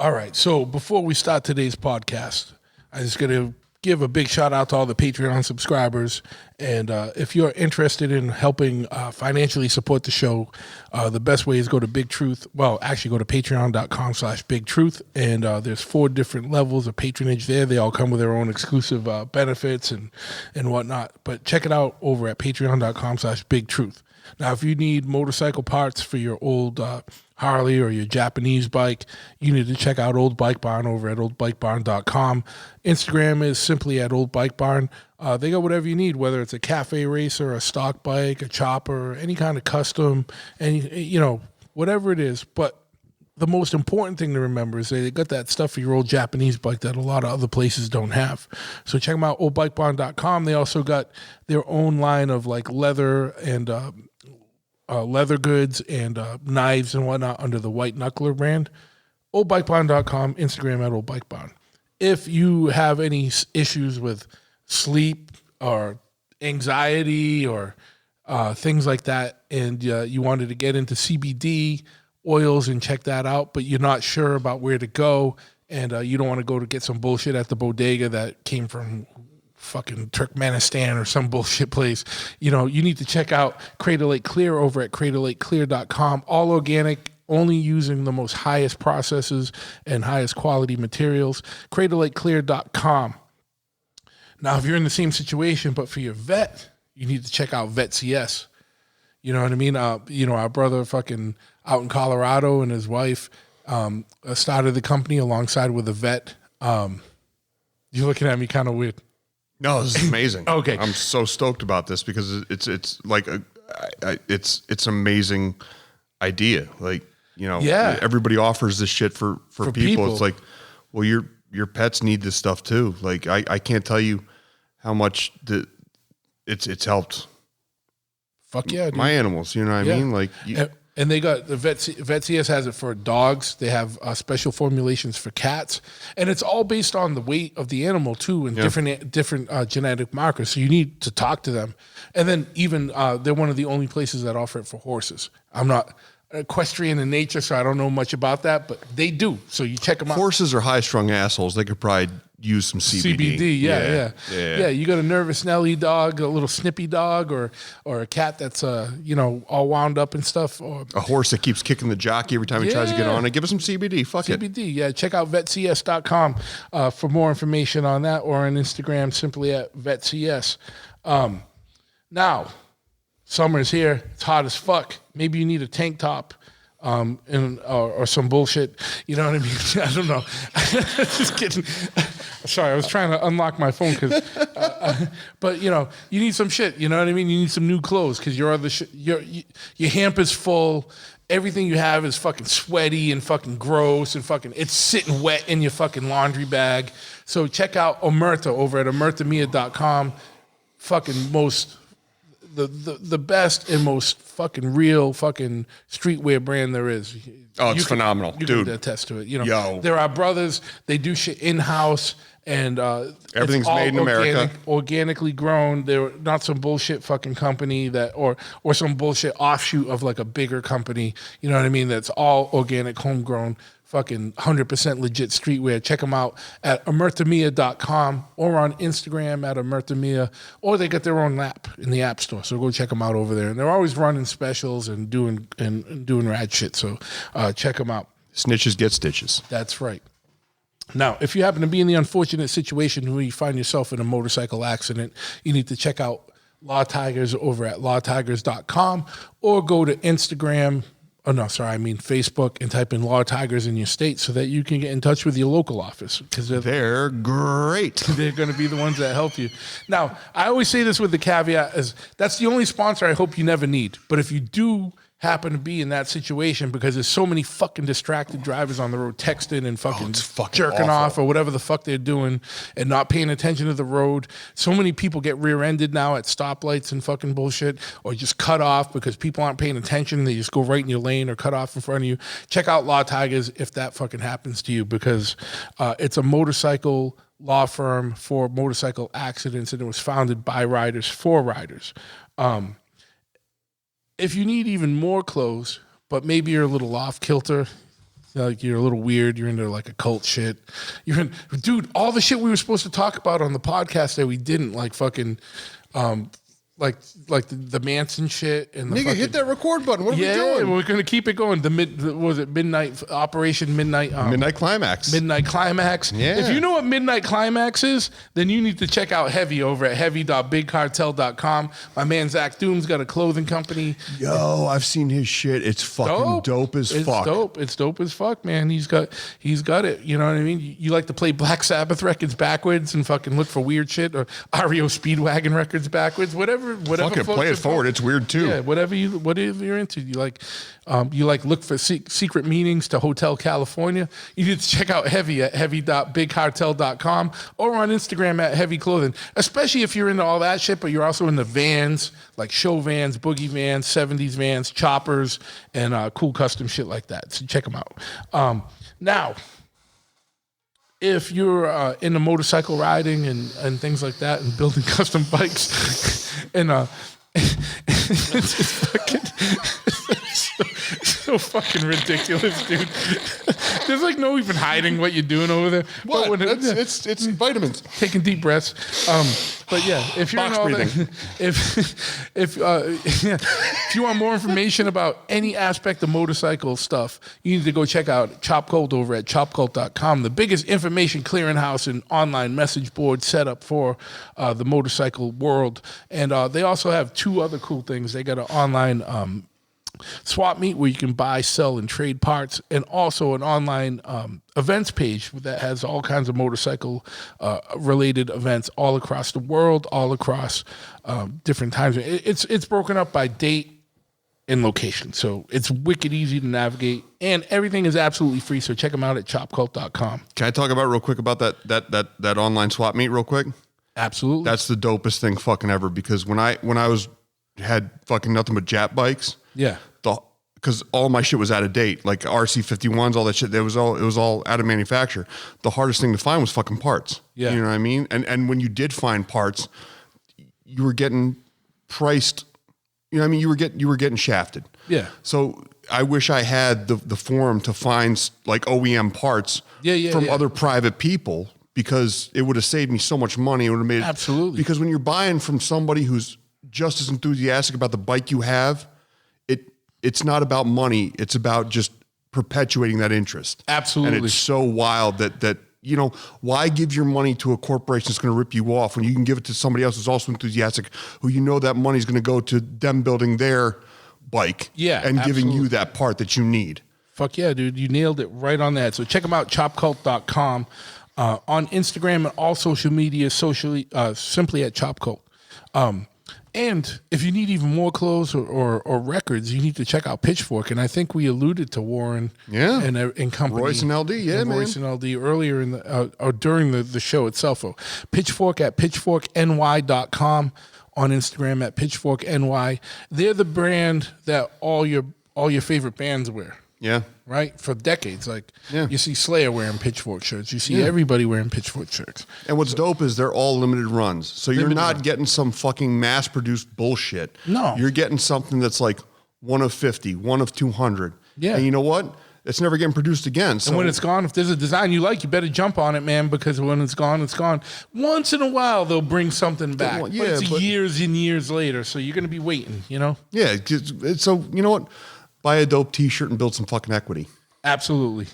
All right. So before we start today's podcast, I'm just going to give a big shout out to all the Patreon subscribers. And if you're interested in helping financially support the show, the best way is go to Big Truth. Well, actually go to patreon.com/Big Truth. And there's 4 different levels of patronage there. They all come with their own exclusive benefits and whatnot. But check it out over at patreon.com/Big Truth. Now, if you need motorcycle parts for your old Harley or your Japanese bike, you need to check out Old Bike Barn over at oldbikebarn.com. Instagram is simply at Old Bike Barn. They got whatever you need, whether it's a cafe racer, a stock bike, a chopper, any kind of custom, whatever it is. But the most important thing to remember is they got that stuff for your old Japanese bike that a lot of other places don't have. So check them out, oldbikebarn.com. They also got their own line of like leather and leather goods and knives and whatnot under the White Knuckler brand. Oldbikebarn.com, Instagram at oldbikebarn. If you have any issues with sleep or anxiety or things like that, and you wanted to get into CBD oils and check that out, but you're not sure about where to go, and you don't want to go to get some bullshit at the bodega that came from fucking Turkmenistan or some bullshit place, you need to check out Crater Lake Clear over at craterlakeclear.com. All organic, only using the most highest processes and highest quality materials. craterlakeclear.com. Now, if you're in the same situation, but for your vet, you need to check out Vet CS. You know what I mean? Our brother fucking out in Colorado and his wife started the company alongside with a vet. You're looking at me kind of weird. No, this is amazing. Okay. I'm so stoked about this because it's like it's amazing idea. Like, everybody offers this shit for people. It's like, well, your pets need this stuff too. Like I can't tell you how much it's helped. Fuck yeah, dude. My animals, you know what I mean? Like and they got the Vet CS has it for dogs. They have special formulations for cats, and it's all based on the weight of the animal too, and different genetic markers. So you need to talk to them, and then even they're one of the only places that offer it for horses. I'm not equestrian in nature, so I don't know much about that, but they do. So you check them out. Horses are high-strung assholes. They could probably use some CBD. Yeah. You got a nervous Nelly dog, a little snippy dog, or a cat that's all wound up and stuff, or a horse that keeps kicking the jockey every time he tries to get on it. Give us some CBD. Fuck it. CBD. Yeah, check out vetcs.com for more information on that, or on Instagram simply at vetcs. Now, summer's here. It's hot as fuck. Maybe you need a tank top. Or some bullshit, you know what I mean? I don't know. Just kidding. Sorry, I was trying to unlock my phone but you need some shit. You know what I mean? You need some new clothes because your hamper's full. Everything you have is fucking sweaty and fucking gross and fucking it's sitting wet in your fucking laundry bag. So check out Omerta over at omertamia.com. Fucking most. The best and most fucking real fucking streetwear brand there is. Oh, it's phenomenal, you dude. can attest to it. They're our brothers. They do shit in-house, and everything's made in America, organically grown. They're not some bullshit fucking company that or some bullshit offshoot of like a bigger company. You know what I mean? That's all organic, homegrown. Fucking 100% legit streetwear. Check them out at omertamia.com or on Instagram at omertamia, or they got their own app in the App Store. So go check them out over there. And they're always running specials and doing rad shit. So check them out. Snitches get stitches. That's right. Now, if you happen to be in the unfortunate situation where you find yourself in a motorcycle accident, you need to check out Law Tigers over at lawtigers.com or go to Instagram. Facebook, and type in Law Tigers in your state so that you can get in touch with your local office because they're great. They're going to be the ones that help you. Now, I always say this with the caveat is that's the only sponsor I hope you never need. But if you do happen to be in that situation because there's so many fucking distracted drivers on the road texting and fucking jerking off or whatever the fuck they're doing and not paying attention to the road. So many people get rear-ended now at stoplights and fucking bullshit or just cut off because people aren't paying attention. They just go right in your lane or cut off in front of you. Check out Law Tigers if that fucking happens to you because it's a motorcycle law firm for motorcycle accidents and it was founded by riders for riders. If you need even more clothes, but maybe you're a little off kilter, Like you're a little weird. You're into like occult shit. Dude, all the shit we were supposed to talk about on the podcast that we didn't, like fucking, like the Manson shit and the nigga, hit that record button. What are we doing? We're gonna keep it going. Midnight Operation Midnight Midnight Climax. Midnight Climax. Yeah. If you know what Midnight Climax is, then you need to check out Heavy over at heavy.bigcartel.com. My man Zach Doom's got a clothing company. Yo, I've seen his shit. It's fucking dope as fuck. It's dope as fuck, man. He's got it. You know what I mean? You like to play Black Sabbath records backwards and fucking look for weird shit, or REO Speedwagon records backwards, whatever. Fucking play it forward. It's weird too. Yeah, whatever you're into. You like look for secret meanings to Hotel California. You need to check out Heavy at heavy.bigcartel.com or on Instagram at Heavy Clothing. Especially if you're into all that shit, but you're also into vans, like show vans, boogie vans, 70s vans, choppers, and cool custom shit like that. So check them out. Now, if you're into motorcycle riding and things like that and building custom bikes and it's just fucking so fucking ridiculous, dude. There's like no even hiding what you're doing over there. What? But it's vitamins. Taking deep breaths. But yeah, if you're box in all breathing. If you want more information about any aspect of motorcycle stuff, you need to go check out Chop Cult over at chopcult.com, the biggest information clearinghouse and online message board set up for the motorcycle world. And they also have two other cool things. They got an online swap meet where you can buy, sell, and trade parts, and also an online events page that has all kinds of motorcycle related events all across the world, all across different times. It's broken up by date and location, so it's wicked easy to navigate, and everything is absolutely free. So check them out at chopcult.com. Can I talk about real quick about that online swap meet real quick? Absolutely. That's the dopest thing fucking ever, because when I had fucking nothing but Jap bikes. Yeah. Because all my shit was out of date, like RC51s, all that shit. It was all out of manufacture. The hardest thing to find was fucking parts. Yeah. You know what I mean? And when you did find parts, you were getting priced. You know what I mean? You were getting shafted. Yeah. So I wish I had the forum to find like OEM parts from other private people, because it would have saved me so much money. It would have made it. Absolutely. Because when you're buying from somebody who's just as enthusiastic about the bike you have, it's not about money. It's about just perpetuating that interest. Absolutely. And it's so wild that you know, why give your money to a corporation that's going to rip you off when you can give it to somebody else who's also enthusiastic, who you know that money's going to go to them building their bike and giving you that part that you need. Fuck yeah, dude. You nailed it right on that. So check them out, chopcult.com, on Instagram and all social media, simply at chopcult. And if you need even more clothes or records, you need to check out Pitchfork. And I think we alluded to Warren and company. Royce and LD, man. Royce and LD earlier in the or during the show itself. So Pitchfork at pitchforkny.com, on Instagram at pitchforkny. They're the brand that all your favorite bands wear. Yeah. Right? For decades. Like, you see Slayer wearing Pitchfork shirts. You see everybody wearing Pitchfork shirts. And what's dope is they're all limited runs. So you're not getting some fucking mass-produced bullshit. No. You're getting something that's like 1 of 50, 1 of 200. Yeah. And you know what? It's never getting produced again. So. And when it's gone, if there's a design you like, you better jump on it, man, because when it's gone, it's gone. Once in a while, they'll bring something back. But it's years and years later, so you're going to be waiting, you know? Yeah. So, you know what? Buy a dope T-shirt and build some fucking equity. Absolutely.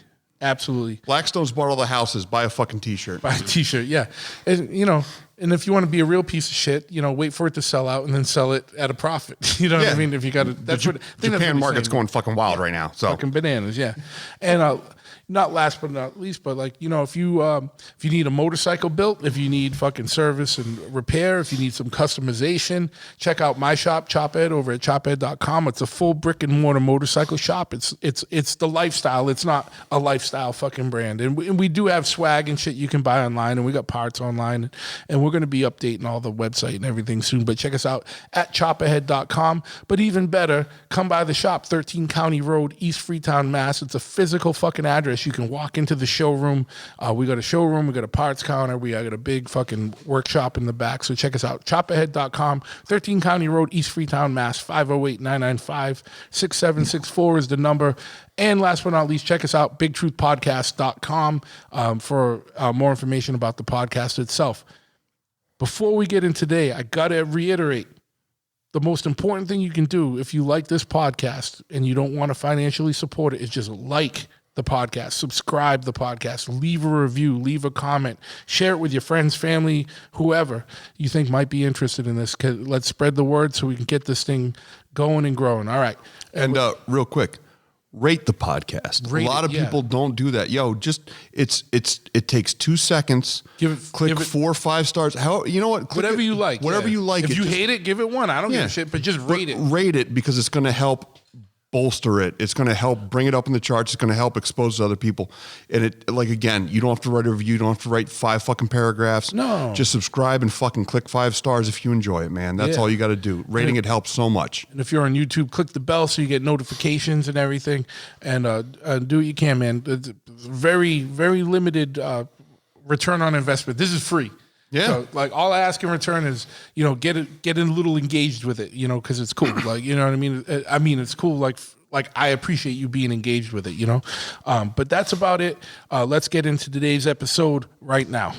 Blackstone's bought all the houses. Buy a fucking T-shirt. Buy a T-shirt, yeah. And, you know, and if you want to be a real piece of shit, you know, wait for it to sell out and then sell it at a profit. You know what I mean? If you got to, that's what Japan market's going fucking wild right now. So fucking bananas, yeah. And not last but not least, but like, you know, if you need a motorcycle built, if you need fucking service and repair, if you need some customization, check out my shop, ChopEd, over at choped.com. It's a full brick and mortar motorcycle shop. It's the lifestyle. It's not a lifestyle fucking brand. And we do have swag and shit you can buy online, and we got parts online, and we're going to be updating all the website and everything soon. But check us out at chopahead.com. But even better, come by the shop, 13 County Road, East Freetown, Mass. It's a physical fucking address. You can walk into the showroom. We got a showroom. We got a parts counter. We got a big fucking workshop in the back. So check us out. Chopahead.com, 13 County Road, East Freetown, Mass. 508-995-6764 is the number. And last but not least, check us out, bigtruthpodcast.com, for more information about the podcast itself. Before we get in today, I got to reiterate, the most important thing you can do if you like this podcast and you don't want to financially support it is just like the podcast, subscribe the podcast, leave a review, leave a comment, share it with your friends, family, whoever you think might be interested in this. Let's spread the word so we can get this thing going and growing. All right. And real quick, rate the podcast. A lot of people don't do that. It takes 2 seconds. Click 4 or 5 stars. You know what? Whatever you like. Whatever you like. If you hate it, give it 1. I don't give a shit, but just rate it. Rate it because it's going to help bolster it. It's going to help bring it up in the charts. It's going to help expose it to other people. And again, you don't have to write a review. You don't have to write 5 fucking paragraphs. No. Just subscribe and fucking click 5 stars if you enjoy it, man. That's all you got to do. Rating it helps so much. And if you're on YouTube, click the bell so you get notifications and everything. And do what you can, man. It's very, very limited return on investment. This is free. Yeah. So, all I ask in return is, get a little engaged with it, because it's cool. You know what I mean? I mean, it's cool. Like I appreciate you being engaged with it, But that's about it. Let's get into today's episode right now.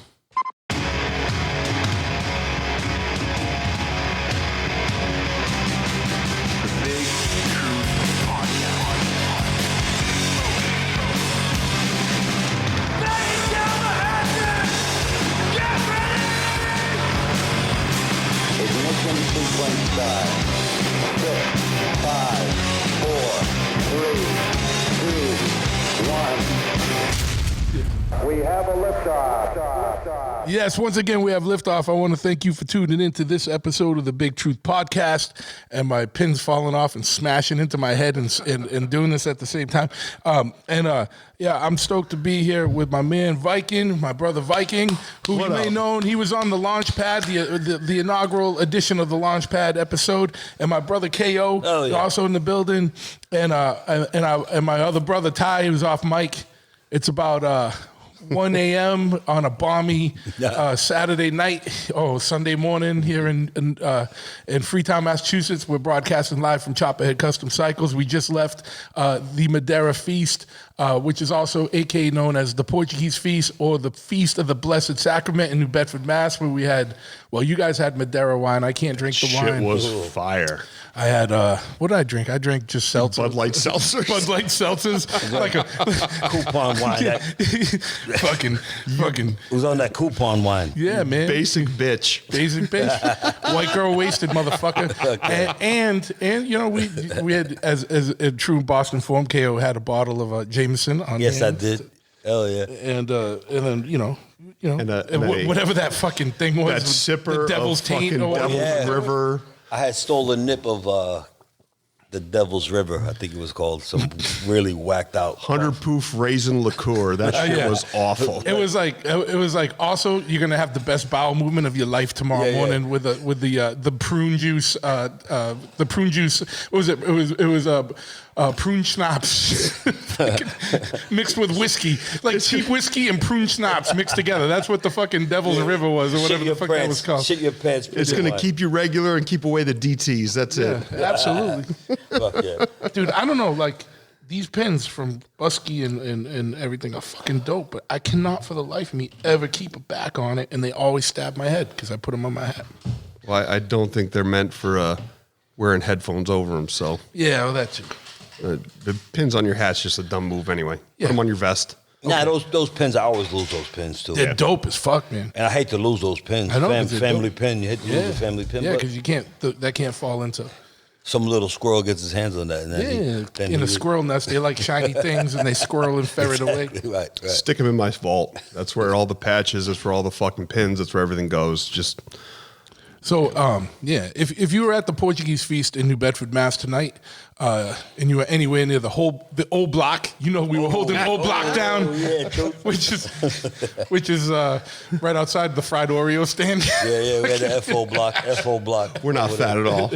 We have a liftoff. Yes, once again, we have liftoff. I want to thank you for tuning into this episode of the Big Truth Podcast, and my pin's falling off and smashing into my head and doing this at the same time. I'm stoked to be here with my man Viking, my brother Viking, who you may know. He was on the launch pad, the inaugural edition of the launch pad episode, and my brother KO, also in the building, and my other brother Ty, who's off mic. It's about 1 a.m. on a balmy Saturday night, Sunday morning here in Freetown, Massachusetts. We're broadcasting live from Chopperhead Custom Cycles. We just left the Madeira Feast, which is also aka known as the Portuguese Feast or the Feast of the Blessed Sacrament in New Bedford, Mass, where we had, you guys had Madeira wine. I can't drink the wine. Shit was fire. I had, what did I drink? I drank just seltzer. Bud Light seltzers. Bud Light seltzers. Like a coupon wine. Fucking. It was on that coupon wine. Yeah, man. Basic bitch. White girl wasted, motherfucker. Okay. And we had, as a true Boston form, KO had a bottle of Jameson on Yes, hand. I did. Hell yeah. And then, whatever that fucking thing was. That sipper the Devil's of Taint fucking or whatever. Devil's River. I had stole a nip of the Devil's River, I think it was called. Some really whacked out 100 proof raisin liqueur. That shit was awful. It was like also you're gonna have the best bowel movement of your life tomorrow morning with the prune juice. The prune juice. What was it? It was prune schnapps mixed with whiskey, like cheap whiskey and prune schnapps mixed together. That's what the fucking Devil's River was, or whatever the fuck that was called. Shit your pants. It's gonna keep you regular and keep away the DTs. That's it. Absolutely. Fuck yeah. Dude, I don't know, these pins from Busky and everything are fucking dope, but I cannot for the life of me ever keep a back on it, and they always stab my head because I put them on my hat. Well, I don't think they're meant for wearing headphones over them, so. Yeah, well, that's it. The pins on your hat's just a dumb move anyway. Yeah. Put them on your vest. Nah, those pins, I always lose those pins too. They're dope as fuck, man. And I hate to lose those pins. I know, family pin, you hate to lose the family pin. Yeah, because you can't, that can't fall into. Some little squirrel gets his hands on that. And then in a squirrel nest, they like shiny things and they squirrel and ferret away. Right. Stick them in my vault. That's where all the patches, that's where all the fucking pins, that's where everything goes. Just. So, if you were at the Portuguese Feast in New Bedford, Mass tonight, and you were anywhere near the old block, we were holding the old block down, which is right outside the fried Oreo stand. Yeah, we had the FO block. We're not fat at all.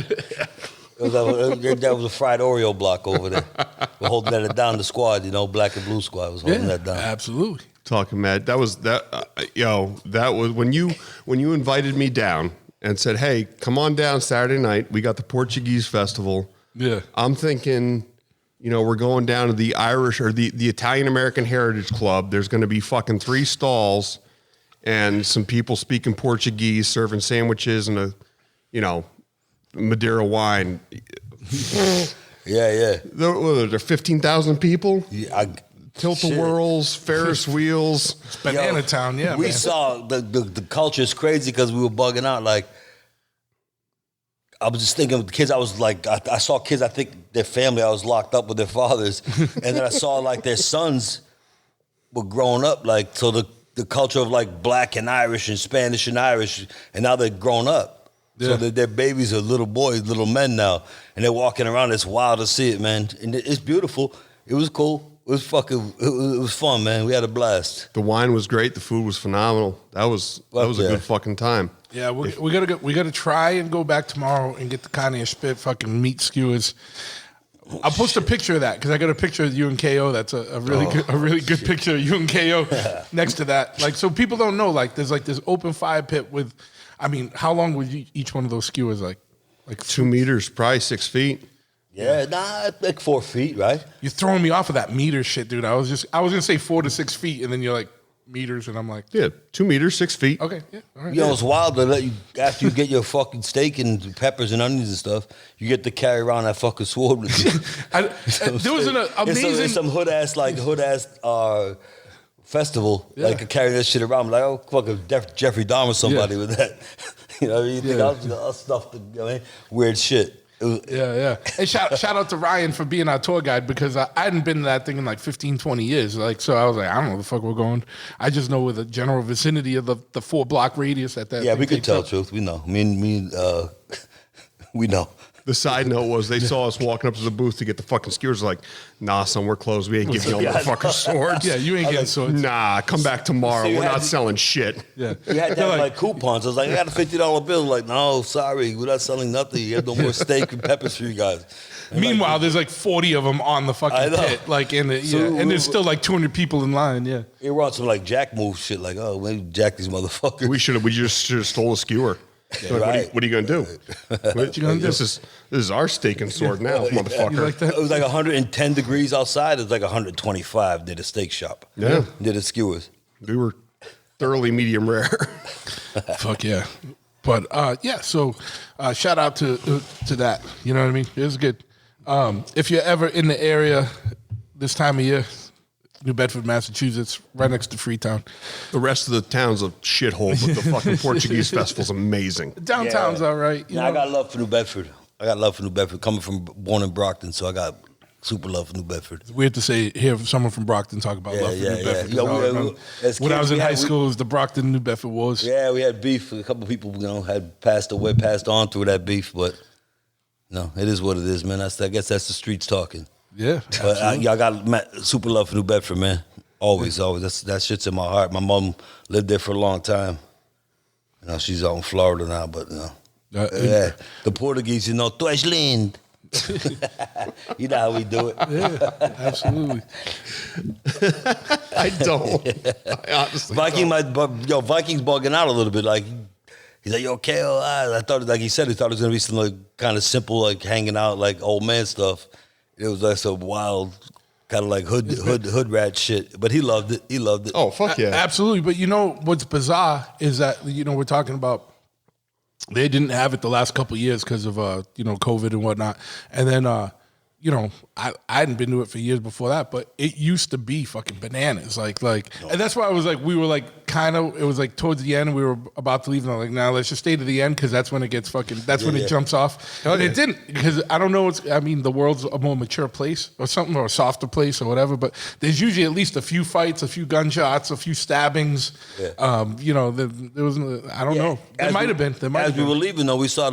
That was a fried Oreo block over there. We're holding that down. The squad, black and blue squad was holding that down. Absolutely. Talking mad. That was when you invited me down and said, "Hey, come on down Saturday night. We got the Portuguese festival." Yeah. I'm thinking, we're going down to the Irish or the Italian American Heritage Club. There's going to be fucking 3 stalls and some people speaking Portuguese, serving sandwiches and a, Madeira wine. Yeah. There 15,000 people. Yeah, Tilt-a-whirls, Ferris wheels. It's Banana Town, yeah. We man. saw the culture is crazy because we were bugging out. Like, I was just thinking of the kids. I was like, I saw kids. I think their family. I was locked up with their fathers, and then I saw like their sons were growing up. Like, so the culture of like black and Irish and Spanish and Irish, and now they're grown up. Yeah. So their babies are little boys, little men now, and they're walking around. It's wild to see it, man. And it's beautiful. It was cool. It was fun, man. We had a blast. The wine was great. The food was phenomenal. That was a good fucking time. Yeah, we gotta try and go back tomorrow and get the carne spit fucking meat skewers. I'll post a picture of that because I got a picture of you and KO. That's a really good picture of you and KO next to that. Like, so people don't know. Like, there's like this open fire pit with. I mean, how long was each one of those skewers? Like 2 meters, probably 6 feet. Yeah, like 4 feet, right? You're throwing me off of that meter shit, dude. I was gonna say 4 to 6 feet, and then you're like meters, and I'm like, yeah, 2 meters, 6 feet. Okay, yeah, all right. It's wild to let you after you get your fucking steak and peppers and onions and stuff. You get to carry around that fucking sword with you. There was an amazing some hood ass festival, like carrying that shit around. I'm like, oh, fucking Jeffrey Dahmer or somebody with that. You think I'll stuff the weird shit. Yeah. And shout out to Ryan for being our tour guide because I hadn't been to that thing in like 15, 20 years. Like, so I was like, I don't know where the fuck we're going. I just know with the general vicinity of the 4-block radius at that. Yeah, we could tell the truth. We know. We know. The side note was they saw us walking up to the booth to get the fucking skewers. Like, nah, son, we're closed. We ain't giving y'all motherfucking swords. Yeah, you ain't getting swords. Nah, come back tomorrow. We're not selling shit. Yeah, you had to have like coupons. I was like, I got a $50 bill. Like, no, sorry, we're not selling nothing. You have no more steak and peppers for you guys. And meanwhile, there's like 40 of them on the fucking pit, like and there's still like 200 people in line. Yeah, it was some like Jack move shit. Like, oh, maybe jack these motherfuckers. We just should have stole a skewer. Yeah, right. What are you gonna do? What you gonna do? This is our steak and sword now, motherfucker. Like that? It was like 110 degrees outside. It was like 125 near the steak shop. Yeah, near the skewers. We were thoroughly medium rare. Fuck yeah. But so shout out to that. You know what I mean? It was good. If you're ever in the area this time of year, New Bedford, Massachusetts, right next to Freetown. The rest of the town's a shithole, but the fucking Portuguese festival's amazing. Downtown's all right. I got love for New Bedford. Coming from born in Brockton, so I got super love for New Bedford. It's weird to hear someone from Brockton talk about love for New Bedford. When I was in high school, it was the Brockton New Bedford Wars. Yeah, we had beef. A couple of people, had passed on through that beef, but no, it is what it is, man. I guess that's the streets talking. Yeah, but I got super love for New Bedford, man. Always. That shit's in my heart. My mom lived there for a long time. She's out in Florida now, but the Portuguese, tu és lindo. You know how we do it. Yeah, absolutely. I don't. I honestly don't. Viking's bugging out a little bit. Like, he's like, yo, KO. I thought, like he said, he thought it was gonna be some like kind of simple, like hanging out, like old man stuff. It was like some wild, kind of like hood rat shit. But he loved it. Oh, fuck yeah. Absolutely. But what's bizarre is that, we're talking about they didn't have it the last couple of years because of, COVID and whatnot. And then, I hadn't been to it for years before that, but it used to be fucking bananas. And that's why I was like, we were like, it was like towards the end and we were about to leave and I'm like, nah, let's just stay to the end because that's when it gets it jumps off. And it didn't because I don't know, the world's a more mature place or something or a softer place or whatever, but there's usually at least a few fights, a few gunshots, a few stabbings. Yeah. There was, I don't know. There might have been. As we were leaving though, we saw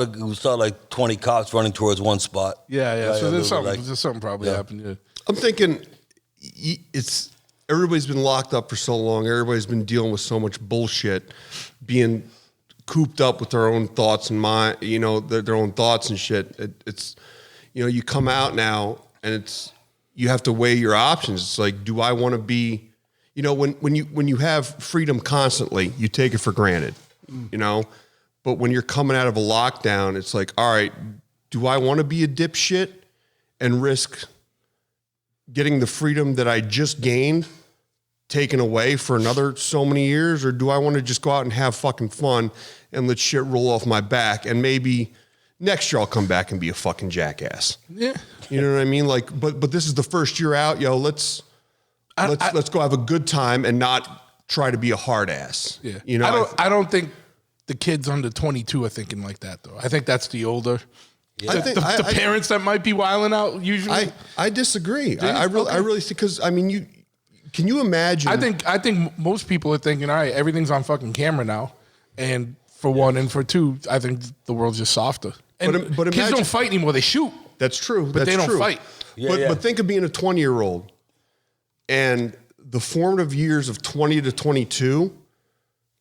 like 20 cops running towards one spot. Yeah. So there's something probably happened. Yeah. I'm thinking everybody's been locked up for so long. Everybody's been dealing with so much bullshit, being cooped up with their own thoughts and mind, their own thoughts and shit. It's you come out now and you have to weigh your options. It's like, do I want to be, when you have freedom constantly, you take it for granted, but when you're coming out of a lockdown, it's like, all right, do I want to be a dipshit and risk getting the freedom that I just gained taken away for another so many years? Or do I want to just go out and have fucking fun and let shit roll off my back? And maybe next year I'll come back and be a fucking jackass. Yeah. You know what I mean? Like, but this is the first year out, let's go have a good time and not try to be a hard ass. Yeah. I don't think the kids under 22 are thinking like that though. I think that's the older. Yeah. The parents that might be wilding out usually. I disagree. I really think, because can you imagine? I think most people are thinking, all right, everything's on fucking camera now, and for one, and for two, I think the world's just softer. And but kids don't fight anymore; they shoot. That's true, but they don't fight. But think of being a 20-year-old, and the formative years of 20 to 22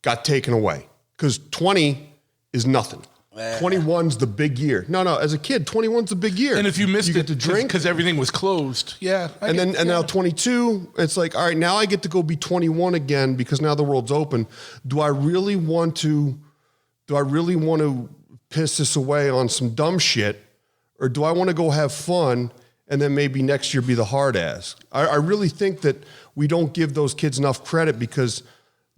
got taken away because 20 is nothing. 21's the big year. No, as a kid, 21's the big year. And if you missed it to drink because everything was closed, and now 22, it's like, all right, now I get to go be 21 again because now the world's open. Do I really want to piss this away on some dumb shit, or do I want to go have fun and then maybe next year be the hard ass? I really think that we don't give those kids enough credit because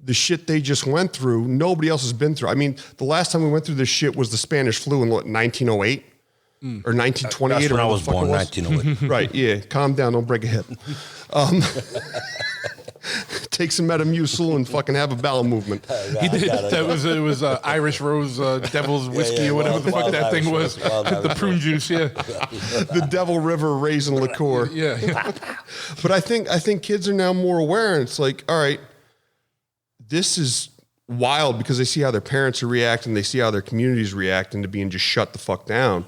the shit they just went through, nobody else has been through. I mean, the last time we went through this shit was the Spanish flu in 1908 or 1928. That's when I was born, 1908. Right, yeah. Calm down, don't break a hip. Take some Metamucil and fucking have a bowel movement. He did. It was Irish Rose Devil's Whiskey or whatever the fuck that thing was. The prune juice, The Devil River Raisin Liqueur. Yeah. But I think kids are now more aware, and it's like, all right, this is wild because they see how their parents are reacting. They see how their community's reacting to being just shut the fuck down.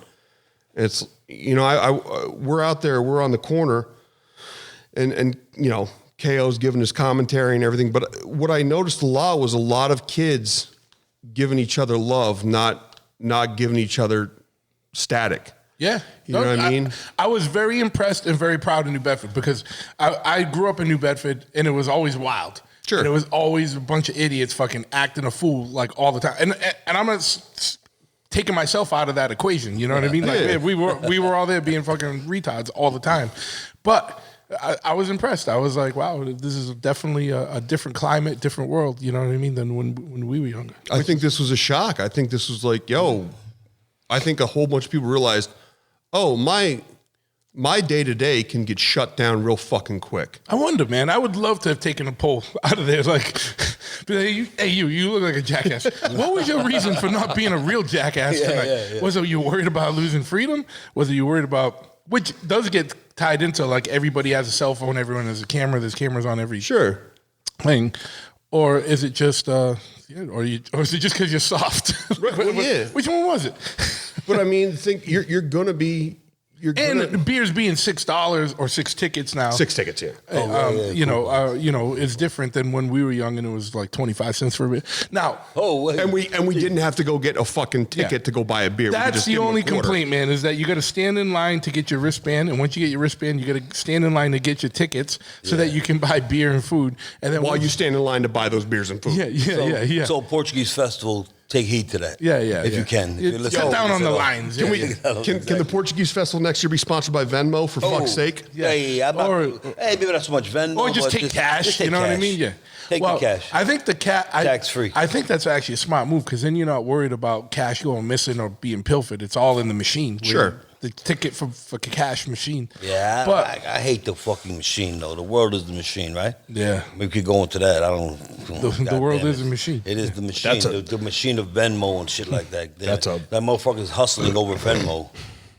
And it's, we're out there, we're on the corner and KO's giving his commentary and everything. But what I noticed a lot was a lot of kids giving each other love, not giving each other static. Yeah. You know what I mean? I was very impressed and very proud of New Bedford because I grew up in New Bedford and it was always wild. Sure. And it was always a bunch of idiots fucking acting a fool like all the time. And I'm not taking myself out of that equation. You know what I mean? Like, man, we were all there being fucking retards all the time. But I was impressed. I was like, wow, this is definitely a different climate, different world. You know what I mean? Than when we were younger. I think this was a shock. I think this was like, I think a whole bunch of people realized, oh, my day-to-day can get shut down real fucking quick. I wonder, man. I would love to have taken a poll out of there. Like, you look like a jackass. What was your reason for not being a real jackass tonight? Yeah. Was it you worried about losing freedom? Was it you worried about, which does get tied into, like, everybody has a cell phone, everyone has a camera, there's cameras on every thing. Or is it just, or is it just because you're soft? Right, Which one was it? But I mean, think you're going to be... And beers being $6 or 6 tickets now. 6 tickets, yeah. It's different than when we were young and it was like 25 cents for a beer. Now, and we didn't have to go get a fucking ticket to go buy a beer. That's the only complaint, man, is that you got to stand in line to get your wristband, and once you get your wristband, you got to stand in line to get your tickets so that you can buy beer and food. And then while you stand in line to buy those beers and food. Yeah. So Portuguese Festival. Take heed to that. If you can. Cut down on the lines. Can the Portuguese Festival next year be sponsored by Venmo, for fuck's sake? Maybe not so much Venmo. Or just take cash. Just take what I mean? Yeah. Take the cash. I think tax free. I think that's actually a smart move because then you're not worried about cash going missing or being pilfered. It's all in the machine. Sure. The ticket for cash machine. Yeah, but I hate the fucking machine though. The world is the machine, right? Yeah. We could go into that. The world is a machine. It is the machine. The machine of Venmo and shit like that. That motherfucker's hustling over Venmo.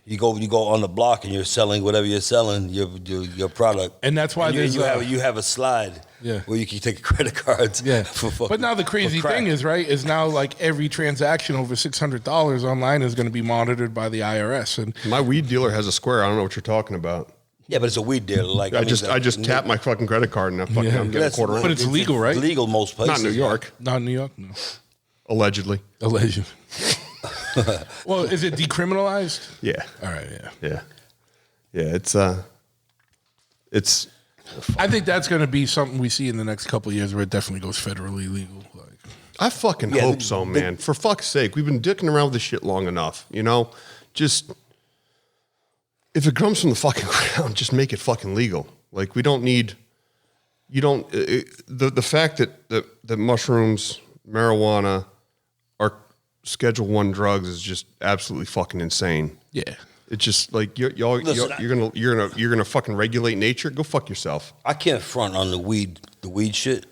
You go on the block and you're selling whatever you're selling, your product. And that's why you have a slide. Yeah. Where you can take credit cards. Yeah. But now the crazy thing is now like every transaction over $600 online is going to be monitored by the IRS. And my weed dealer has a Square. I don't know what you're talking about. Yeah, but it's a weed dealer. Like I just tap my fucking credit card and I'm getting a quarter. But it's legal, right? It's legal most places. Not in New York. Not in New York. No. Allegedly. Well, is it decriminalized? Yeah. All right. Yeah. Yeah, it's. I think that's going to be something we see in the next couple of years where it definitely goes federally legal. Like, I fucking hope so, man. For fuck's sake, we've been dicking around with this shit long enough. You know, just if it comes from the fucking ground, just make it fucking legal. Like, we don't need. You don't. The fact that mushrooms, marijuana, are Schedule I drugs is just absolutely fucking insane. yeah. It's just like you're gonna fucking regulate nature. Go fuck yourself. I can't front on the weed shit.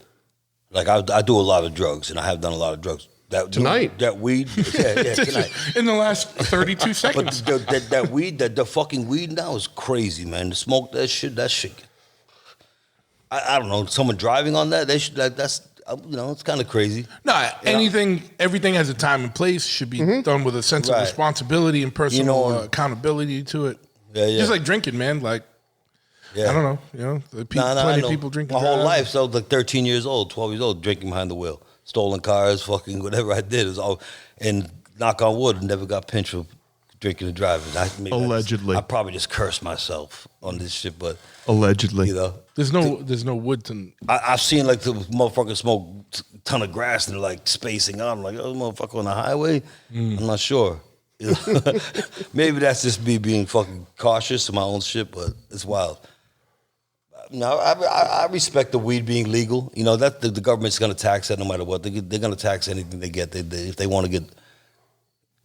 Like I do a lot of drugs, and I have done a lot of drugs. Tonight, that weed, yeah, tonight. In the last 32 seconds. But that weed, the fucking weed now is crazy, man. To smoke that shit. I don't know. Someone driving on that, that's it's kind of crazy. No, everything has a time and place. Should be done with a sense of responsibility and personal accountability to it. Yeah. Just like drinking, man. Like, I don't know. Plenty of people drinking. My whole life, so I was like 13 years old, 12 years old, drinking behind the wheel, stolen cars, fucking whatever I did. It was all, and knock on wood, never got pinched for drinking and driving. Allegedly, I probably just cursed myself on this shit, but allegedly, there's no wood to. I've seen like the motherfucker smoke a ton of grass and they're like spacing out. I'm like, oh, motherfucker on the highway. I'm not sure. Maybe that's just me being fucking cautious of my own shit, but it's wild. No, I respect the weed being legal. You know that the government's going to tax that no matter what. They're going to tax anything they get. If they want to get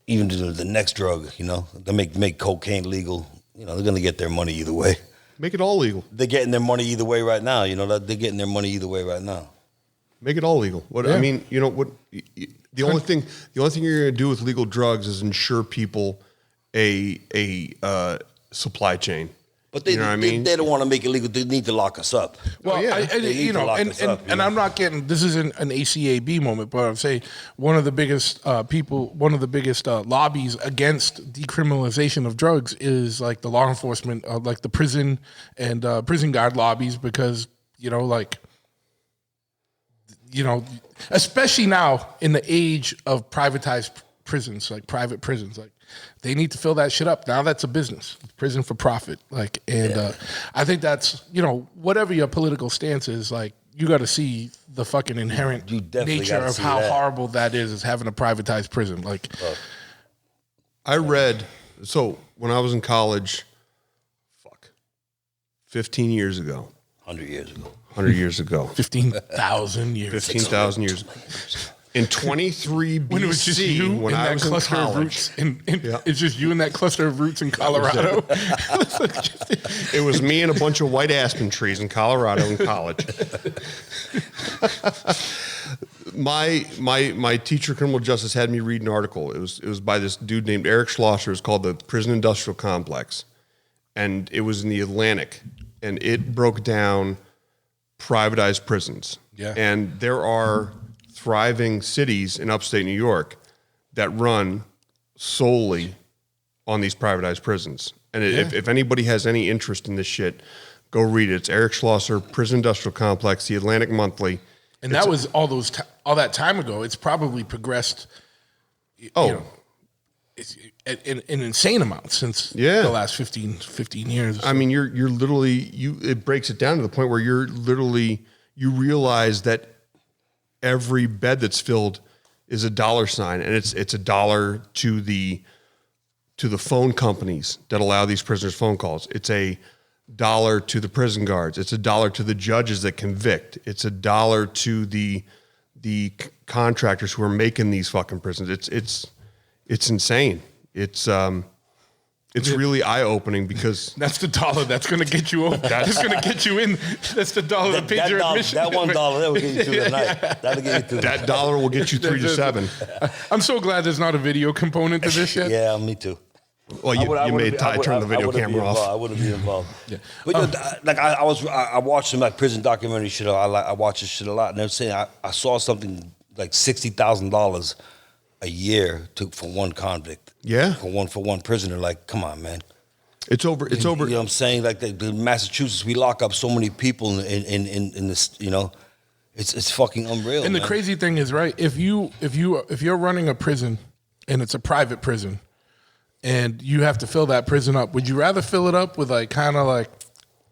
even the next drug, they make cocaine legal. They're going to get their money either way. Make it all legal. They're getting their money either way right now. They're getting their money either way right now. Make it all legal. I mean, what the only thing you're going to do with legal drugs is ensure people a supply chain. But they don't want to make it legal. They need to lock us up. Well, and I'm not getting, this isn't an ACAB moment, but I'm saying one of the biggest lobbies against decriminalization of drugs is like the law enforcement, like the prison and prison guard lobbies, because especially now in the age of privatized prisons, like private prisons, like they need to fill that shit up. Now that's a business, prison for profit. Like, and I think that's, whatever your political stance is, like, you got to see the fucking inherent nature of how horrible that is having a privatized prison. Like, I read, so when I was in college, 15 years ago. 100 years ago. 100 years ago. 15,000 years. 15,000 years ago. In 23 BC, when it was just you when I was in college. It's just you and that cluster of roots in Colorado. It was me and a bunch of white aspen trees in Colorado in college. My teacher of criminal justice had me read an article. It was by this dude named Eric Schlosser. It was called The Prison Industrial Complex. And it was in the Atlantic. And it broke down privatized prisons. Yeah. And there are thriving cities in upstate New York that run solely on these privatized prisons. And if anybody has any interest in this shit, go read it. It's Eric Schlosser, Prison Industrial Complex, The Atlantic Monthly. And that was all that time ago. It's probably progressed in insane amounts since the last 15 years. I mean, you're literally, it breaks it down to the point where you realize that every bed that's filled is a dollar sign, and it's a dollar to the phone companies that allow these prisoners phone calls. It's a dollar to the prison guards. It's a dollar to the judges that convict. It's a dollar to the contractors who are making these fucking prisons. It's insane. It's really eye-opening because that's the dollar that's going to get you over. That's going to get you in. That's the dollar that pays your admission. That $1 that will get you through the night. That'll get you through. That dollar will get you 3 to 7. I'm so glad there's not a video component to this yet. Yeah, me too. Well, you made Ty turn the video camera off. I wouldn't be involved. Yeah. But I watched some like prison documentary shit. I watch this shit a lot, and they're saying I saw something like $60,000 a year for one convict. Yeah. For one prisoner. Like, come on, man. It's over. You know what I'm saying? Like the Massachusetts, we lock up so many people in this, it's fucking unreal. And the crazy thing is, right, if you're running a prison and it's a private prison and you have to fill that prison up. Would you rather fill it up with like kind of like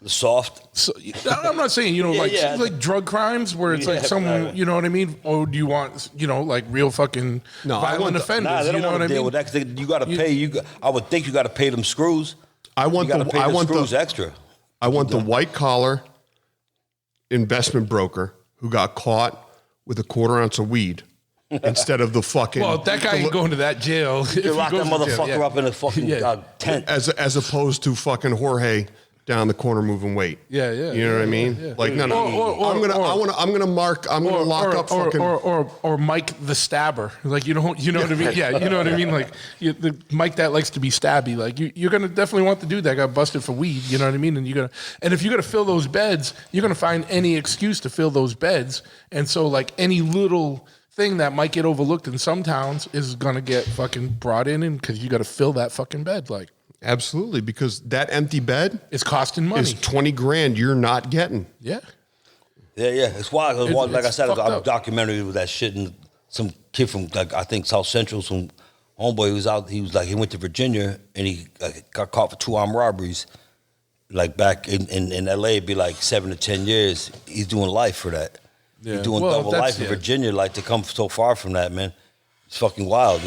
soft? So, I'm not saying, like drug crimes where it's like someone, you know what I mean? Or do you want, like real fucking violent offenders? Nah, they don't want to deal with that because you got to pay. I would think you got to pay them screws. I want the screws extra. I want the white collar investment broker who got caught with a 1/4 ounce of weed instead of the fucking. Well, that guy ain't going to that jail. They lock that motherfucker up in a fucking tent. As opposed to fucking Jorge down the corner moving weight. Yeah. You know what I mean? Yeah. Like no. I'm gonna lock up fucking or Mike the stabber. Like you know what I mean? Yeah, you know what I mean? Like Mike that likes to be stabby. Like you're gonna definitely want the dude that got busted for weed. You know what I mean? And if you're gonna fill those beds, you're gonna find any excuse to fill those beds. And so like any little thing that might get overlooked in some towns is gonna get fucking brought in, and because you got to fill that fucking bed. Like. Absolutely, because that empty bed is costing money. Is $20,000 you're not getting. Yeah. It's wild. Like I said, a documentary with that shit, and some kid from I think South Central, some homeboy who was out. He went to Virginia and he got caught for 2 armed robberies. Like back in LA, it'd be like 7 to 10 years. He's doing life for that. Yeah. He's doing double life in Virginia. Like to come so far from that, man, it's fucking wild,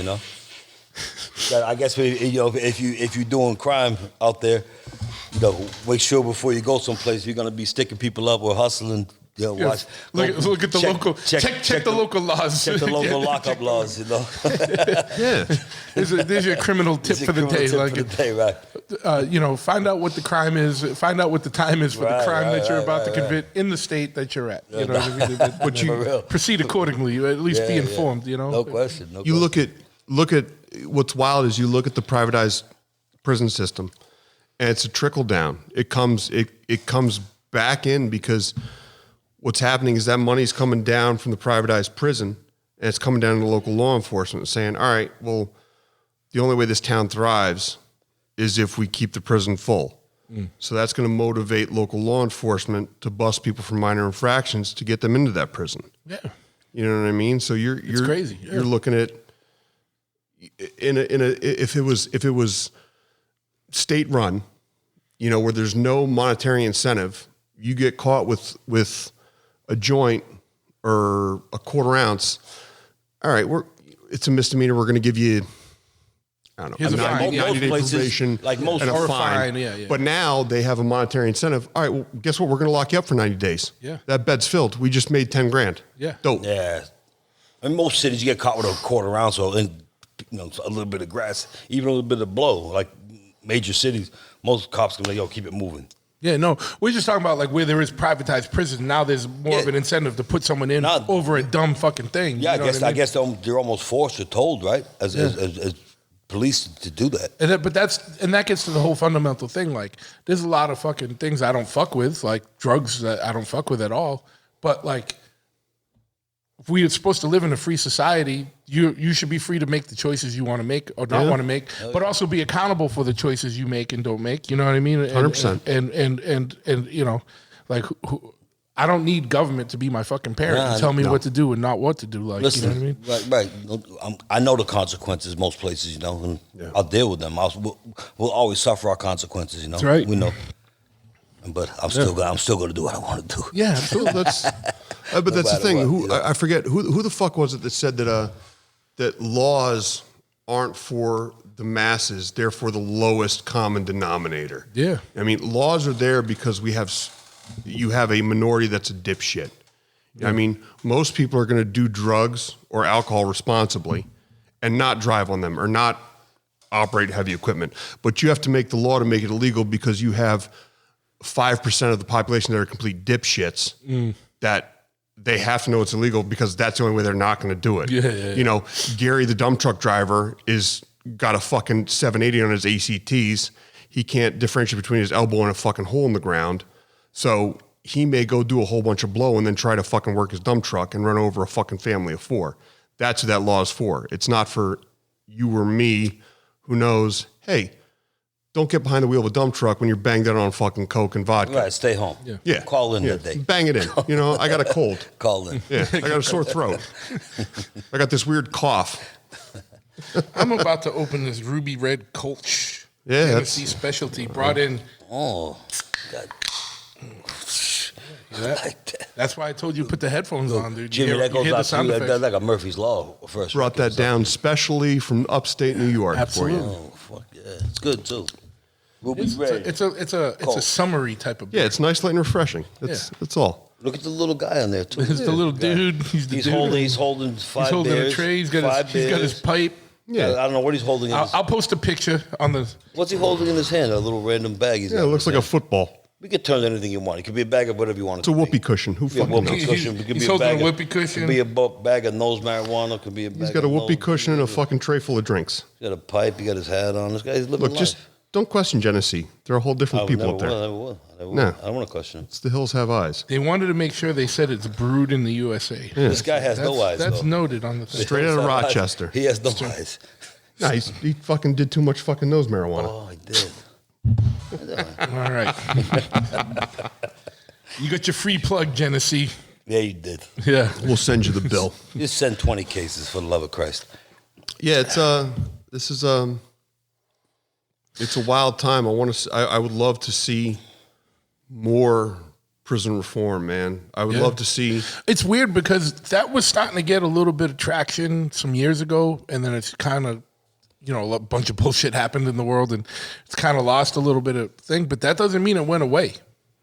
I guess if you're doing crime out there, make sure before you go someplace you're gonna be sticking people up or hustling. Watch. Look at the local. Check the local laws. Check the local lockup laws. Yeah. There's your criminal tip for the day. Right. Find out what the crime is. Find out what the time is for the crime that you're about to commit in the state that you're at. You know what I mean? But you proceed accordingly. You at least be informed. No question. You look at what's wild is you look at the privatized prison system, and it's a trickle down. It comes back in because what's happening is that money's coming down from the privatized prison, and it's coming down to local law enforcement saying, all right, well, the only way this town thrives is if we keep the prison full. So that's going to motivate local law enforcement to bust people for minor infractions to get them into that prison. Yeah. You know what I mean? So you're crazy. Yeah. You're looking at if it was state run, where there's no monetary incentive, you get caught with a joint or a 1/4 ounce. All right, it's a misdemeanor. We're going to give you, I don't know, a 90-day probation like most and a fine. Yeah. But now they have a monetary incentive. All right, well, guess what? We're going to lock you up for 90 days. Yeah. That bed's filled. We just made $10,000. Yeah. Dope. Yeah. In most cities, you get caught with a 1/4 ounce or a little bit of grass, even a little bit of blow. Like major cities, most cops can keep it moving. Yeah, no, we're just talking about like where there is privatized prison. Now there's more of an incentive to put someone in over a dumb fucking thing. Yeah, I guess they're almost forced or told, right, as police to do that. And that gets to the whole fundamental thing. Like, there's a lot of fucking things I don't fuck with, like drugs that I don't fuck with at all. But like, if we are supposed to live in a free society, you should be free to make the choices you want to make or not want to make, but also be accountable for the choices you make and don't make. You know what I mean? 100%. And like I don't need government to be my fucking parent and tell me what to do and not what to do. Like, listen, you know what I mean? Right. I know the consequences most places, and I'll deal with them. We'll always suffer our consequences, That's right. We know. But I'm still going to do what I want to do. Yeah, absolutely. But that's the thing. I forget who the fuck was it that said that laws aren't for the masses; they're for the lowest common denominator. Yeah. I mean, laws are there because you have a minority that's a dipshit. Yeah. I mean, most people are going to do drugs or alcohol responsibly, and not drive on them or not operate heavy equipment. But you have to make the law to make it illegal because you have 5% of the population that are complete dipshits that they have to know it's illegal because that's the only way they're not going to do it. Yeah. Gary, the dump truck driver, got a fucking 780 on his ACTs. He can't differentiate between his elbow and a fucking hole in the ground. So he may go do a whole bunch of blow and then try to fucking work his dump truck and run over a fucking family of 4. That's what that law is for. It's not for you or me who knows, hey, don't get behind the wheel of a dump truck when you're banged out on fucking Coke and vodka. Right, stay home. Yeah. Call in that day. Bang it in. I got a cold. Call in. Yeah, I got a sore throat. I got this weird cough. I'm about to open this ruby red Kolsch. Yeah, Tennessee specialty brought in. Oh, God. That's why I told you to put the headphones on, dude. Jimmy, that goes out to you. That's like a Murphy's Law. First, brought that down specially from upstate New York Absolutely. for you. Oh, fuck yeah. It's good, too. Ruby It's red. a summery type of beer. Yeah, it's nice, light, and refreshing. That's all. Look at the little guy on there, too. It's the little dude. He's the dude. He's holding five He's holding beers, a tray. He's got his pipe. Yeah. I don't know what he's holding. I'll post a picture on the. What's he holding in his hand? A little random bag. Yeah, it looks like a football. We could turn anything you want. It could be a bag of whatever you want. It's a whoopee cushion. Who fucking knows? He's holding a whoopee cushion. Could be a bag of nose marijuana. Could be a bag. He's got a whoopee cushion and a fucking tray full of drinks. He's got a pipe. He got his hat on. This guy's living Look, life. just don't question Genesee. They're a whole different people up there. I never will. No. I don't want to question him. It's the hills have eyes. They wanted to make sure they said it's brewed in the USA. Yeah. This guy has no eyes. That's though. noted on the thing. Straight out of Rochester. He has no eyes. No, he fucking did too much fucking nose marijuana. Oh, he did. All right. You got your free plug, Genesee. Yeah, you did. Yeah. We'll send you the bill. Just send 20 cases for the love of Christ. Yeah, it's a wild time. I would love to see more prison reform, man. I would love to see. It's weird because that was starting to get a little bit of traction some years ago, and then it's kind of, a bunch of bullshit happened in the world, and it's kind of lost a little bit of thing. But that doesn't mean it went away.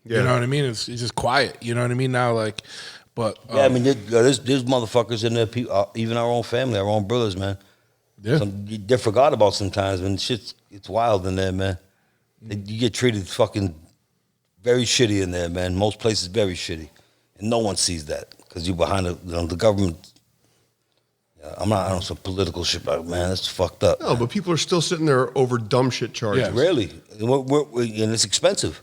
Yeah. You know what I mean? It's just quiet. You know what I mean? Now, but Yeah, I mean, there's motherfuckers in there, even our own family, our own brothers, man. yeah, They're forgot about sometimes, man. It's wild in there, man. You get treated fucking very shitty in there, man. Most places very shitty, and no one sees that because you're behind the government. I don't some political shit, but man, that's fucked up. No, but people are still sitting there over dumb shit charges. Yeah. Really, and it's expensive.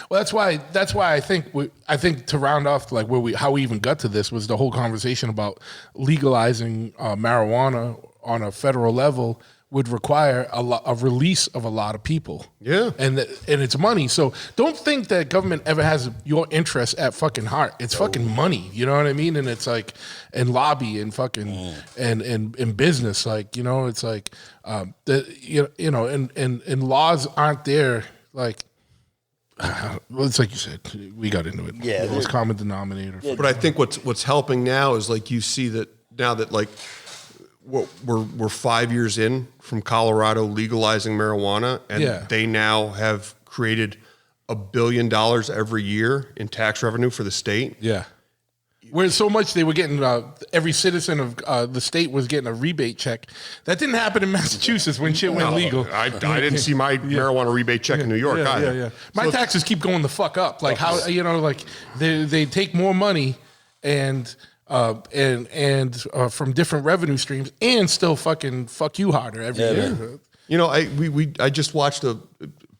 well, that's why I think to round off how we even got to this was the whole conversation about legalizing marijuana on a federal level would require a release of a lot of people. Yeah. And it's money. So don't think that government ever has your interest at fucking heart. It's fucking money. You know what I mean? And it's and lobby and fucking and business. It's and laws aren't there. It's like you said, we got into it. Yeah. The most common denominator. But I think what's helping now is you see that now that we're 5 years in from Colorado legalizing marijuana, and they now have created $1 billion every year in tax revenue for the state. Yeah. Where so much they were getting, every citizen of the state was getting a rebate check. That didn't happen in Massachusetts when shit went legal. I didn't see my marijuana rebate check in New York either. Yeah. My taxes keep going the fuck up. They take more money and from different revenue streams and still fucking fuck you harder every year. Man. I just watched a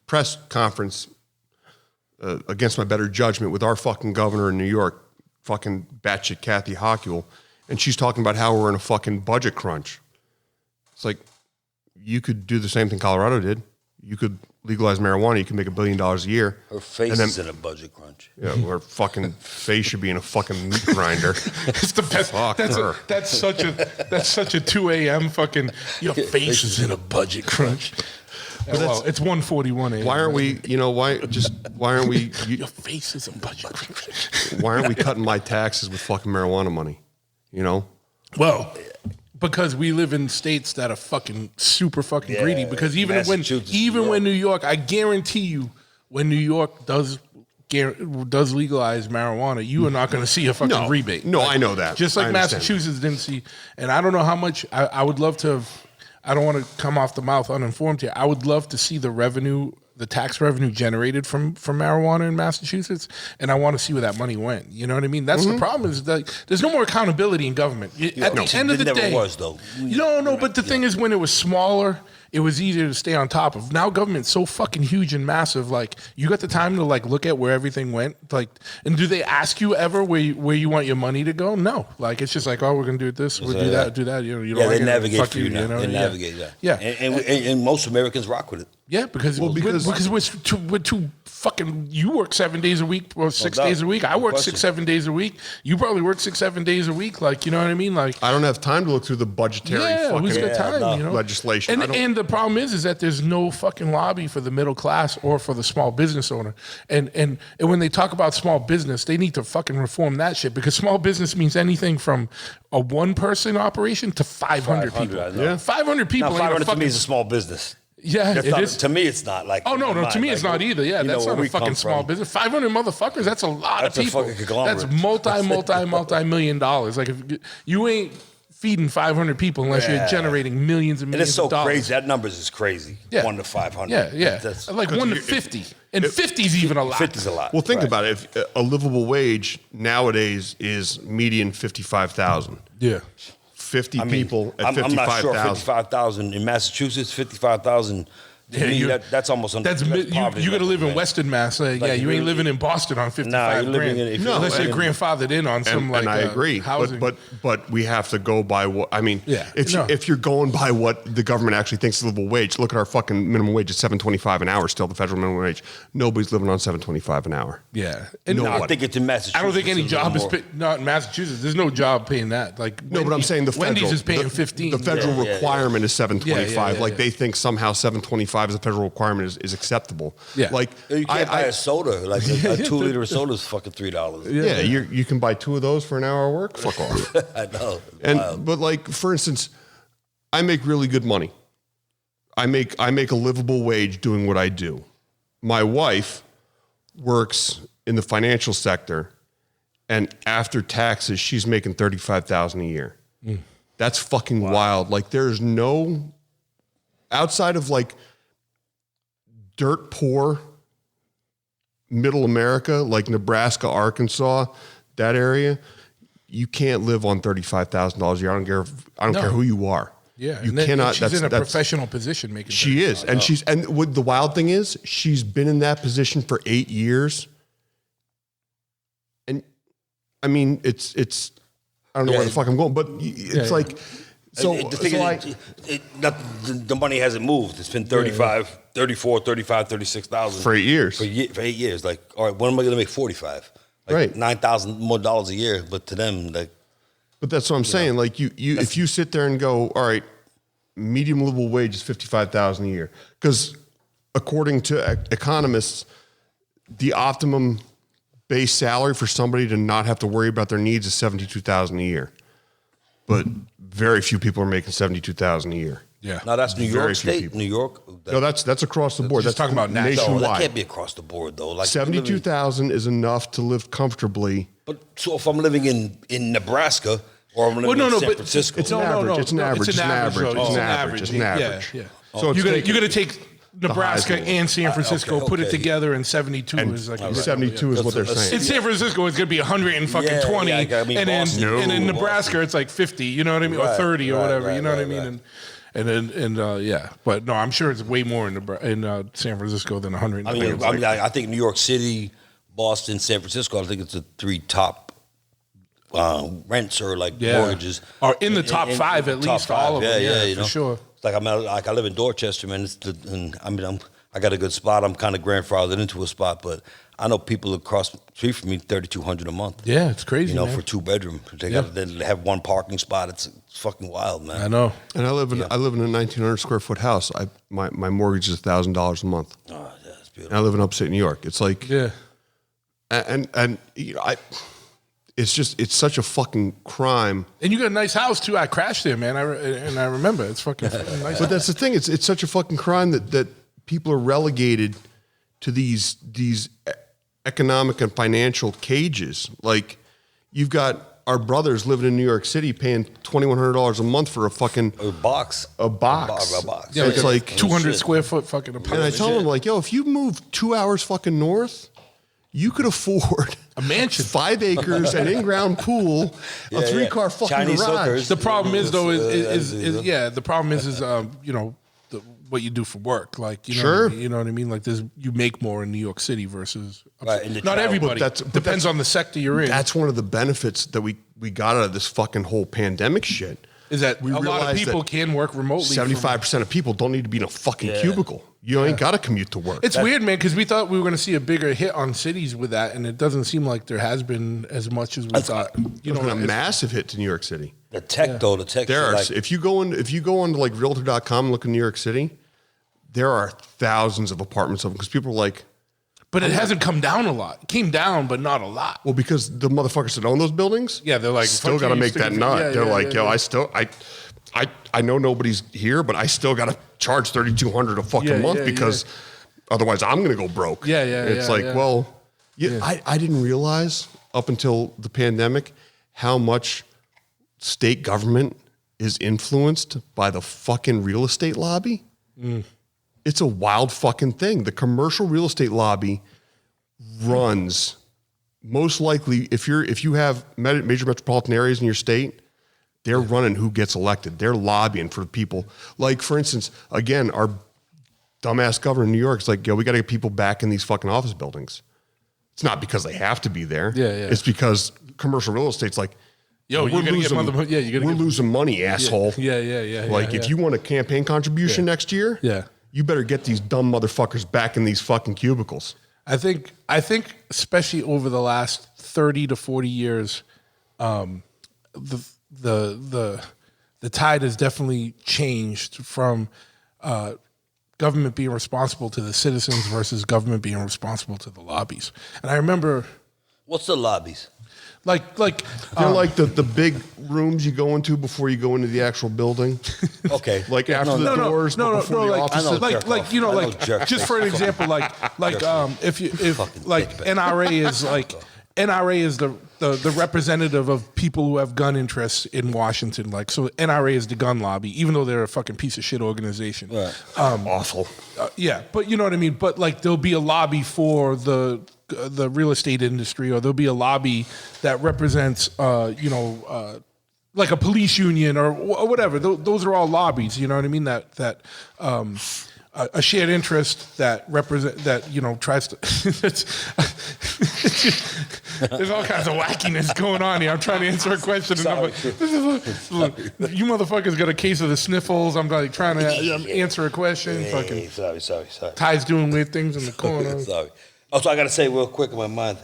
press conference against my better judgment with our fucking governor in New York, fucking batshit Kathy Hochul, and she's talking about how we're in a fucking budget crunch. It's like, you could do the same thing Colorado did. You could legalize marijuana. You can make $1 billion a year. Her face is in a budget crunch. Yeah, her fucking face should be in a fucking meat grinder. It's the best. That's such a 2 a.m. fucking. Your face is in a budget crunch. It's 1:41 a.m. Why aren't we? Why aren't we? Your face is a budget crunch. Why aren't we cutting my taxes with fucking marijuana money? Well, because we live in states that are fucking super fucking greedy. Because even when New York, I guarantee you, when New York does legalize marijuana, you are not going to see a fucking rebate. No, I know that. Just like Massachusetts didn't see, and I don't know how much. I would love to have. I don't want to come off the mouth uninformed here. I would love to see the tax revenue generated from marijuana in Massachusetts, and I want to see where that money went. You know what I mean? That's the problem, is that there's no more accountability in government. At the end of the day, never was, though. But the thing is, when it was smaller, it was easier to stay on top of. Now government's so fucking huge and massive. You got the time to look at where everything went. And do they ask you ever where you want your money to go? No. It's just we're gonna do this, we'll do that, do that. They navigate for you now. They navigate that. Yeah. And most Americans rock with it. Yeah, because we're too fucking, you work 7 days a week or 6 days a week. I work 6-7 days a week. You probably work 6-7 days a week. Like, you know what I mean? Like, I don't have time to look through the budgetary who's got time, you know? legislation. And the problem is that there's no fucking lobby for the middle class or for the small business owner. And when they talk about small business, they need to fucking reform that shit, because small business means anything from a one-person operation to 500 people. 500 people. Now, 500 to me is a small business. Yeah, it is. To me, it's not like. Oh no, to me it's not either. Yeah, that's not a fucking small business. 500 motherfuckers. That's a lot of people. That's a fucking conglomerate. That's multi-million dollars. Like, if you ain't feeding 500 people unless you're generating millions and millions of dollars. And it's so crazy. That numbers is crazy. 1 to 500. Yeah. That's like 1 to 50. And 50 is even a lot. 50 is a lot. Well, think about it. If a livable wage nowadays is median 55,000. Yeah. 50 people at 55,000. I'm not sure 55,000 in Massachusetts. 55,000. Yeah, that's almost you got to live in Western Mass. Like you ain't living in Boston on 55 grand. Unless you're grandfathered in on some and I agree. Housing. But we have to go by what I mean. Yeah, if you're going by what the government actually thinks is livable wage, look at our fucking minimum wage. It's $7.25 an hour. Still the federal minimum wage. Nobody's living on $7.25 an hour. Yeah, and I think it's in Massachusetts. I don't think any job is not in Massachusetts. There's no job paying that. Like no, but I'm saying the federal, Wendy's is paying 15. The federal requirement is $7.25. Like they think somehow $7.25 is a federal requirement is acceptable. Yeah, like you can't buy a soda. Like a 2-liter of soda is fucking $3. Yeah, you can buy 2 of those for an hour of work. Fuck off. I know. But like for instance, I make really good money. I make a livable wage doing what I do. My wife works in the financial sector, and after taxes, she's making $35,000 a year. That's fucking wild. Like there's no outside of like dirt poor middle America, like Nebraska, Arkansas, that area, you can't live on $35,000 a year. I don't care who you are. Yeah, you cannot. She's in a professional position making. She is, and what the wild thing is, she's been in that position for 8 years. And I mean, it's. I don't know where the fuck I'm going, but it's like. So, the money hasn't moved. It's been 35, 34, 35, 36,000 for 8 years. For 8 years, like, all right, when am I going to make 45? Like right, $9,000 more a year. But to them, like, but that's what I'm saying. Like if you sit there and go, all right, medium livable wage is $55,000 a year, because according to economists, the optimum base salary for somebody to not have to worry about their needs is $72,000 a year. But very few people are making $72,000 a year. Yeah. Now that's New York State, New York. No, that's across the board. That's talking about nationwide. No, that can't be across the board though. Like 72,000 is enough to live comfortably. But so if I'm living in Nebraska or I'm living in San Francisco, it's an average. It's an average. Yeah. So you're gonna take Nebraska and San Francisco, put it together, and 72 is like 72 is what they're saying. In San Francisco, it's gonna be 120, and in Nebraska, it's like 50. You know what I mean, or 30 or whatever. You know what I mean, and but no, I'm sure it's way more in San Francisco than 100. I think New York City, Boston, San Francisco. I think it's the 3 top rents or mortgages are in the top 5 at least. All of them, you know? For sure. Like I live in Dorchester, man. I got a good spot. I'm kind of grandfathered into a spot, but I know people across the street from me $3,200 a month. Yeah, it's crazy. You know, for 2-bedroom, they have 1 parking spot. It's fucking wild, man. I know. And I live in a 1,900 square foot house. My mortgage is $1,000 a month. Oh, yeah, that's beautiful. And I live in upstate New York. It's like and you know it's such a fucking crime. And you got a nice house too. I crashed there, man. I remember it's fucking nice. But that's the thing. It's such a fucking crime that people are relegated to these economic and financial cages. Like you've got our brothers living in New York City paying $2,100 a month for a fucking box. A box. Yeah, it's like 200 square foot fucking apartment. And I tell them like, yo, if you move 2 hours fucking north, you could afford a mansion, 5 acres, an in-ground pool, a 3-car fucking Chinese garage. Hookers. The problem is though the problem is you know what you do for work, like you know what I mean. Like you make more in New York City versus not everybody. Depends on the sector you're in. That's one of the benefits that we got out of this fucking whole pandemic shit. is that a lot of people can work remotely. 75% of people don't need to be in a fucking cubicle. You ain't got to commute to work. It's weird, man, because we thought we were going to see a bigger hit on cities with that, and it doesn't seem like there has been as much as we thought. There's been a massive hit to New York City. The tech, though, the tech. There are, if you go on like Realtor.com and look in New York City, there are thousands of apartments open because people are like. But it hasn't come down a lot. It came down, but not a lot. Well, because the motherfuckers that own those buildings, they're like, still got to make that nut. They're like, I know nobody's here, but I still got to charge $3,200 a fucking month because otherwise I'm going to go broke. It's I didn't realize up until the pandemic how much state government is influenced by the fucking real estate lobby. It's a wild fucking thing. The commercial real estate lobby runs most likely if you have major metropolitan areas in your state, they're running who gets elected. They're lobbying for people. Like, for instance, again, our dumbass governor in New York is like, we got to get people back in these fucking office buildings. It's not because they have to be there. It's because commercial real estate's like, we're losing money, asshole. If you want a campaign contribution next year, you better get these dumb motherfuckers back in these fucking cubicles. I think especially over the last 30 to 40 years, the tide has definitely changed from government being responsible to the citizens versus government being responsible to the lobbies. And I remember, what's the lobbies? Like they're like the big rooms you go into before you go into the actual building. Okay, like after the doors, before the offices. Just for an example, if NRA is the representative of people who have gun interests in Washington. Like, so NRA is the gun lobby, even though they're a fucking piece of shit organization. Right. Awful. But you know what I mean. But like, there'll be a lobby for the real estate industry, or there'll be a lobby that represents, like a police union or whatever. Those are all lobbies. You know what I mean? That a shared interest that tries to. There's all kinds of wackiness going on here. I'm trying to answer a question, and I'm like, look, you motherfuckers got a case of the sniffles. I'm like trying to answer a question. Hey, sorry. Ty's doing weird things in the corner. Sorry. Also, I got to say real quick in my mind,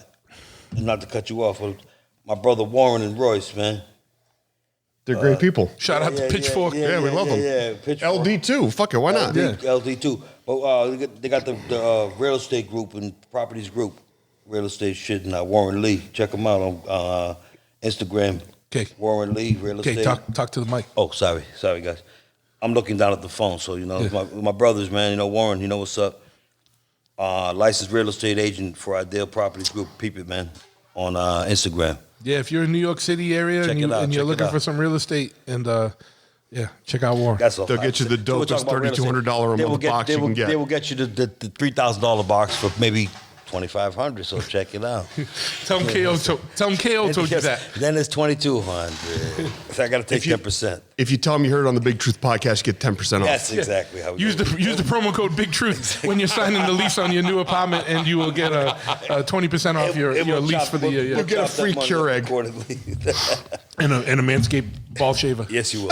not to cut you off, my brother Warren and Royce, man. They're great people. Shout out to Pitchfork. We love them. Yeah, Pitchfork. LD too. Fuck it, why not? LD too. But they got the real estate group and properties group, real estate shit, and Warren Lee. Check them out on Instagram. Okay. Warren Lee, real estate. Okay, talk to the mic. Oh, sorry, guys. I'm looking down at the phone, so my brothers, man. Warren, you know what's up. Licensed real estate agent for Ideal Properties Group. Peep it, man, on Instagram. Yeah, if you're in New York City area and you're looking for some real estate, and check out Warren. That's all. They'll get you the dopest $3,200 a month box you can get. They will get you the $3,000 box for maybe $2,500. So check it out. Tell them KO told you that. Then it's $2,200. So I got to take 10%. If you tell them you heard it on the Big Truth podcast, you get 10% off. That's exactly how we use the promo code Big Truth when you're signing the lease on your new apartment, and you will get a 20% off your lease for the year. You'll get a free Keurig and a Manscaped ball shaver. Yes, you will.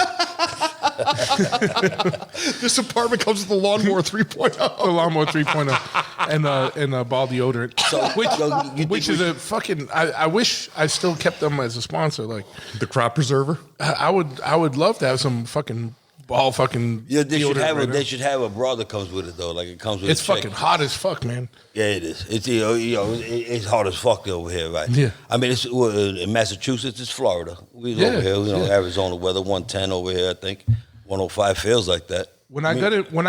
This apartment comes with the Lawnmower 3.0. The Lawnmower 3.0 and a ball deodorant. So, which is a fucking. I wish I still kept them as a sponsor. Like the crop preserver. I would love to have some fucking ball fucking. Yeah, they should have a bra that comes with it though. Like it comes with. It's fucking hot as fuck, man. Yeah, it is. It's it's hot as fuck over here, right? Yeah. I mean, it's in Massachusetts. It's Florida. We over here. Arizona weather 110 over here. I think 105 feels like that. When I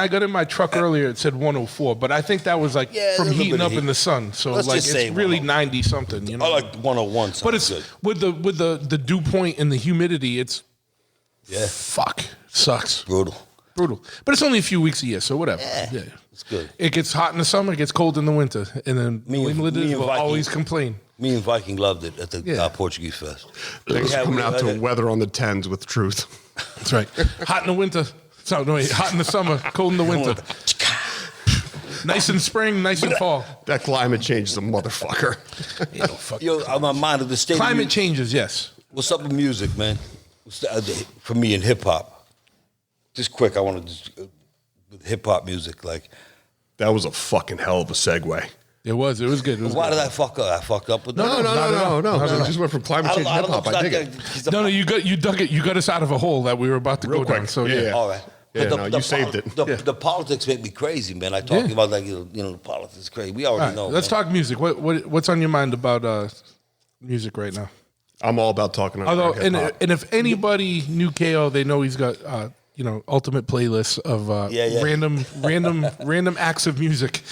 got in my truck earlier, it said 104, but I think that was like from heating up in the sun. So Let's like just it's really 90 something. You know, I like 101. But it's good. with the dew point and the humidity. It's fuck sucks. Brutal. But it's only a few weeks a year, so whatever. Yeah, it's good. It gets hot in the summer, it gets cold in the winter, and then New Englanders will always complain. Me and Viking loved it at the Portuguese Fest. Thanks for coming out to weather on the 10s with Truth. That's right. Hot in the winter. Hot in the summer, cold in the winter. Nice in spring, nice in fall. That climate change is a motherfucker. Yo, on my mind of the state. Climate changes, yes. What's up with music, man? for me in hip hop. Just quick, I want to with hip hop music like. That was a fucking hell of a segue. It was good. Why did I fuck up? I fucked up with No. No. It just went from climate change to hip hop. I dig it. No, you dug it. You got us out of a hole that we were about to Real go quick. down. So Yeah. All right. Yeah, you saved it. The politics make me crazy, man. I talking about like the politics is crazy. We already know. Let's talk music. What's on your mind about music right now? I'm all about talking. Although, and if anybody knew KO, they know he's got ultimate playlists of random acts of music.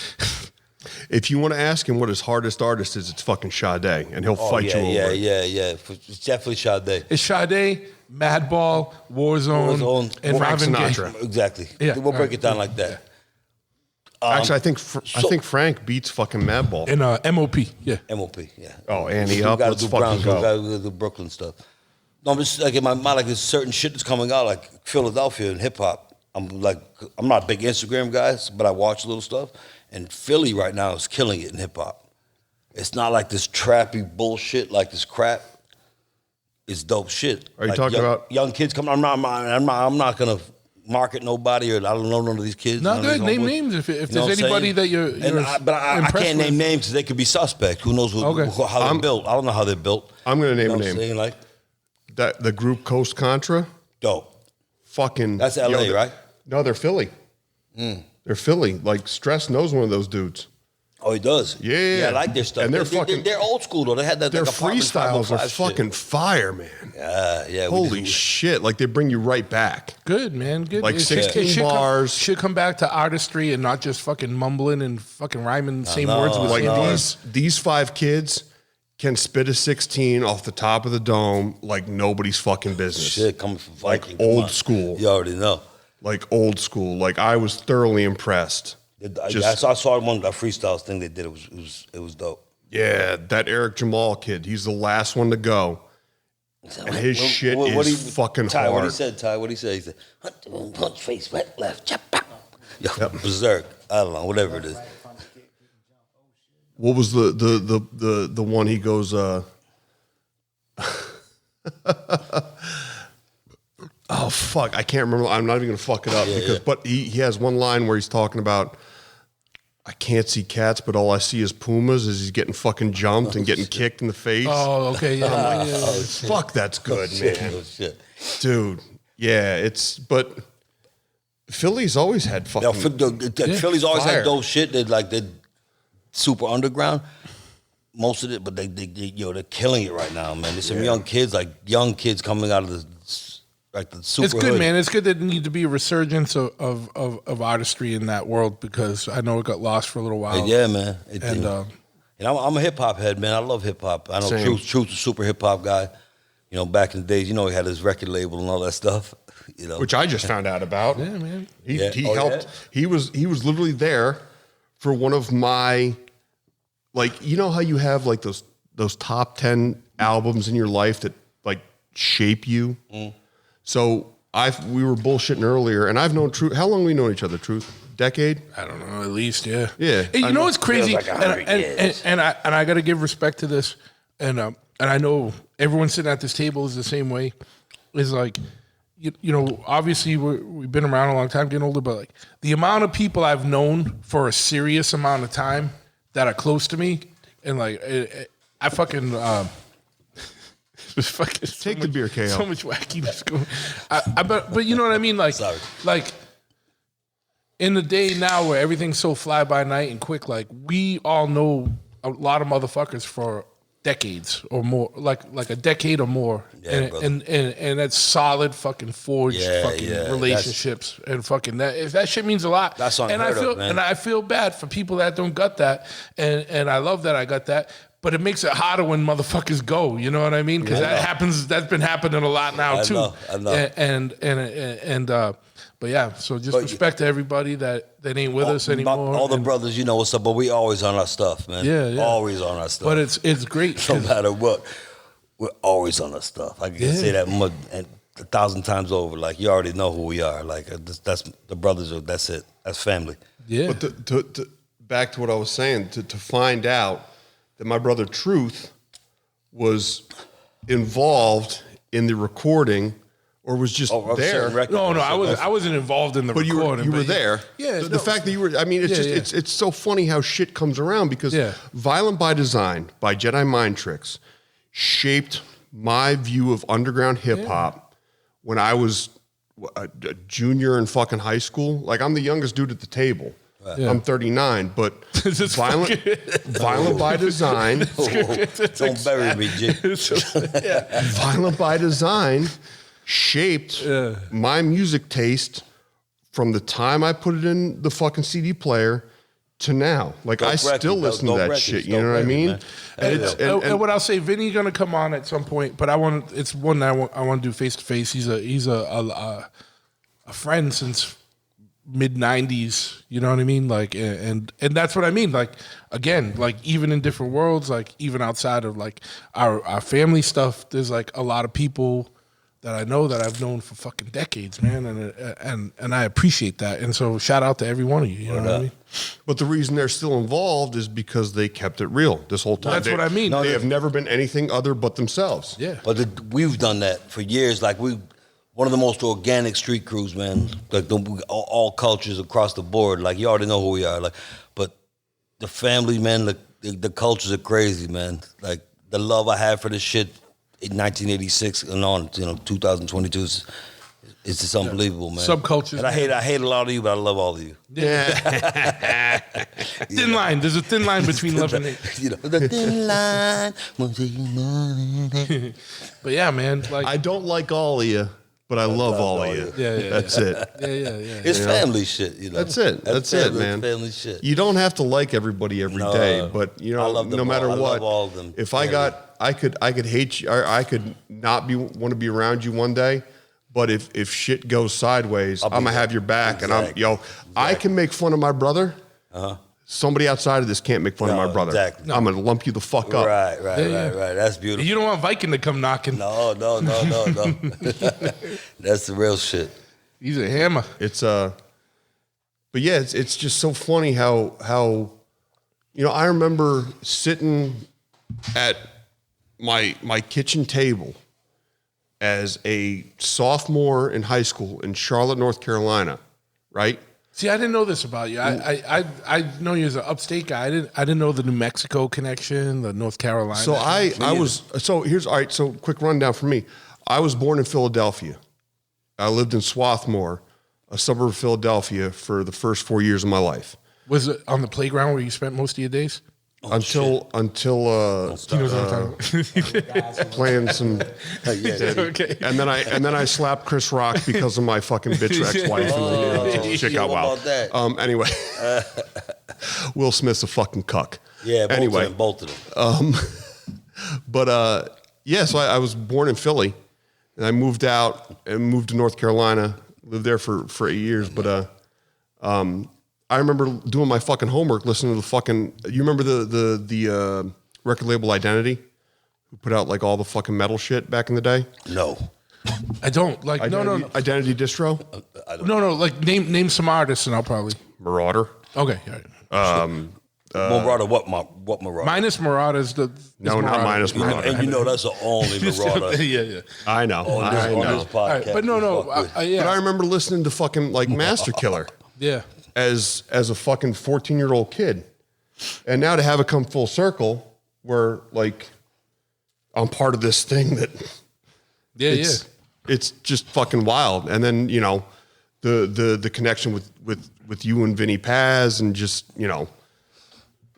If you want to ask him what his hardest artist is, it's fucking Sade, and he'll fight you over it. Yeah. It's definitely Sade. It's Sade, Madball, Warzone, and Frank Marvin Gaye. Sinatra. Exactly. Yeah. We'll break it down like that. Actually, I think Frank beats fucking Madball. And MOP, yeah. MOP, yeah. Oh, Annie We up. gotta Let's do fucking Browns, go. we gotta do Brooklyn stuff. No, I'm just like in my mind, like there's certain shit that's coming out, like Philadelphia and hip hop. I'm not a big Instagram guy, but I watch a little stuff. And Philly right now is killing it in hip hop. It's not like this trappy bullshit, like this crap. It's dope shit. Are you like talking about young kids coming? I'm not gonna market nobody, or I don't know none of these kids. No, good. Name names if there's anybody that you're I can't name names because they could be suspect. Who knows how they're built? I don't know how they're built. I'm going to name a what I'm name. saying? Like That the group Coast Contra. dope. Fucking. That's LA, right? No, they're Philly. They're Philly. Like Stress knows one of those dudes. Oh, he does. Yeah. I like their stuff. And they're old school though. They had that. Their like freestyles are fucking fire, man. Yeah. Holy shit! Like they bring you right back. good, man. Good. Like It 16 should bars. Should come back to artistry and not just fucking mumbling and fucking rhyming the same know, words with Like same bars. these 5 kids can spit a 16 off the top of the dome like nobody's fucking business. Shit coming from Viking. Like old school. You already know. Like old school. Like I was thoroughly impressed. I saw one that freestyles thing they did. It was dope. Yeah, that Eric Jamal kid. He's the last one to go. And his shit is fucking Ty, hard. What he said, Ty? What he said? He said, punch face, right, left, chop, pop. Yo, berserk. I don't know, whatever it is. What was the one he goes? Oh fuck! I can't remember. I'm not even gonna fuck it up But he has one line where he's talking about. I can't see cats, but all I see is pumas as he's getting fucking jumped and getting kicked in the face. Oh, okay. Yeah. Fuck, that's good, man. Oh, shit. Dude. Yeah, but Philly's always had fucking. Philly's always fire. had dope shit. They're super underground. Most of it, but they're killing it right now, man. There's some young kids coming out of the super. It's good, hood. man. It's good that there need to be a resurgence of artistry in that world because I know it got lost for a little while. Yeah, man. And I'm a hip hop head, man. I love hip hop. I know Same. Truth's a super hip hop guy. You know, back in the days, he had his record label and all that stuff. Which I just found out about. Yeah, man. He Yeah? helped. He was literally there for one of my, like, you know how you have like those top 10 albums in your life that like shape you. So we were bullshitting earlier, and I've known Truth. How long have we known each other? Truth, decade? I don't know, at least, yeah. Yeah. Hey, you know what's crazy? Feels like 100 years. And I got to give respect to this, and I know everyone sitting at this table is the same way. Is like, you know, obviously we've been around a long time, getting older, but like the amount of people I've known for a serious amount of time that are close to me, and like I fucking. Take the beer, KO. So much wackiness going. But you know what I mean? Like, Sorry. like in the day now where everything's so fly by night and quick, like we all know a lot of motherfuckers for decades or more, like a decade or more, Yeah, and that's solid fucking forged relationships and fucking that. If that shit means a lot, That's and unheard of, man. and I feel bad for people that don't got that, and I love that I got that. But it makes it harder when motherfuckers go. You know what I mean? Because that happens. That's been happening a lot now too. I know. But yeah. So just respect to everybody that ain't with us anymore. All the brothers, you know what's up, but we always on our stuff, man. Yeah. Always on our stuff. But it's great. no matter what, we're always on our stuff. I can say that more, and 1,000 times over. Like you already know who we are. Like that's the brothers. That's it. That's family. Yeah. But to back to what I was saying, to find out that my brother Truth was involved in the recording or was just there. No, I wasn't involved in the recording. You were there. Yeah. The fact that you were, I mean, it's so funny how shit comes around because Violent by Design by Jedi Mind Tricks shaped my view of underground hip hop when I was a junior in fucking high school. Like, I'm the youngest dude at the table. I'm 39, but Violent by Design. Don't bury me, G. Violent by Design shaped my music taste from the time I put it in the fucking CD player to now. Like, I still listen to that shit. You know what I mean? And what I'll say, Vinny's gonna come on at some point, but it's one that I want to do face to face. He's a friend since mid 90s, you know what I mean? Like, and that's what I mean. Like, again, like, even in different worlds, like, even outside of like our family stuff, there's like a lot of people that I know that I've known for fucking decades, man, and I appreciate that. And so shout out to every one of you. You know what I mean? But the reason they're still involved is because they kept it real this whole time. That's what I mean. They have never been anything other but themselves. Yeah. But we've done that for years. Like, one of the most organic street crews, man. Like, all cultures across the board. Like, you already know who we are. Like, but the family, man, the cultures are crazy, man. Like, the love I had for this shit in 1986 and on, 2022 is just unbelievable, man. Subcultures. And I hate a lot of you, but I love all of you. Yeah. Thin line. There's a thin line between love and hate. The thin line. But yeah, man. Like, I don't like all of you, but I love all of you. Yeah. That's it. Yeah. It's family shit, That's it. That's it, man. Family shit. You don't have to like everybody every day, but I love them no matter all. what, I love all of them. if I could hate you, or I could not want to be around you one day. But if shit goes sideways, I'm gonna have your back, Exactly. and I can make fun of my brother. Somebody outside of this can't make fun of my brother. Exactly. I'm gonna lump you the fuck up. Right. That's beautiful. you don't want Viking to come knocking. No. That's the real shit. He's a hammer. It's but yeah, it's just so funny how I remember sitting at my kitchen table as a sophomore in high school in Charlotte, North Carolina, right? See, I didn't know this about you. I know you as an upstate guy. I didn't know the New Mexico connection, the North Carolina. So So quick rundown for me. I was born in Philadelphia. I lived in Swarthmore, a suburb of Philadelphia, for the first 4 years of my life. Was it on the playground where you spent most of your days? Until playing some, Okay. and then I slapped Chris Rock because of my fucking bitch ex-wife. And check out wow. Anyway, Will Smith's a fucking cuck. Yeah. Both of them. So I was born in Philly, and I moved out and moved to North Carolina. Lived there for 8 years, but I remember doing my fucking homework, listening to the fucking. You remember the record label Identity, who put out like all the fucking metal shit back in the day? No, I don't like. Identity, No. Identity Distro. No. Like name some artists, and I'll probably. Marauder. Okay. All right. Marauder. What Marauder? Minus Marauder's the. No, not minus Marauder. And that's the only Marauder. Yeah. I know. On this podcast. Right, but no. Yeah. But I remember listening to fucking like Master Killer. Yeah. As a fucking 14-year-old kid. And now to have it come full circle where like I'm part of this thing that it's just fucking wild. And then, the connection with you and Vinny Paz and just, Yeah.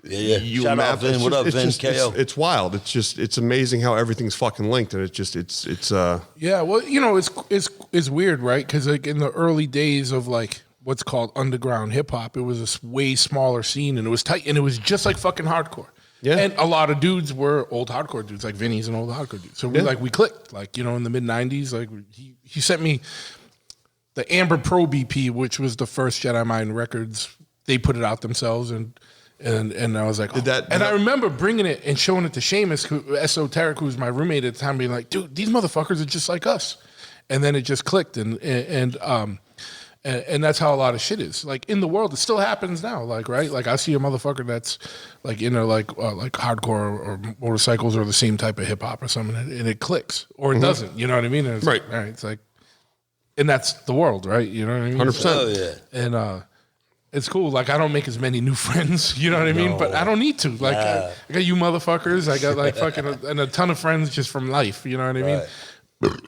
you Shout and out Matt, Vin. What up, Vin? KO. It's wild. It's amazing how everything's fucking linked, and it's Yeah, well, it's weird, right? Because like in the early days of like what's called underground hip hop, it was a way smaller scene, and it was tight, and it was just like fucking hardcore. Yeah, and a lot of dudes were old hardcore dudes, like Vinny's an old hardcore dude. So we clicked, like in the mid '90s. Like he sent me the Amber Pro BP, which was the first Jedi Mind Records. They put it out themselves, and I was like, I remember bringing it and showing it to Seamus, Esoteric, who was my roommate at the time, being like, dude, these motherfuckers are just like us. And then it just clicked, and And that's how a lot of shit is. Like in the world, it still happens now. Like, right? Like I see a motherfucker that's like like hardcore or motorcycles or the same type of hip hop or something, and it clicks or it doesn't. You know what I mean? And it's right. Like, all right. It's like, and that's the world, right? You know what I mean? 100%. Oh, yeah. And it's cool. Like I don't make as many new friends. You know what I mean? But I don't need to. Like I got you motherfuckers. I got like fucking and a ton of friends just from life. You know what I mean?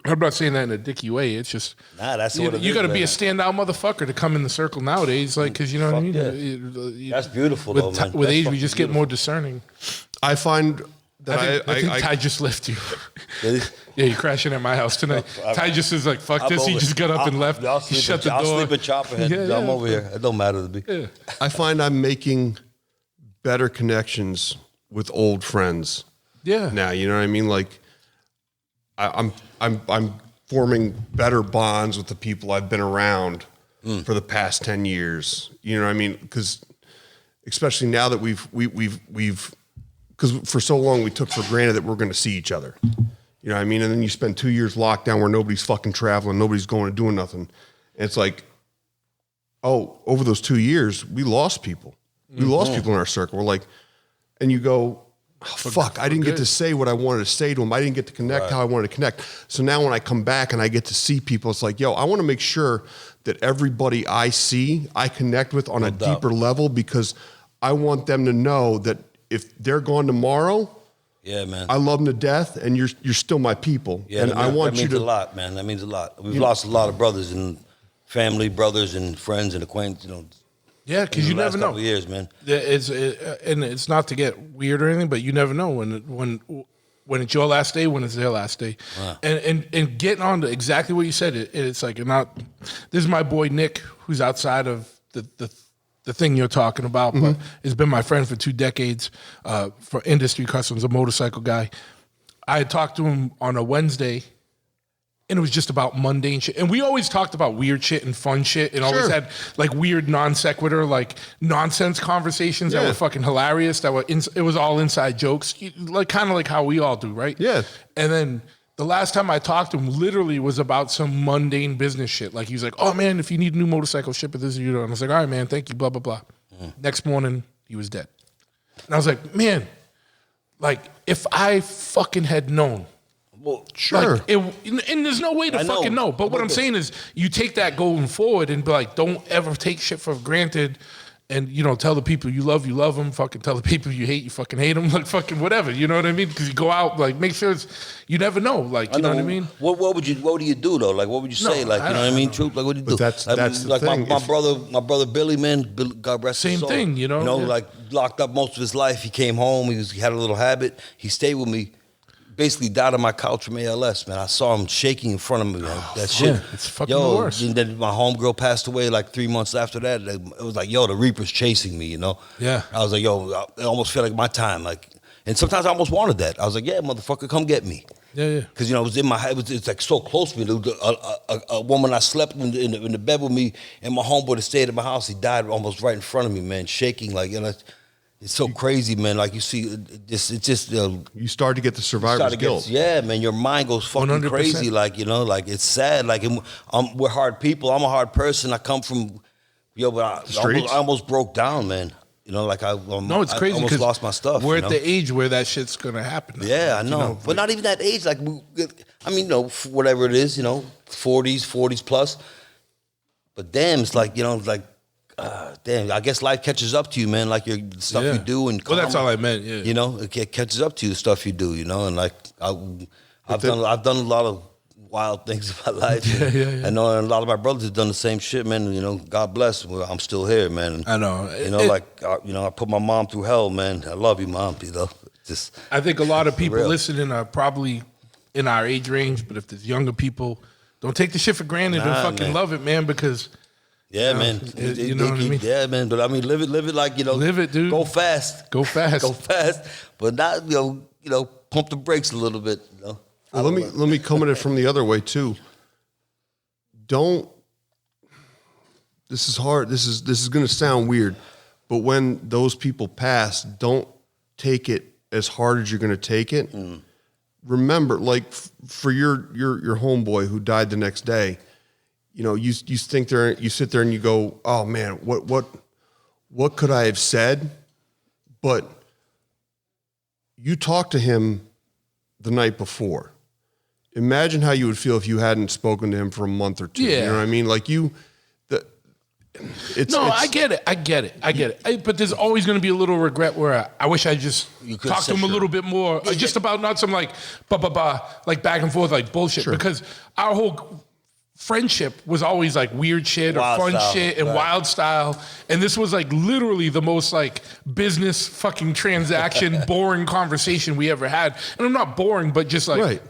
I'm not saying that in a dicky way. It's just that's you, what it you is, got to be a man. standout motherfucker to come in the circle nowadays. Like because you know what I mean. Yeah. That's beautiful, though, man. With That's age, we just get more discerning. I find that I think Ty just left you. Yeah, you're crashing at my house tonight. Ty just is like, fuck this. He just got up and left. He shut the door. I'll sleep at Chopperhead. I'm over here. It don't matter to me. Yeah. I find I'm making better connections with old friends. Yeah. Now, you know what I mean? Like I'm forming better bonds with the people I've been around for the past 10 years. You know what I mean? Because especially now that we've because for so long we took for granted that we're going to see each other. You know what I mean? And then you spend 2 years locked down where nobody's fucking traveling, nobody's going and doing nothing. And it's like, oh, over those 2 years, we lost people. We lost people in our circle. We're like, and you go, oh, fuck, I didn't get to say what I wanted to say to them. I didn't get to connect how I wanted to connect. So now when I come back and I get to see people, it's like, yo, I want to make sure that everybody I see, I connect with on a deeper level, because I want them to know that if they're gone tomorrow, yeah, man, I love them to death, and you're still my people. Yeah, and I want that you means to a lot, man. That means a lot. We've lost a lot of brothers and family, brothers and friends and acquaintances. You know, yeah, because you never know. Couple years, man. And it's not to get weird or anything, but you never know when it's your last day, when it's their last day. Wow. And getting on to exactly what you said, it's like not. This is my boy Nick, who's outside of the thing you're talking about, but has been my friend for 2 decades for industry customs, a motorcycle guy. I had talked to him on a Wednesday, and it was just about mundane shit. And we always talked about weird shit and fun shit, and always had like weird non sequitur, like nonsense conversations that were fucking hilarious. It was all inside jokes, like kind of like how we all do, right? Yeah. And then the last time I talked to him literally was about some mundane business shit. Like he was like, oh man, if you need a new motorcycle, ship it this, you know. And I was like, all right, man, thank you, blah, blah, blah. Next morning, he was dead. And I was like, man, like if I fucking had known. Well, sure. Like and there's no way to fucking know. But what I'm saying is you take that going forward and be like, don't ever take shit for granted. And, you know, tell the people you love them. Fucking tell the people you fucking hate them. Like, fucking whatever. You know what I mean? Because you go out, like, make sure you never know. Like, you know what I mean? What do you do, though? Like, what would you say? Like, you know what I mean? Truth, like, what do you do? That's the like thing. My brother Billy, man, God rest his soul. Same thing, you know? You know, like, locked up most of his life. He came home. He had a little habit. He stayed with me. Basically died on my couch from ALS, man. I saw him shaking in front of me, man. That shit. It's fucking the worst. And then my homegirl passed away like 3 months after that. It was like, yo, the Reaper's chasing me, you know? Yeah. I was like, yo, I almost feel like my time. Like, and sometimes I almost wanted that. I was like, yeah, motherfucker, come get me. Yeah. Because, you know, it was in my head. It's like so close to me. There was a woman I slept in the bed with me, and my homeboy that stayed at my house, he died almost right in front of me, man, shaking. Like, you know, it's so crazy, man. Like, you see, it's just you start to get the survivor's guilt. Yeah, man, your mind goes fucking 100%. crazy. Like, you know, like, it's sad. Like, we're hard people. I'm a hard person. I come from, but I almost broke down, man. You know, like no, it's crazy. I almost lost my stuff. We're at the age where that shit's gonna happen. Yeah, I know. You know, but not even that age. Like, I mean, you know, whatever it is, you know, 40s plus. But damn, it's like, you know, like, damn, I guess life catches up to you, man. Like your stuff you do, and well, that's all I meant. Yeah, you know, it catches up to you, the stuff you do, you know, and like I've done a lot of wild things in my life. Yeah. I know, and a lot of my brothers have done the same shit, man. You know, God bless. I'm still here, man. I know. You know, I put my mom through hell, man. I love you, Mom. You know, just. I think a lot of people listening are probably in our age range, but if there's younger people, don't take the shit for granted and fucking love it, man, because. Yeah, man. You know what I mean? Yeah, man. But I mean, live it like, you know. Live it, dude. Go fast. Go fast. But not, you know, pump the brakes a little bit, you know. Well, let me come at it from the other way too. This is hard. This is going to sound weird, but when those people pass, don't take it as hard as you're going to take it. Remember, like for your homeboy who died the next day, you think there, you sit there and you go, oh man, what could I have said? But you talked to him the night before. Imagine how you would feel if you hadn't spoken to him for a month or two. Yeah. You know what I mean? Like I get it. But there's always going to be a little regret where I wish I just talked to him a little bit more, just about not some like like back and forth like bullshit. Because our whole friendship was always like weird shit or fun shit and wild style. And this was like literally the most like business fucking transaction, boring conversation we ever had. And I'm not boring, but just like,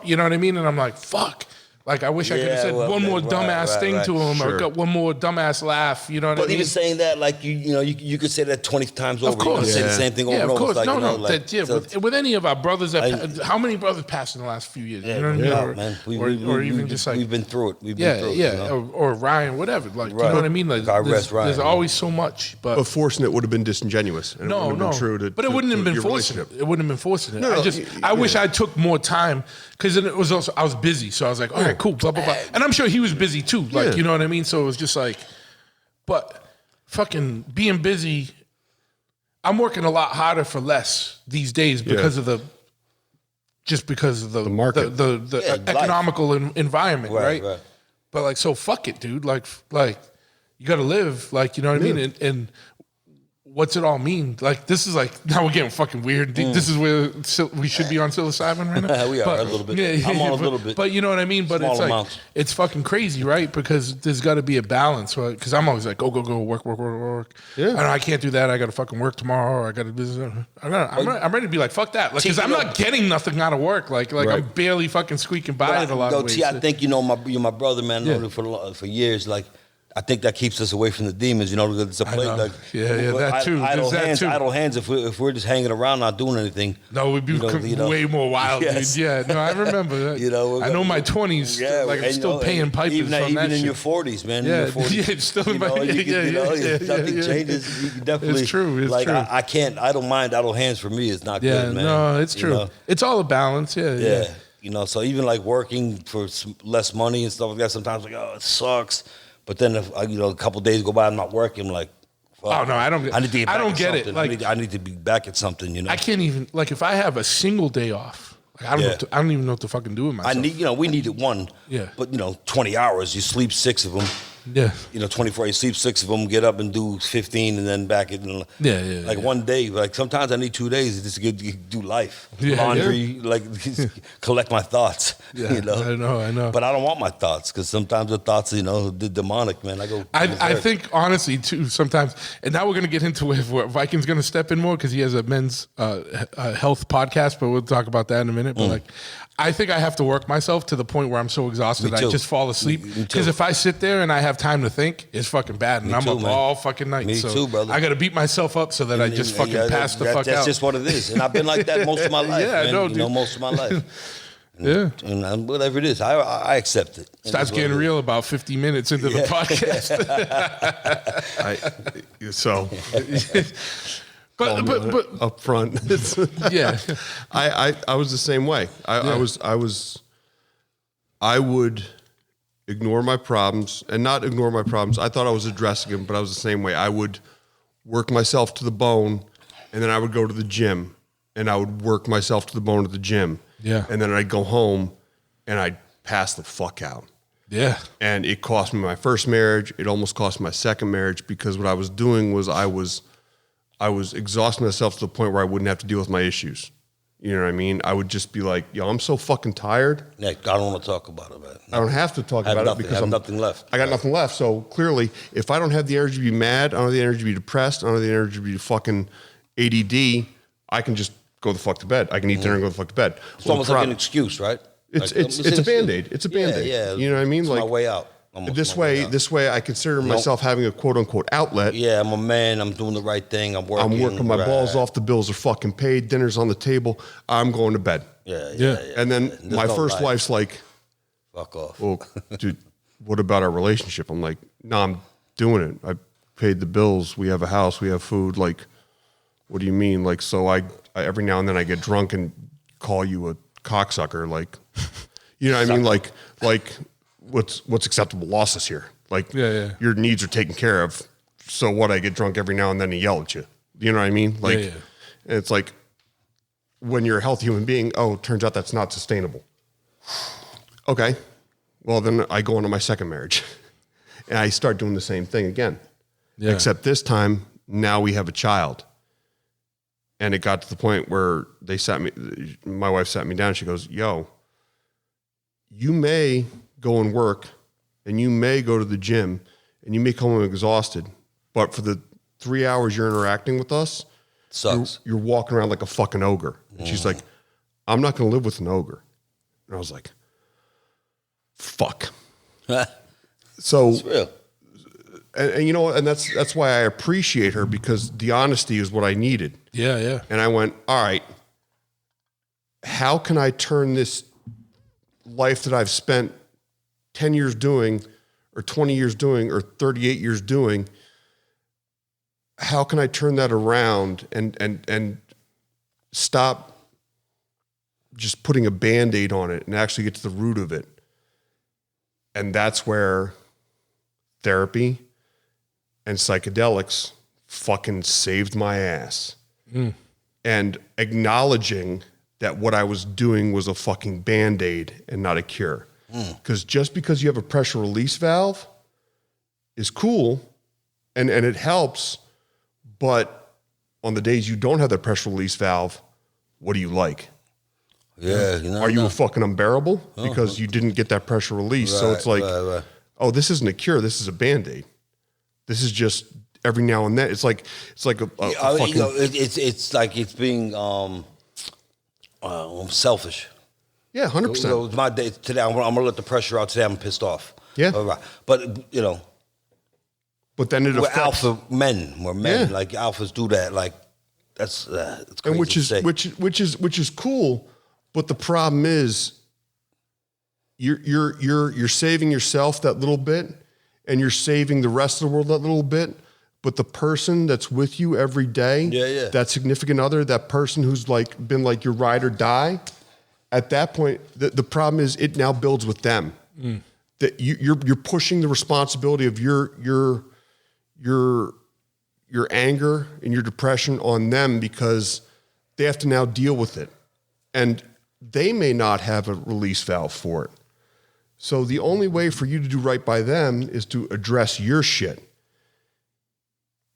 you know what I mean? And I'm like, fuck. Like, I wish I could have said one more dumbass thing to him or got one more dumbass laugh. You know what I mean? But even saying that, like, you could say that 20 times over. Of course. You could say the same thing over and over. Of course. Like, with any of our brothers, how many brothers passed in the last few years? You know what I mean? Or even just like... We've been through it. Or Ryan, whatever. Like, you know what I mean? Like, there's always so much. But forcing it would have been disingenuous. And it wouldn't have been true to, but it wouldn't have been forcing it. It wouldn't have been forcing it. I wish I took more time because it was also, I was busy. So I was like, all right, cool, blah, blah, blah. And I'm sure he was busy too. Like, you know what I mean? So it was just like, but fucking being busy, I'm working a lot harder for less these days because of the market, the economical environment, right? But like, so fuck it, dude. Like you got to live, like, you know what I mean? And what's it all mean? Like, this is like, now we're getting fucking weird. This is where we should be on psilocybin right now. We are a little bit. I'm on a little bit. But you know what I mean? But Small it's like, amounts. It's fucking crazy, right? Because there's got to be a balance, right? Because I'm always like, go, work. Yeah. I can't do that. I got to fucking work tomorrow. Or I got to do this. I'm ready to be like, fuck that. Like, because I'm not getting nothing out of work. Like I'm barely fucking squeaking by it a lot of ways. I think, you're my brother, man. I've known you for years. Like, I think that keeps us away from the demons, because it's a place like that too. Idle hands. If we're just hanging around, not doing anything, no, we'd be way more wild. Yes. Yeah, no, I remember that. I know my 20s. Like I'm still paying pipers even from that in shit. your 40s, man. Yeah, in your 40s, still in my nothing changes. You can definitely. It's true. It's like true. I can't. I don't mind idle hands. For me, it's not good, man. No, it's true. It's all a balance. Yeah. So even like working for less money and stuff like that, sometimes like, oh, it sucks. But then if a couple days go by, I'm not working. I'm like, fuck. Oh no, I don't. I need to get back I don't at get something. it. Like, I need to be back at something. I can't even, like, if I have a single day off, like, I don't even know what to fucking do with myself. We needed one. Yeah. But 20 hours, you sleep 6 of them. Yeah. 24, you sleep 6 of them, get up and do 15, and then back in. One day. Like, sometimes I need 2 days just to do life. Laundry, like, collect my thoughts. Yeah, I know. But I don't want my thoughts, because sometimes the thoughts, the demonic, man. I think, honestly, too, sometimes, and now we're going to get into it where Viking's going to step in more because he has a men's health podcast, but we'll talk about that in a minute. But, like, I think I have to work myself to the point where I'm so exhausted I just fall asleep. Because if I sit there and I have time to think, it's fucking bad. And I'm up all fucking night. Me too, brother. I got to beat myself up so that I just fucking pass the fuck out. That's just what it is. And I've been like that most of my life. I know, dude. Most of my life. And whatever it is, I accept it. Starts getting real about 50 minutes into the podcast. But up front, I was the same way. I would ignore my problems and not ignore my problems. I thought I was addressing them, but I was the same way. I would work myself to the bone, and then I would go to the gym, and I would work myself to the bone at the gym. Yeah, and then I'd go home, and I'd pass the fuck out. Yeah, and it cost me my first marriage. It almost cost me my second marriage because what I was doing was I was exhausting myself to the point where I wouldn't have to deal with my issues. You know what I mean? I would just be like, I'm so fucking tired. Nick, I don't want to talk about it, man. I don't have to talk about it because I have nothing left. I got nothing left. So clearly, if I don't have the energy to be mad, I don't have the energy to be depressed, I don't have the energy to be fucking ADD, I can just go the fuck to bed. I can eat dinner and go the fuck to bed. It's almost like an excuse, right? It's a Band-Aid. It's a Band-Aid. Yeah. You know what I mean? It's my way out. This way, I consider myself having a quote unquote outlet. Yeah, I'm a man. I'm doing the right thing. I'm working my balls off. The bills are fucking paid. Dinner's on the table. I'm going to bed. Yeah. And then my first wife's like, "Fuck off." Well, dude, what about our relationship? I'm like, no, I'm doing it. I paid the bills. We have a house. We have food. Like, what do you mean? Like, so I every now and then I get drunk and call you a cocksucker. Like, you know what I mean? Like. what's acceptable losses here. Like your needs are taken care of. So what? I get drunk every now and then and yell at you. You know what I mean? Like, and it's like when you're a healthy human being, it turns out that's not sustainable. Okay. Well, then I go into my second marriage and I start doing the same thing again. Yeah. Except this time, now we have a child. And it got to the point where my wife sat me down. She goes, yo, you may go and work and you may go to the gym and you may come home exhausted, but for the 3 hours you're interacting with us, sucks. You're walking around like a fucking ogre. And she's like, I'm not going to live with an ogre. And I was like, fuck. So, it's real. And you know, and that's why I appreciate her, because the honesty is what I needed. Yeah. And I went, all right, how can I turn this life that I've spent 10 years doing or 20 years doing or 38 years doing, how can I turn that around and stop just putting a Band-Aid on it and actually get to the root of it? And that's where therapy and psychedelics fucking saved my ass. And acknowledging that what I was doing was a fucking Band-Aid and not a cure. Because just because you have a pressure release valve is cool and it helps, but on the days you don't have that pressure release valve, what do you like? Yeah, are you a fucking unbearable because you didn't get that pressure release? Right, so it's like, right. Oh, this isn't a cure. This is a Band-Aid. This is just every now and then. It's like a fucking. It's like it's being selfish. Yeah, 100%. My day today. I'm gonna let the pressure out today. I'm pissed off. Yeah, but you know. But then we're alpha men. We're men. Like alphas do that. Like that's crazy. And which is cool. But the problem is, you're saving yourself that little bit, and you're saving the rest of the world that little bit. But the person that's with you every day, that significant other, that person who's like been like your ride or die, at that point, the problem is it now builds with them. That you're pushing the responsibility of your anger and your depression on them because they have to now deal with it, and they may not have a release valve for it. So the only way for you to do right by them is to address your shit,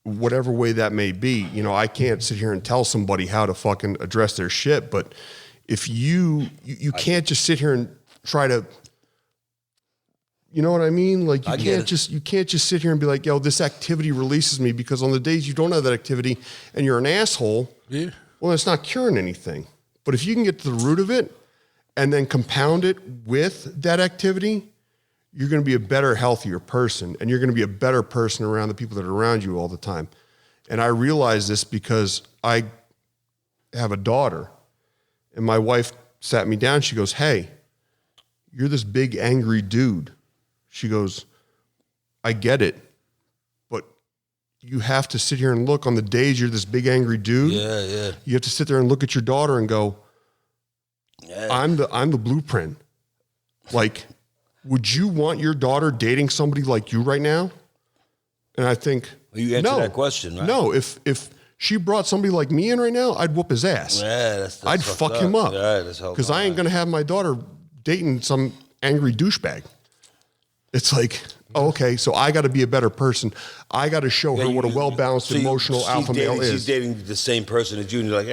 whatever way that may be. You know, I can't sit here and tell somebody how to fucking address their shit, but if you can't just sit here and try to, you know what I mean? Like you can't just sit here and be like, yo, this activity releases me, because on the days you don't have that activity and you're an asshole, well, it's not curing anything. But if you can get to the root of it and then compound it with that activity, you're going to be a better, healthier person, and you're going to be a better person around the people that are around you all the time. And I realize this because I have a daughter, and my wife sat me down. She goes, hey, you're this big, angry dude. She goes, I get it, but you have to sit here and look on the days you're this big, angry dude. Yeah. You have to sit there and look at your daughter and go, I'm the blueprint. Like, would you want your daughter dating somebody like you right now? And I think, you answer that question, right? No, if she brought somebody like me in right now, I'd whoop his ass. Yeah, that's I'd fuck him up. Yeah, because I ain't going to have my daughter dating some angry douchebag. It's like, okay, so I got to be a better person. I got to show her what a well-balanced, emotional alpha male is. She's dating the same person as you, and you're like,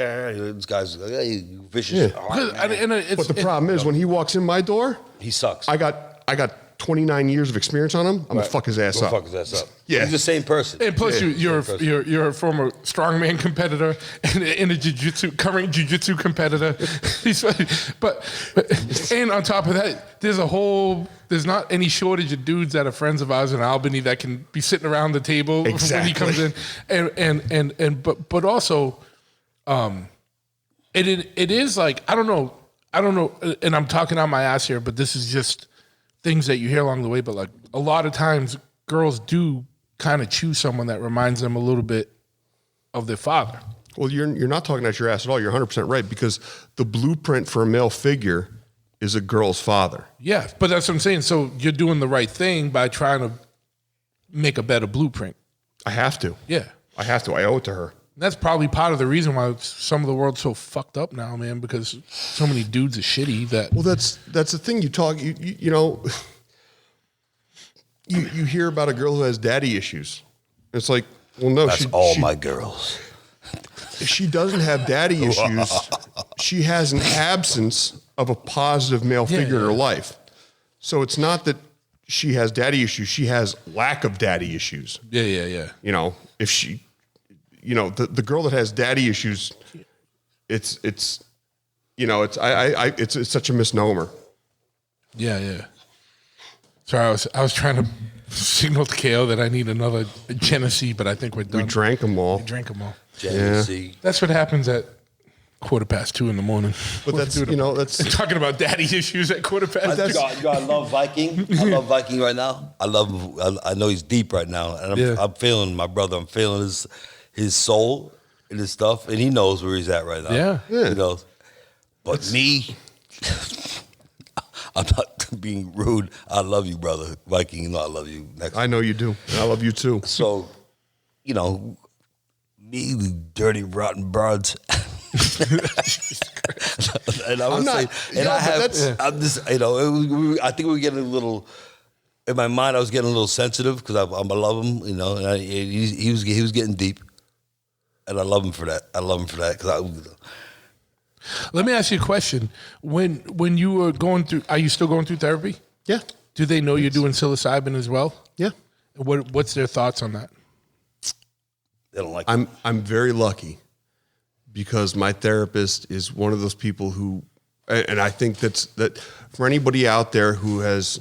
this guy's like, hey, you vicious. Yeah. But the problem is, when he walks in my door, he sucks. I got 29 years of experience on him. I'm gonna fuck his ass up. Fuck his ass up. Yeah, he's the same person. And plus, you're a former strongman competitor and a current jiu-jitsu competitor. but and on top of that, there's not any shortage of dudes that are friends of ours in Albany that can be sitting around the table when he comes in, but also, it is like I don't know, and I'm talking out my ass here, but this is just things that you hear along the way. But like a lot of times, girls do kind of choose someone that reminds them a little bit of their father. Well, you're not talking out your ass at all. You're 100% right, because the blueprint for a male figure is a girl's father. Yeah, but that's what I'm saying. So you're doing the right thing by trying to make a better blueprint. I have to. Yeah. I have to. I owe it to her. That's probably part of the reason why some of the world's so fucked up now, man, because so many dudes are shitty that... Well, that's the thing. You know, you hear about a girl who has daddy issues. It's like, well, no. That's my girls. If she doesn't have daddy issues, she has an absence of a positive male figure in her life. So it's not that she has daddy issues. She has lack of daddy issues. Yeah. You know, if she... You know, the girl that has daddy issues, it's you know, it's such a misnomer. Yeah. Sorry, I was trying to signal to KO that I need another Genesee, but I think we're done. We drank them all. Genesee. That's what happens at 2:15 in the morning. But that's, you know, that's talking about daddy issues at 2:15. I love Viking. I love Viking right now. I love him. I know he's deep right now, and I'm feeling my brother. I'm feeling his soul and his stuff, and he knows where he's at right now. Yeah. He knows. But me, I'm not being rude. I love you, brother. Viking, you know I love you. I know you do. And I love you too. So, you know, me, the dirty, rotten birds. And I was saying, I'm just, you know, I think we were getting a little, in my mind, I was getting a little sensitive because I love him, you know, and he was getting deep. And I love him for that. Let me ask you a question. When you were going through, are you still going through therapy? Yeah. Do they know you're doing psilocybin as well? Yeah. What's their thoughts on that? They don't like I'm very lucky because my therapist is one of those people who, and I think that for anybody out there who has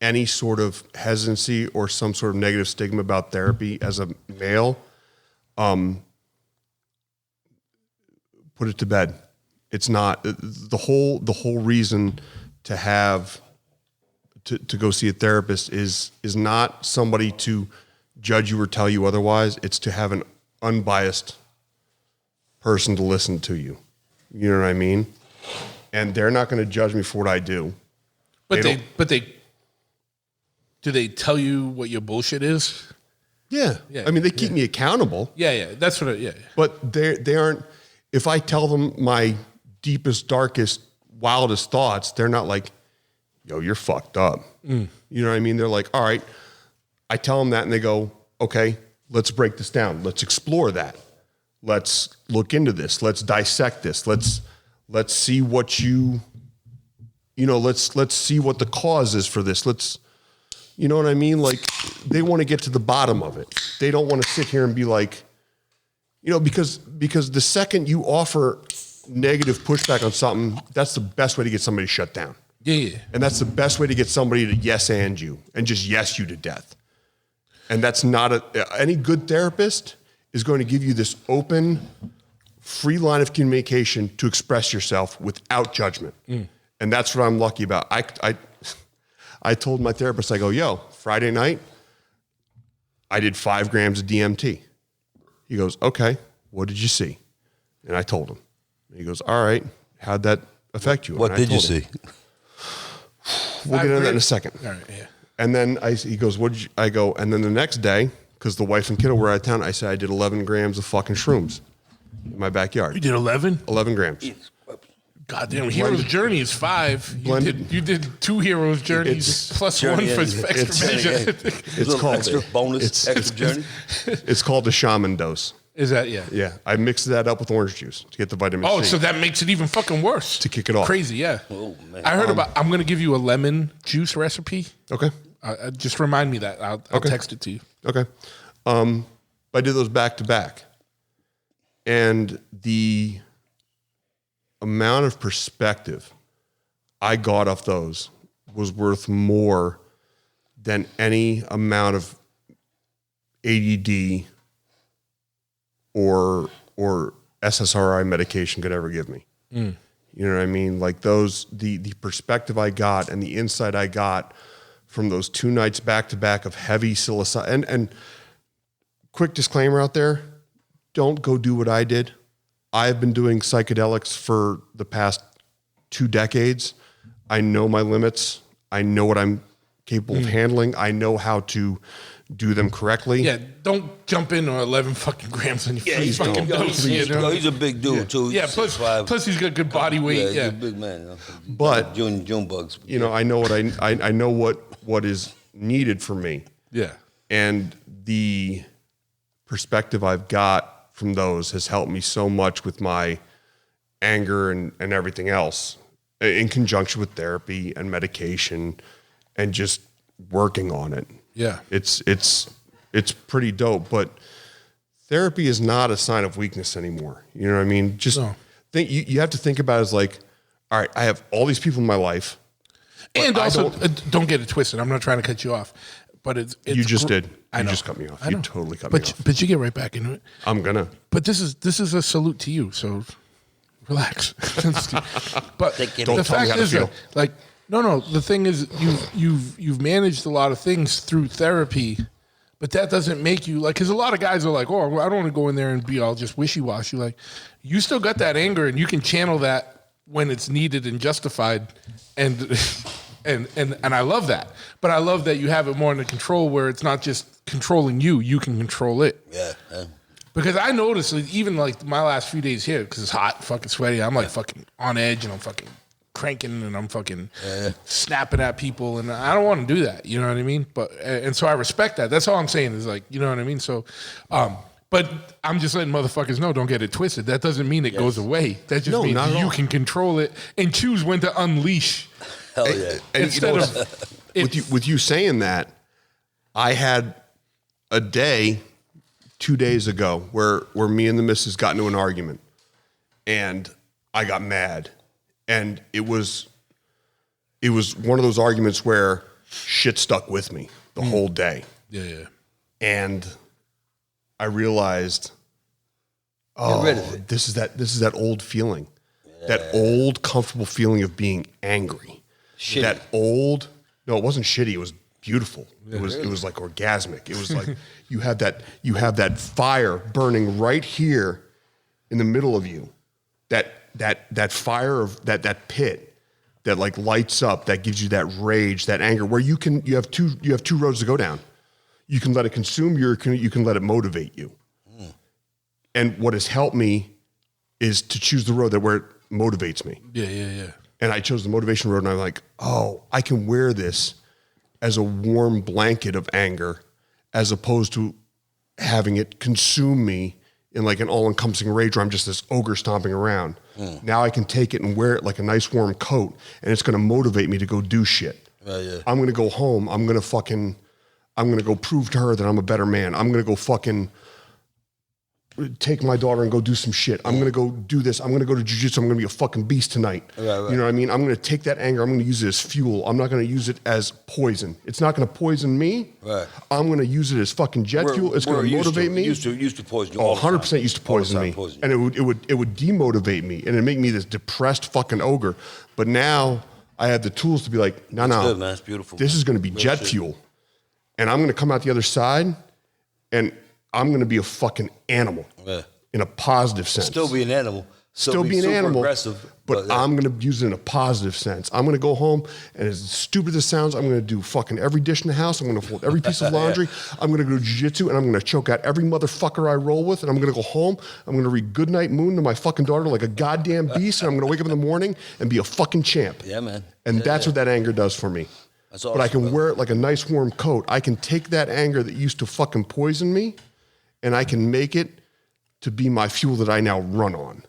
any sort of hesitancy or some sort of negative stigma about therapy as a male, put it to bed. It's not the whole reason to have to go see a therapist is not somebody to judge you or tell you otherwise. It's to have an unbiased person to listen to you. You know what I mean? And they're not going to judge me for what I do. But do they tell you what your bullshit is? Yeah. I mean, they keep me accountable. Yeah. That's what. Yeah. But they aren't. If I tell them my deepest, darkest, wildest thoughts, they're not like, "Yo, you're fucked up." You know what I mean? They're like, "All right." I tell them that, and they go, "Okay, let's break this down. Let's explore that. Let's look into this. Let's dissect this. Let's see what let's see what the cause is for this. You know what I mean? Like, they want to get to the bottom of it. They don't want to sit here and be like, you know, because the second you offer negative pushback on something, that's the best way to get somebody shut down. Yeah. And that's the best way to get somebody to yes and you and just yes you to death. And that's not any good therapist is going to give you this open, free line of communication to express yourself without judgment. And that's what I'm lucky about. I told my therapist, I go, "Yo, Friday night, I did 5 grams of DMT." He goes, "Okay, what did you see?" And I told him. And he goes, "All right, how'd that affect you?" What did you see? We'll get into that in a second. All right, yeah. And then he goes, "What did you?" I go, and then the next day, because the wife and kiddo were out of town, I said I did 11 grams of fucking shrooms in my backyard. You did 11? 11 grams. Goddamn, Hero's Journey is 5. You did 2 Hero's Journeys plus Journey, 1 for extra measure. It's called extra bonus, extra journey. It's called the shaman dose. Is that, yeah? Yeah, I mixed that up with orange juice to get the vitamin C. Oh, so that makes it even fucking worse. To kick it off. Crazy, yeah. Oh, man. I heard I'm going to give you a lemon juice recipe. Okay. Just remind me that. I'll text it to you. Okay. I did those back to back. And the amount of perspective I got off those was worth more than any amount of ADD or SSRI medication could ever give me. You know what I mean? Like those, the perspective I got and the insight I got from those 2 nights back to back of heavy psilocybin. And quick disclaimer out there, don't go do what I did. I've been doing psychedelics for the past 2 decades. I know my limits. I know what I'm capable of handling. I know how to do them correctly. Yeah, don't jump in on 11 fucking grams on your first fucking dose. He's a big dude too. Yeah, plus he's got good body weight. He's a big man. But June bugs. You know, I know what I know what is needed for me. Yeah, and the perspective I've got from those has helped me so much with my anger and everything else, in conjunction with therapy and medication and just working on it. Yeah. It's pretty dope, but therapy is not a sign of weakness anymore. You know what I mean? Just think, you have to think about it as like, all right, I have all these people in my life. And also, don't get it twisted. I'm not trying to cut you off, but it's you just did. I know. You just cut me off. You totally cut me off. But you get right back into it. I'm gonna. But this is a salute to you. So relax. But the fact is, like, no. The thing is, you've managed a lot of things through therapy, but that doesn't make you like. Because a lot of guys are like, oh, I don't want to go in there and be all just wishy washy. Like, you still got that anger, and you can channel that when it's needed and justified, and I love that. But I love that you have it more under control, where it's not just controlling you; you can control it. Yeah. Because I noticed, like, even like my last few days here, because it's hot, fucking sweaty, I'm like fucking on edge, and I'm fucking cranking, and I'm fucking snapping at people, and I don't want to do that. You know what I mean? But and so I respect that. That's all I'm saying is, like, you know what I mean. So, but I'm just letting motherfuckers know, don't get it twisted. That doesn't mean it goes away. That just means you can control it and choose when to unleash. Hell yeah! And instead with you saying that, I had a day 2 days ago where me and the missus got into an argument, and I got mad, and it was one of those arguments where shit stuck with me the whole day. Yeah. And I realized, this is that old feeling, that old comfortable feeling of being angry. Shitty. That old, no, it wasn't shitty. It was beautiful. It was like orgasmic. It was like you have that fire burning right here in the middle of you. That fire of that pit that like lights up, that gives you that rage, that anger, where you have two roads to go down. You can let it consume you, or you can let it motivate you. And what has helped me is to choose the road where it motivates me. Yeah. And I chose the motivation road, and I'm like, oh, I can wear this as a warm blanket of anger, as opposed to having it consume me in like an all-encompassing rage where I'm just this ogre stomping around. Now I can take it and wear it like a nice warm coat, and it's going to motivate me to go do shit. I'm going to go home. I'm going to go prove to her that I'm a better man. I'm going to go fucking take my daughter and go do some shit. I'm going to go do this. I'm going to go to jiu-jitsu. I'm going to be a fucking beast tonight. Right. You know what I mean? I'm going to take that anger. I'm going to use it as fuel. I'm not going to use it as poison. It's not going to poison me. Right. I'm going to use it as fucking jet fuel. It's going to motivate me. Used to poison you. 100% used to poison me. And it would demotivate me, and it'd make me this depressed fucking ogre. But now I have the tools to be like, no. Good, man. It's beautiful. This is going to be jet fuel. And I'm going to come out the other side, and I'm going to be a fucking animal in a positive sense. Still be an animal. Still be an animal. Aggressive, but I'm going to use it in a positive sense. I'm going to go home, and as stupid as it sounds, I'm going to do fucking every dish in the house. I'm going to fold every piece of laundry. I'm going to go to jiu-jitsu, and I'm going to choke out every motherfucker I roll with, and I'm going to go home. I'm going to read Goodnight Moon to my fucking daughter like a goddamn beast, and I'm going to wake up in the morning and be a fucking champ. Yeah, man. And that's what that anger does for me. But I can wear it like a nice warm coat. I can take that anger that used to fucking poison me, and I can make it to be my fuel that I now run on.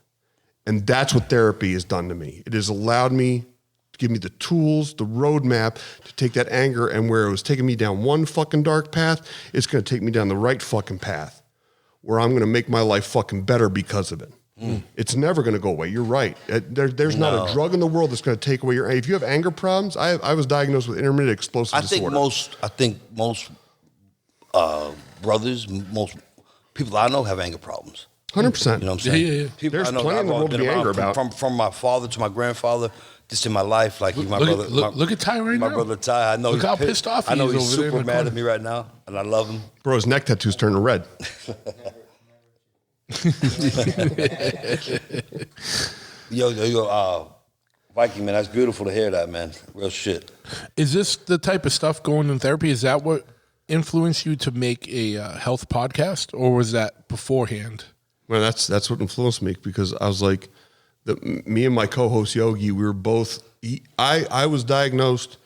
And that's what therapy has done to me. It has allowed me to give me the tools, the roadmap to take that anger, and where it was taking me down one fucking dark path, it's going to take me down the right fucking path, where I'm going to make my life fucking better because of it. It's never going to go away. You're right. There's not a drug in the world that's going to take away your anger. If you have anger problems, I was diagnosed with intermittent explosive disorder. I think most brothers, most people I know have anger problems. 100%. You know what I'm saying? Yeah. People There's I know plenty in the world to be angry about. From my father to my grandfather, just in my life, like my brother. Look at Ty right now. My brother Ty, I know. Look how pissed off he is. I know he's over there super mad at me right now, and I love him. Bro, his neck tattoo's turning red. Viking, man, that's beautiful to hear that, man. Real shit. Is this the type of stuff going in therapy? Is that what influenced you to make a health podcast, or was that beforehand? Well, that's what influenced me, because I was like, me and my co-host Yogi, we were both. I was diagnosed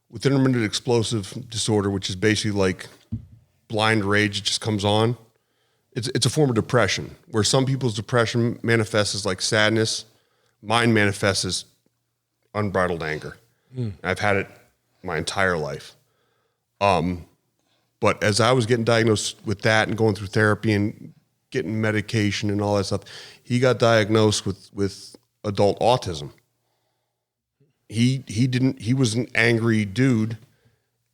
with intermittent explosive disorder, which is basically like blind rage. It just comes on. It's a form of depression, where some people's depression manifests as like sadness. Mine manifests as unbridled anger. I've had it my entire life. But as I was getting diagnosed with that and going through therapy and getting medication and all that stuff, he got diagnosed with adult autism. He was an angry dude,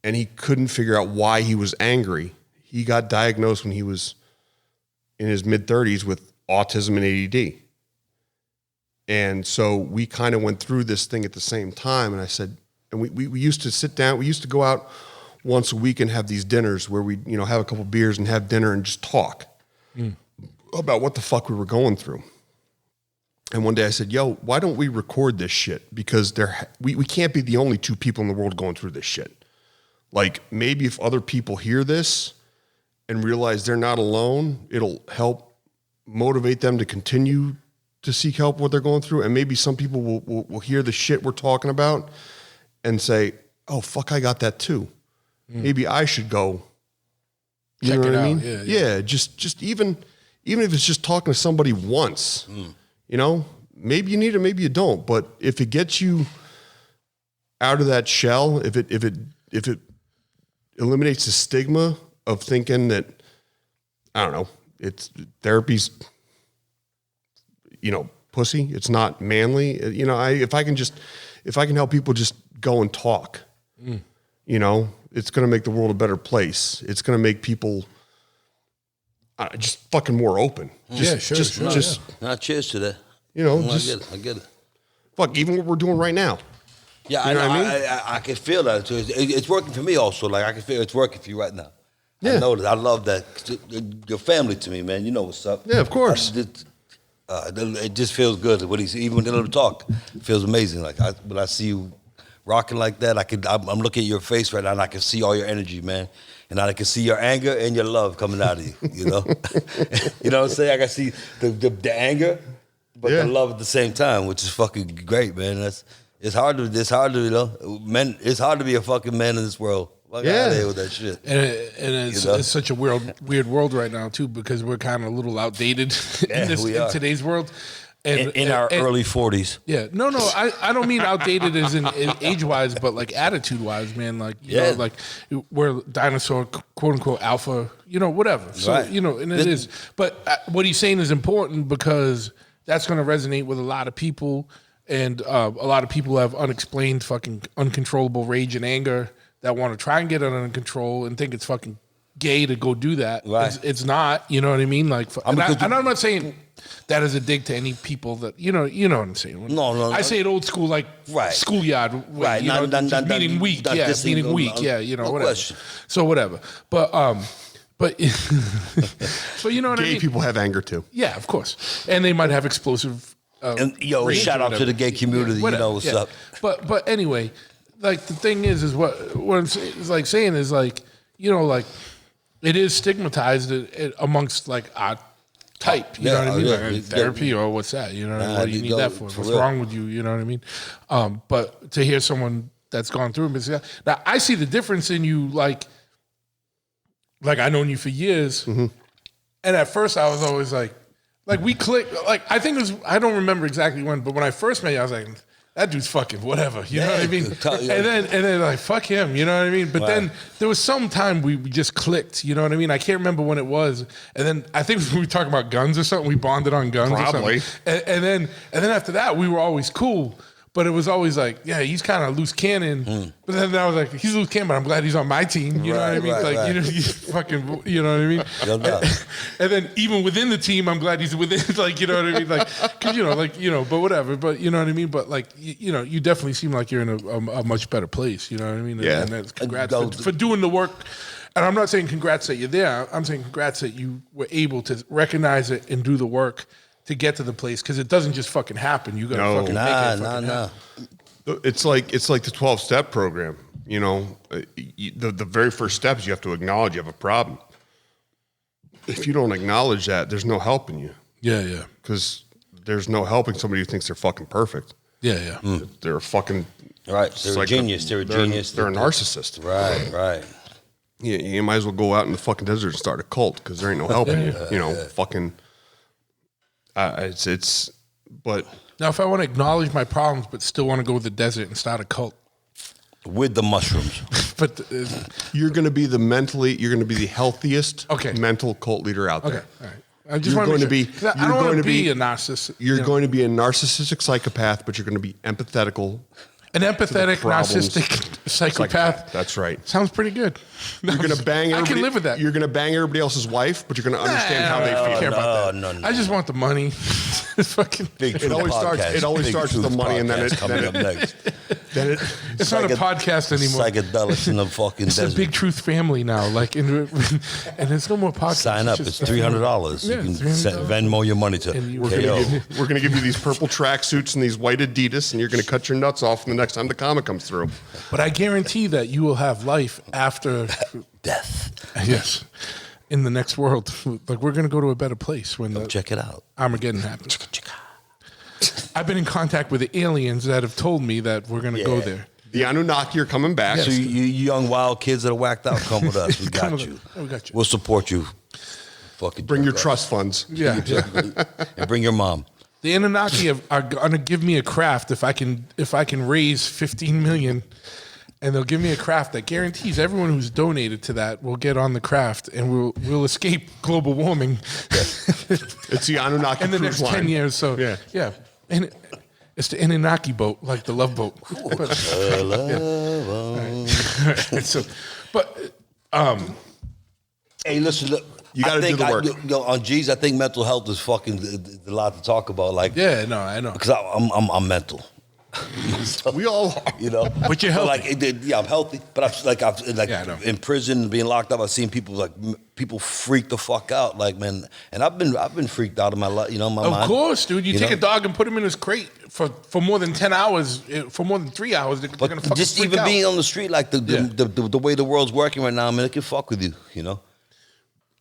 and he couldn't figure out why he was angry. He got diagnosed when he was in his mid-30s with autism and ADD. And so we kind of went through this thing at the same time. And I said, and we used to sit down, we used to go out once a week and have these dinners where we, have a couple beers and have dinner and just talk about what the fuck we were going through. And one day I said, yo, why don't we record this shit? Because we can't be the only two people in the world going through this shit. Like, maybe if other people hear this and realize they're not alone, it'll help motivate them to continue to seek help what they're going through. And maybe some people will hear the shit we're talking about and say, oh, fuck, I got that too. Maybe I should go. You Check know it what I out. mean? Yeah. Just even if it's just talking to somebody once, maybe you need it, maybe you don't. But if it gets you out of that shell, if it eliminates the stigma of thinking that, I don't know, it's therapy's, pussy, it's not manly. If I can help people just go and talk, it's going to make the world a better place. It's going to make people just fucking more open. Sure. Not cheers to that. I get it. Fuck, even what we're doing right now. Yeah, I know. I can feel that too. It's working for me also. Like, I can feel it's working for you right now. Yeah. I know that. I love that. Your family to me, man. You know what's up. Yeah, of course. It just feels good. Even when they little talk, it feels amazing. Like, when I see you rocking like that, I'm looking at your face right now, and I can see all your energy, man. And I can see your anger and your love coming out of you. You know what I'm saying? I can see the anger, but the love at the same time, which is fucking great, man. It's hard to men. It's hard to be a fucking man in this world. Fuck out of here with that shit. And it's such a weird world right now too, because we're kind of a little outdated in today's world. And in our early 40s. Yeah. No, I don't mean outdated as in age-wise, but like attitude-wise, man. Like, like we're dinosaur, quote-unquote, alpha, whatever. So, right. And it is. But what he's saying is important, because that's going to resonate with a lot of people. And a lot of people have unexplained fucking uncontrollable rage and anger that want to try and get it under control and think it's fucking gay to go do that. Right. It's not, you know what I mean? Like, and I'm not saying that is a dig to any people that, you know what I'm saying. No. I say it old school, like schoolyard, right? Meaning weak, meaning weak, no whatever. Question. So whatever, but so you know what I mean. Gay people have anger too. Yeah, of course, and they might have explosive. And shout out to the gay community. You know what's up. But anyway, like the thing is what it's like saying is like, like it is stigmatized amongst like our type. You know what I mean? Like therapy or what's that? You know, what do you need that for? What's wrong with you? You know what I mean? But to hear someone that's gone through it, now I see the difference in you. Like I've known you for years, and at first I was always like we clicked. Like I think it was, I don't remember exactly when, but when I first met you, I was like, that dude's fucking whatever. You know what I mean? And then like, fuck him. You know what I mean? But then there was some time we just clicked. You know what I mean? I can't remember when it was. And then I think we were talking about guns or something. We bonded on guns Probably. or something. And then after that, we were always cool. But it was always like, yeah, he's kind of loose cannon. But then I was like, he's loose cannon, but I'm glad he's on my team. You know what I mean? He's fucking, you know what I mean? And then even within the team, I'm glad he's within, like, you know what I mean? Like, cause but whatever. But you know what I mean? But like, you definitely seem like you're in a much better place. You know what I mean? Yeah. And that's congrats for doing the work. And I'm not saying congrats that you're there. I'm saying congrats that you were able to recognize it and do the work to get to the place because it doesn't just fucking happen. You gotta fucking make it fucking happen. It's like the 12-step program. You know, the very first step is you have to acknowledge you have a problem. If you don't acknowledge that, there's no helping you. Yeah. Because there's no helping somebody who thinks they're fucking perfect. Yeah. They're a fucking right. They're a genius. They're a genius. They're a narcissist. Right. Yeah, you might as well go out in the fucking desert and start a cult because there ain't no helping you. You know, fucking. It's. But now, if I want to acknowledge my problems but still want to go to the desert and start a cult with the mushrooms, but you're going to be the healthiest mental cult leader out there. Okay, all right. I just want to be. I don't want to be a narcissist. You're going to be a narcissistic psychopath, but you're going to be empathetical. An empathetic, narcissistic psychopath. That's right. Sounds pretty good. You're going to bang. I can live with that. You're going to bang everybody else's wife, but you're going to understand how they feel. I care about that. No. I just want the money. Fucking. It always starts with the money, and then it's coming up next. It's not a podcast anymore. Psychedelics in the fucking desert. It's a Big Truth family now. Like, and there's no more podcasts. Sign up. It's $300. You can Venmo your money to. We're going to give you these purple tracksuits and these white Adidas, and you're going to cut your nuts off the next time the comic comes through. But I guarantee that you will have life after death. Yes. In the next world. Like, we're going to go to a better place when check it out. Armageddon happens. I've been in contact with the aliens that have told me that we're going to go there. The Anunnaki are coming back. So you young wild kids that are whacked out, come with us. We got you. We got you. We'll support you. Fucking bring your trust funds. Yeah. And bring your mom. The Anunnaki are going to give me a craft if I can raise 15 million, and they'll give me a craft that guarantees everyone who's donated to that will get on the craft, and we'll escape global warming. It's the Anunnaki in the next 10 years. So yeah. And it's the Anunnaki boat, like the Love Boat. Hey, listen, look. You got to do the work. On G's, I think mental health is fucking a lot to talk about. Like, I know. Because I'm mental. So, we all are. You know. But you're healthy. I'm healthy. But I've in prison, being locked up, I've seen people freak the fuck out. Like, man, and I've been freaked out in my life. You know, my mind. Of course, dude. You take a dog and put him in his crate for more than 10 hours, for more than 3 hours. They're gonna fucking just freak even out. being on the street, like the way the world's working right now, man, it can fuck with you. You know.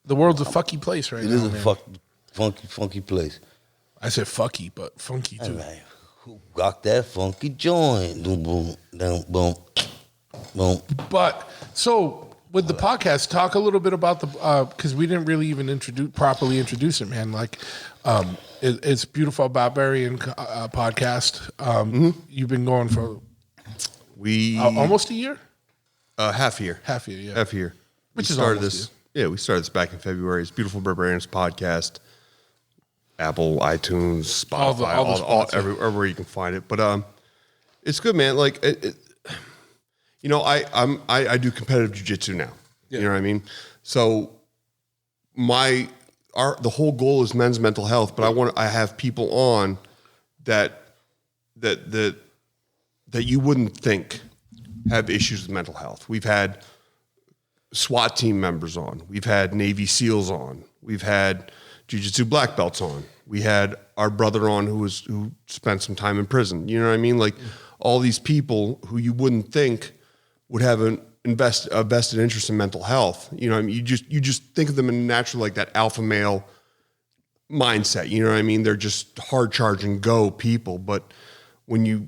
The world's a fucky place right now. It is a funky place. I said fucky, but funky too. Hey, who got that funky joint? Boom, boom, boom, boom. But so with the podcast, talk a little bit about the because we didn't really even properly introduce it, man. Like, it's Beautiful Barbarian Podcast. You've been going for almost a year, half a year, yeah, Which is started this. Yeah, we started this back in February. It's Beautiful Barbarians Podcast, Apple, iTunes, Spotify, everywhere you can find it. But it's good, man. Like, I do competitive jiu-jitsu now. Yeah. You know what I mean? So the whole goal is men's mental health, but I have people on that you wouldn't think have issues with mental health. We've had SWAT team members on. We've had Navy SEALs on. We've had jiu-jitsu black belts on. We had our brother on who spent some time in prison. You know what I mean? Like, all these people who you wouldn't think would have a vested interest in mental health. You know what I mean? You just think of them in natural, like that alpha male mindset. You know what I mean? They're just hard charging go people. But when you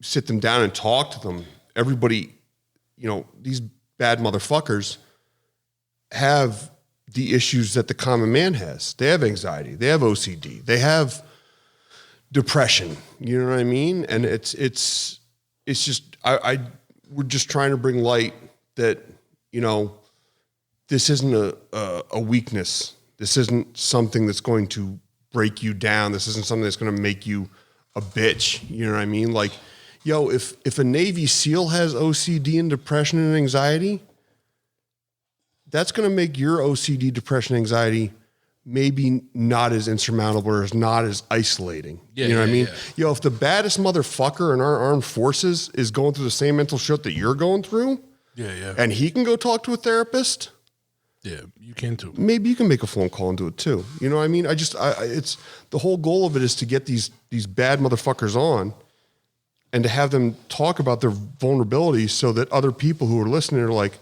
sit them down and talk to them, everybody, these bad motherfuckers have the issues that the common man has. They have anxiety. They have OCD. They have depression. You know what I mean? And it's just we're just trying to bring light that this isn't a weakness. This isn't something that's going to break you down. This isn't something that's going to make you a bitch. You know what I mean? Like, if a Navy SEAL has OCD and depression and anxiety, that's going to make your OCD, depression, anxiety maybe not as insurmountable or not as isolating. You know what I mean? Yeah. If the baddest motherfucker in our armed forces is going through the same mental shit that you're going through, and he can go talk to a therapist, Yeah, you can too. Maybe you can make a phone call and do it too. You know what I mean? It's the whole goal of it is to get these bad motherfuckers on and to have them talk about their vulnerabilities so that other people who are listening are like,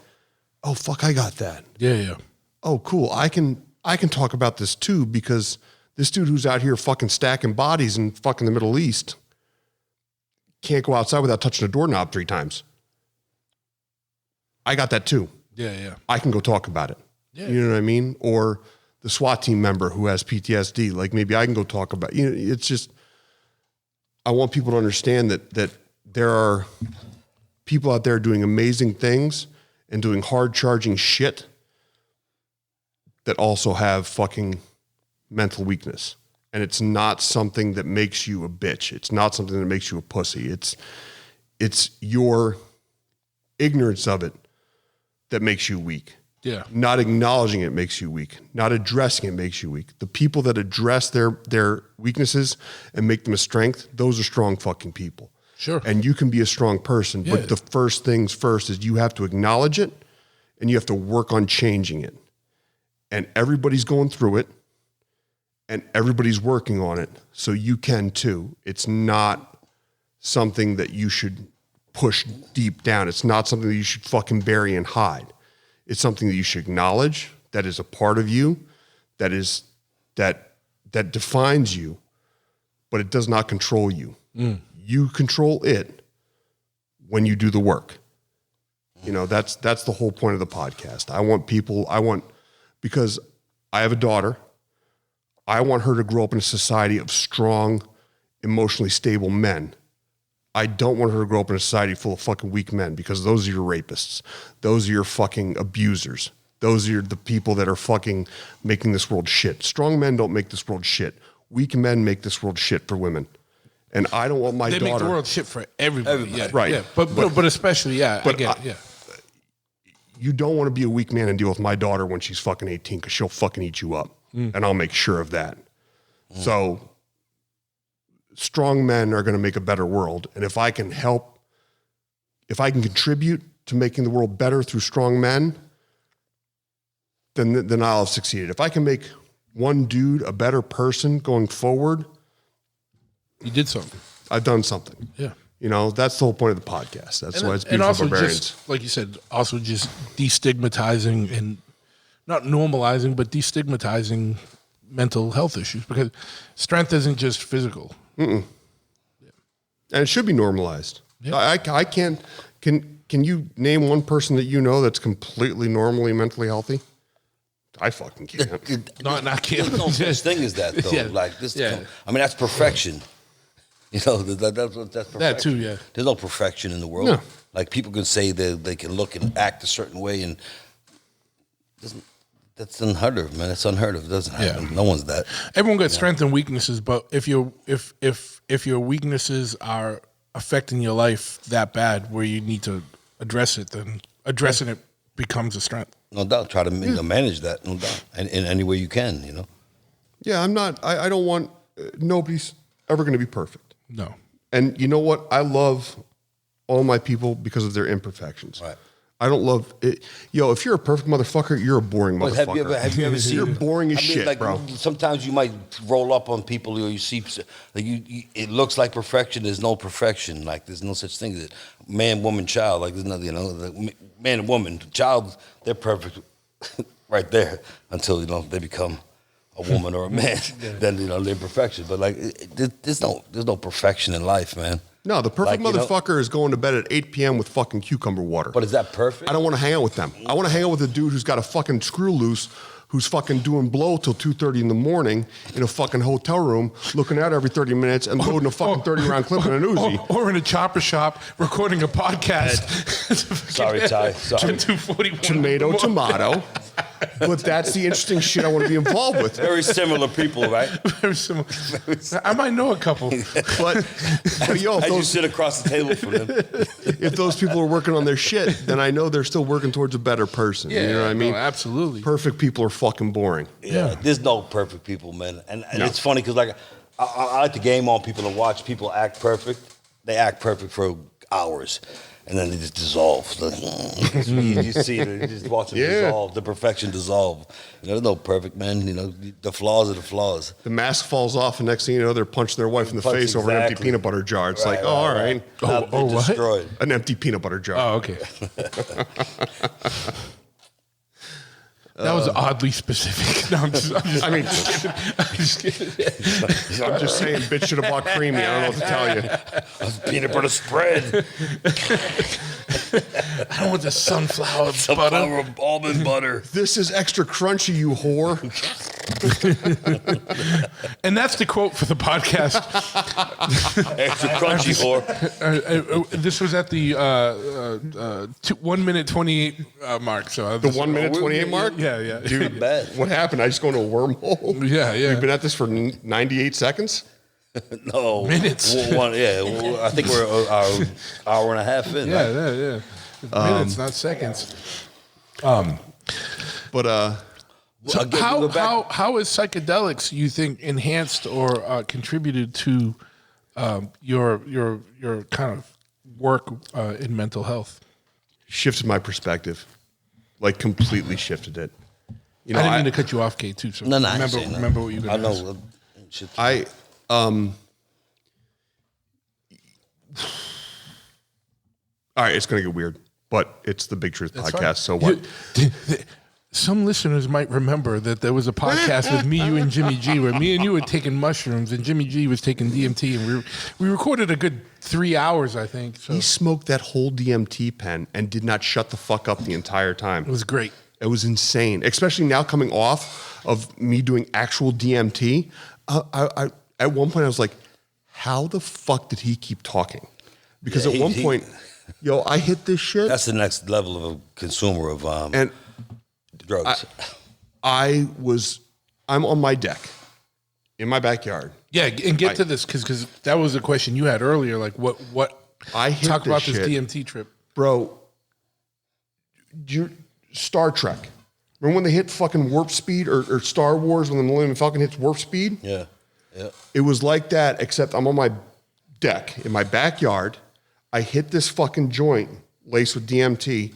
oh, fuck, I got that. Yeah. Oh, cool. I can talk about this too, because this dude who's out here fucking stacking bodies in fucking the Middle East can't go outside without touching a doorknob 3 times. I got that too. Yeah. I can go talk about it. Yeah. You know what I mean? Or the SWAT team member who has PTSD, like maybe I can go talk about, it's just, I want people to understand that there are people out there doing amazing things and doing hard charging shit that also have fucking mental weakness. And it's not something that makes you a bitch. It's not something that makes you a pussy. It's your ignorance of it that makes you weak. Yeah. Not acknowledging it makes you weak. Not addressing it makes you weak. The people that address their weaknesses and make them a strength, those are strong fucking people. Sure. And you can be a strong person, Yeah. but the first things first is you have to acknowledge it and you have to work on changing it. And everybody's going through it and everybody's working on it, so you can too. It's not something that you should push deep down. It's not something that you should fucking bury and hide. It's something that you should acknowledge, that is a part of you, that defines you, but it does not control you. You control it when you do the work. That's the whole point of the podcast. Because I have a daughter, I want her to grow up in a society of strong, emotionally stable men. I don't want her to grow up in a society full of fucking weak men, because those are your rapists. Those are your fucking abusers. Those are the people that are fucking making this world shit. Strong men don't make this world shit. Weak men make this world shit for women. And I don't want my daughter... They make the world shit for everybody. Yeah, right. Yeah. But especially, I get it, yeah. You don't want to be a weak man and deal with my daughter when she's fucking 18, because she'll fucking eat you up. And I'll make sure of that. So strong men are going to make a better world. And if I can contribute to making the world better through strong men, then I'll have succeeded. If I can make one dude a better person going forward, you did something. I've done something. Yeah. That's the whole point of the podcast. That's why it's Beautiful and also Barbarians. Just, like you said, also just destigmatizing and not normalizing, but destigmatizing mental health issues, because strength isn't just physical. And it should be normalized. Yeah. I can't. Can you name one person that you know that's completely normally mentally healthy? I fucking can't. Not can't. There's no such thing as that, though. Yeah. Like this. Yeah. I mean, that's perfection. That's perfection. That too, yeah. There's no perfection in the world. No. Like, people can say that they can look and act a certain way, and that's unheard of, man. It's unheard of. It doesn't happen. Yeah. No one's that. Everyone got strengths and weaknesses, but if your weaknesses are affecting your life that bad where you need to address it, then addressing it becomes a strength. No doubt. Try to manage that. No doubt. And in any way you can. Yeah, I'm not. I don't want. Nobody's ever going to be perfect. No. And you know what? I love all my people because of their imperfections. Right. I don't love it. If you're a perfect motherfucker, you're a boring motherfucker. Have you ever seen? You're boring as shit, bro. Sometimes you might roll up on people, or you see, like it looks like perfection. There's no perfection. Like, there's no such thing as man, woman, child. Like, there's nothing. The man and woman, child, they're perfect right there until they become a woman or a man. Then they're perfection. But like, there's no perfection in life, man. No, the perfect motherfucker is going to bed at 8 p.m. with fucking cucumber water. But is that perfect? I don't want to hang out with them. I want to hang out with a dude who's got a fucking screw loose, who's fucking doing blow till 2:30 in the morning in a fucking hotel room, looking out every 30 minutes and loading a fucking 30-round clip in an Uzi. Or in a chopper shop recording a podcast. Sorry, Ty. Sorry. 241. Tomato. But that's the interesting shit I want to be involved with. Very similar people, right? Very similar. I might know a couple. But you sit across the table from them. If those people are working on their shit, then I know they're still working towards a better person. Yeah, you know what I mean? No, absolutely. Perfect people are fucking boring. Yeah. There's no perfect people, man. And it's funny because, like, I like to game on people and watch people act perfect. They act perfect for hours. and then they just dissolve. You see it, you just watch it dissolve, the perfection dissolve. There's no perfect, man. The flaws are the flaws. The mask falls off, and next thing you know, they're punching their wife in the face over an empty peanut butter jar. It's all right. Oh, destroyed. An empty peanut butter jar. Oh, okay. That was oddly specific. No, I'm just kidding. I'm just saying, bitch should have bought creamy. I don't know what to tell you. Peanut butter spread. I don't want the sunflower butter. Almond butter. This is extra crunchy, you whore. And that's the quote for the podcast. Extra crunchy whore. This was at the 1 minute 28 mark. So the 1 minute 28 mark? Yeah. Dude, what happened? I just go into a wormhole? Yeah. We've been at this for 98 seconds? No. Minutes. I think we're an hour and a half in. Yeah. Minutes, not seconds. So how is psychedelics, you think, enhanced or contributed to your kind of work in mental health? Shifted my perspective, like completely shifted it. I didn't mean to cut you off, K2. So no, remember what you were going to ask. I know. All right, it's going to get weird, but it's the Big Truth podcast. Fine. So what? Some listeners might remember that there was a podcast with me, you, and Jimmy G, where me and you were taking mushrooms and Jimmy G was taking DMT, and we recorded a good 3 hours, I think. So. He smoked that whole DMT pen and did not shut the fuck up the entire time. It was great. It was insane, especially now coming off of me doing actual DMT. I at one point I was like, how the fuck did he keep talking? Because at one point, I hit this shit. That's the next level of a consumer of drugs. I'm on my deck in my backyard. Yeah, and get to this because that was a question you had earlier. Like, what? I hit talk about shit. this DMT trip, bro. Star Trek. Remember when they hit fucking warp speed, or Star Wars when the Millennium Falcon hits warp speed? Yeah. It was like that, except I'm on my deck in my backyard. I hit this fucking joint laced with DMT,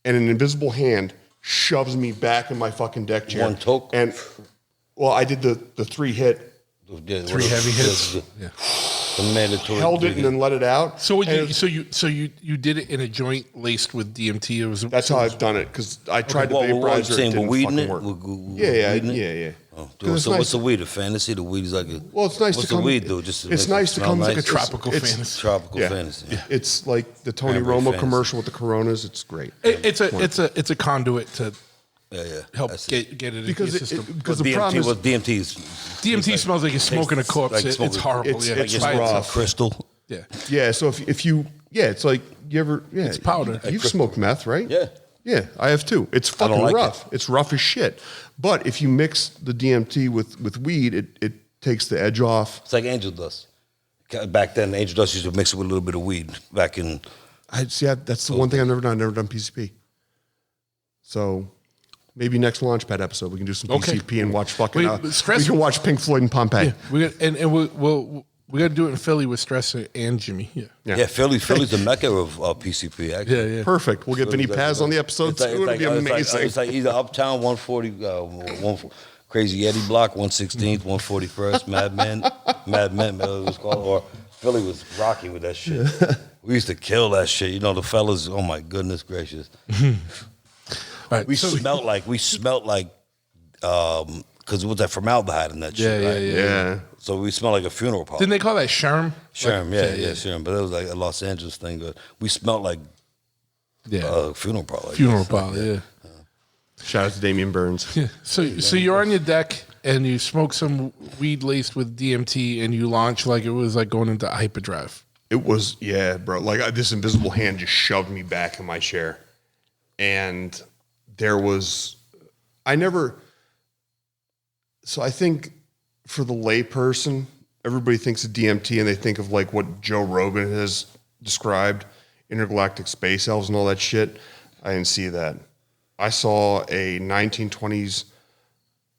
and an invisible hand shoves me back in my fucking deck chair. One toke. And I did the 3 hit. 3 heavy hits. Yeah. The mandatory. Held it and then let it out. So you did it in a joint laced with DMT. That's how I've done it, because I tried to vaporize it. It didn't fucking work. Yeah. Oh, so what's the weed? A fantasy? The weed is like a. Well, it's nice what's to come. the weed do? It's nice to come like a tropical fantasy. Tropical fantasy. Yeah. It's like the Tony Romo commercial with the Coronas. It's great. It's a conduit to help get it in your system. Because the problem is DMT smells like you're smoking a corpse. It's horrible. It's rough. Crystal. Yeah. Yeah. So if you it's like you ever it's powder. You've smoked meth, right? Yeah. Yeah, I have too. It's fucking rough. It's rough as shit. But if you mix the DMT with weed, it takes the edge off. It's like angel dust. Back then, angel dust used to mix it with a little bit of weed. Back in, That's the one thing I've never done. I've never done PCP. So maybe next Launchpad episode we can do some PCP and watch fucking. We can watch Pink Floyd and Pompeii. Yeah, we're gonna do it in Philly with Stress and Jimmy. Yeah. Philly's the mecca of PCP. Actually. Yeah. Perfect. We'll get Vinny Paz on the episode too. It'll be amazing. It's like either Uptown 140, Crazy Eddie Block 116th, 141st, Mad Men, it was called, or Philly was rocky with that shit. We used to kill that shit. The fellas. Oh my goodness gracious. Right, we smelt like because it was that formaldehyde in that shit. Yeah. So we smelled like a funeral parlor. Didn't they call that Sherm? Sherm, Sherm. But it was like a Los Angeles thing. But we smelled like funeral parlor. Funeral parlor, yeah. Shout out to Damian Burns. Yeah. So you're on your deck and you smoke some weed laced with DMT and you launch like it was like going into hyperdrive. It was, bro. Like this invisible hand just shoved me back in my chair. And so I think for the lay person, everybody thinks of DMT and they think of like what Joe Rogan has described, intergalactic space elves and all that shit. I didn't see that. I saw a 1920s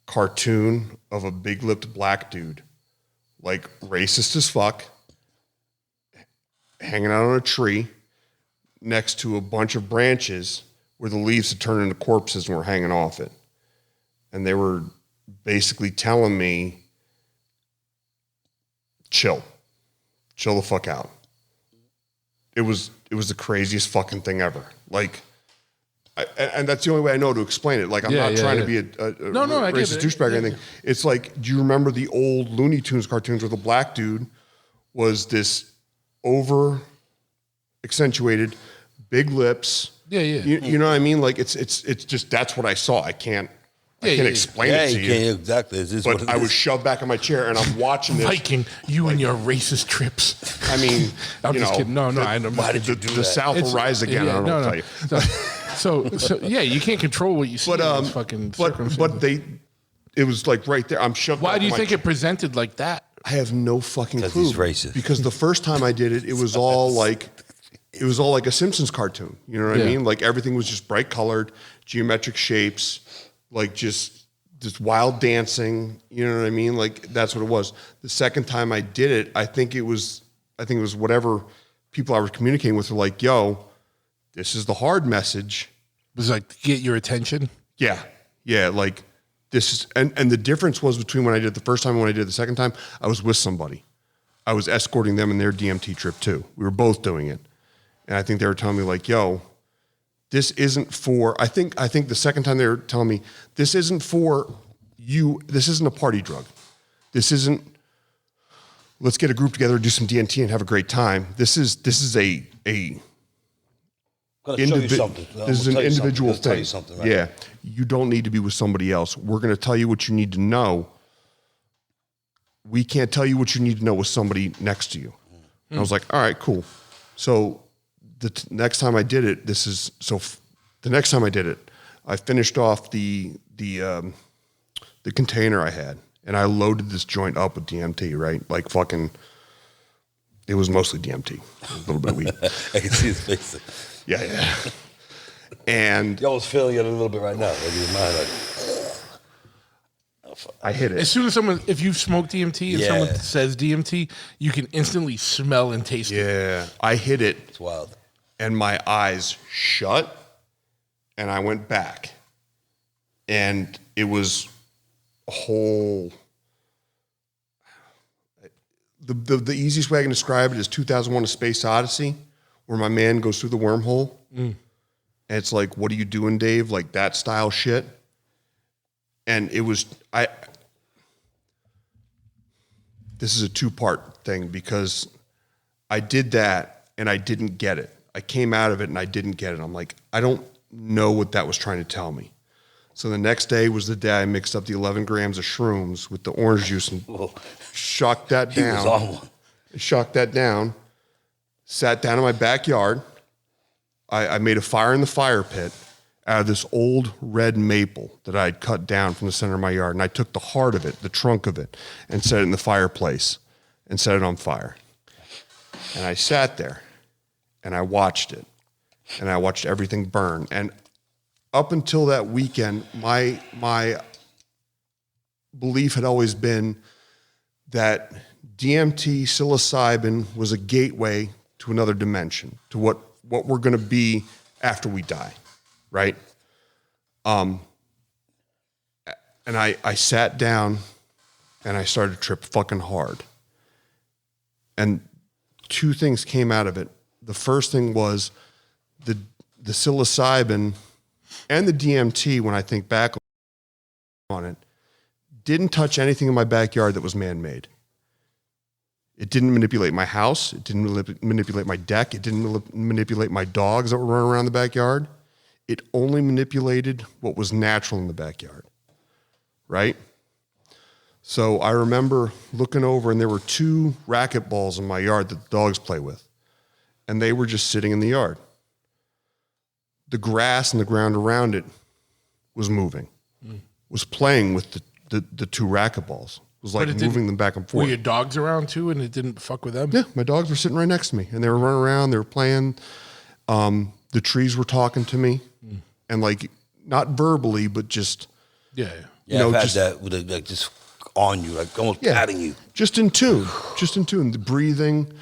cartoon of a big-lipped black dude, like racist as fuck, hanging out on a tree, next to a bunch of branches where the leaves had turned into corpses and were hanging off it. And they were basically telling me, chill the fuck out. It was the craziest fucking thing ever. Like, and that's the only way I know to explain it. Like, I'm not trying to be a racist douchebag or anything. It's like, do you remember the old Looney Tunes cartoons where the black dude was this over accentuated, big lips? Yeah. You know what I mean? Like, it's just, that's what I saw. I can't explain it to you. Exactly. But I was shoved back in my chair and I'm watching this. Viking, and your racist trips. I mean, I'm just kidding. No, I know. Why did you do that? The South will rise again. I don't know what to tell you. So you can't control what you see. But it was like right there. I'm shoved. Why do you think it presented like that? I have no fucking clue. He's racist. Because the first time I did it, it was all like a Simpsons cartoon. You know what I mean? Like everything was just bright colored, geometric shapes, like just wild dancing. You know what I mean? Like that's what it was. The second time I did it, I think it was whatever people I was communicating with were like, yo, this is the hard message. It was like to get your attention. Yeah. Like this is, and the difference was between when I did it the first time and when I did it the second time, I was with somebody. I was escorting them in their DMT trip too. We were both doing it. And I think they were telling me like, yo, this isn't for, I think the second time they were telling me, this isn't for you. This isn't a party drug. This isn't, let's get a group together, do some DMT and have a great time. This is a this is an individual thing. Right? Yeah. You don't need to be with somebody else. We're going to tell you what you need to know. We can't tell you what you need to know with somebody next to you. And I was like, all right, cool. So the next time I did it, the next time I did it, I finished off the container I had and I loaded this joint up with DMT, right? Like fucking, it was mostly DMT, a little bit of weed. I can see his face. Yeah. And Y'all was feeling it a little bit right now. Like your mind, like, I hit it. As soon as if you smoke DMT and someone says DMT, you can instantly smell and taste it. Yeah. I hit it. It's wild. And my eyes shut and I went back. And it was a whole, the easiest way I can describe it is 2001: A Space Odyssey, where my man goes through the wormhole. And it's like, what are you doing, Dave? Like that style shit. And it was, this is a 2-part thing because I did that and I didn't get it. I came out of it and I didn't get it. I'm like, I don't know what that was trying to tell me. So the next day was the day I mixed up the 11 grams of shrooms with the orange juice and shocked that down. He was on one. Shocked that down. Sat down in my backyard. I made a fire in the fire pit out of this old red maple that I had cut down from the center of my yard. And I took the heart of it, the trunk of it, and set it in the fireplace and set it on fire. And I sat there and I watched it and I watched everything burn. And up until that weekend, my belief had always been that DMT, psilocybin was a gateway to another dimension, to what we're going to be after we die, right? And I sat down and I started to trip fucking hard. And 2 things came out of it. The first thing was the psilocybin and the DMT, when I think back on it, didn't touch anything in my backyard that was man-made. It didn't manipulate my house. It didn't manipulate my deck. It didn't manipulate my dogs that were running around the backyard. It only manipulated what was natural in the backyard, right? So I remember looking over and there were 2 racquetballs in my yard that the dogs play with. And they were just sitting in the yard. The grass and the ground around it was moving, was playing with the 2 racquetballs. It was like moving them back and forth. Were your dogs around too and it didn't fuck with them? Yeah, my dogs were sitting right next to me and they were running around, they were playing. The trees were talking to me and like, not verbally, but just. Yeah. Yeah, I've had that with like just on you, like almost patting you. Just in tune, the breathing,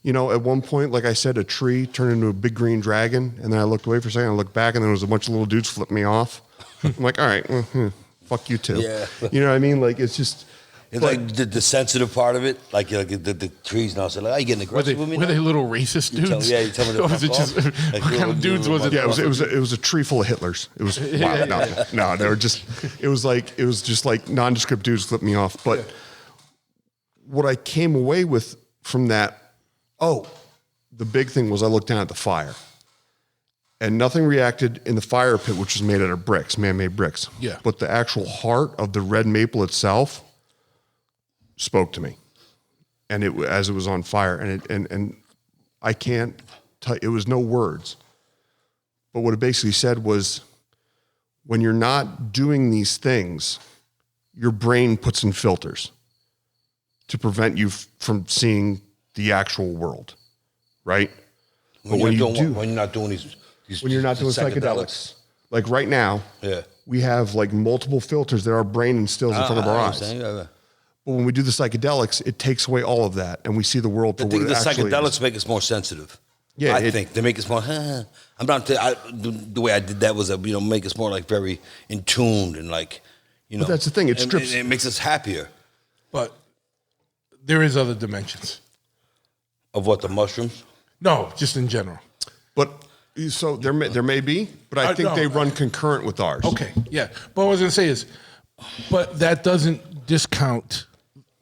you know, at one point, like I said, a tree turned into a big green dragon, and then I looked away for a second, I looked back, and then there was a bunch of little dudes flipping me off. I'm like, all right, fuck you too. Yeah. You know what I mean? Like, it's just... It's like the sensitive part of it, like the trees now. So like, are you getting aggressive with me? Were they little racist dudes? You tell me to Or was it fuck just off? Like, what kind of dudes was it? Yeah, it was a tree full of Hitlers. It was wow, no, they were just. It was just like nondescript dudes flipping me off. But what I came away with from that, the big thing was I looked down at the fire, and nothing reacted in the fire pit, which was made out of bricks, man-made bricks. Yeah. But the actual heart of the red maple itself spoke to me, and as it was on fire, and I can't tell you, it was no words, but what it basically said was, when you're not doing these things, your brain puts in filters to prevent you from seeing the actual world, right? When you're not doing these when you're not doing psychedelics, like right now, we have like multiple filters that our brain instills in front of our eyes. But when we do the psychedelics, it takes away all of that, and we see the world for what it actually is. The psychedelics make us more sensitive. Yeah, I think they make us more. I'm not. The way I did that was, make us more like very in tune and like, But that's the thing. It strips. It makes us happier. But there is other dimensions. Of what, the mushrooms? No, just in general. But so there may be, but I think they run concurrent with ours. Okay, yeah. But what I was going to say is, but that doesn't discount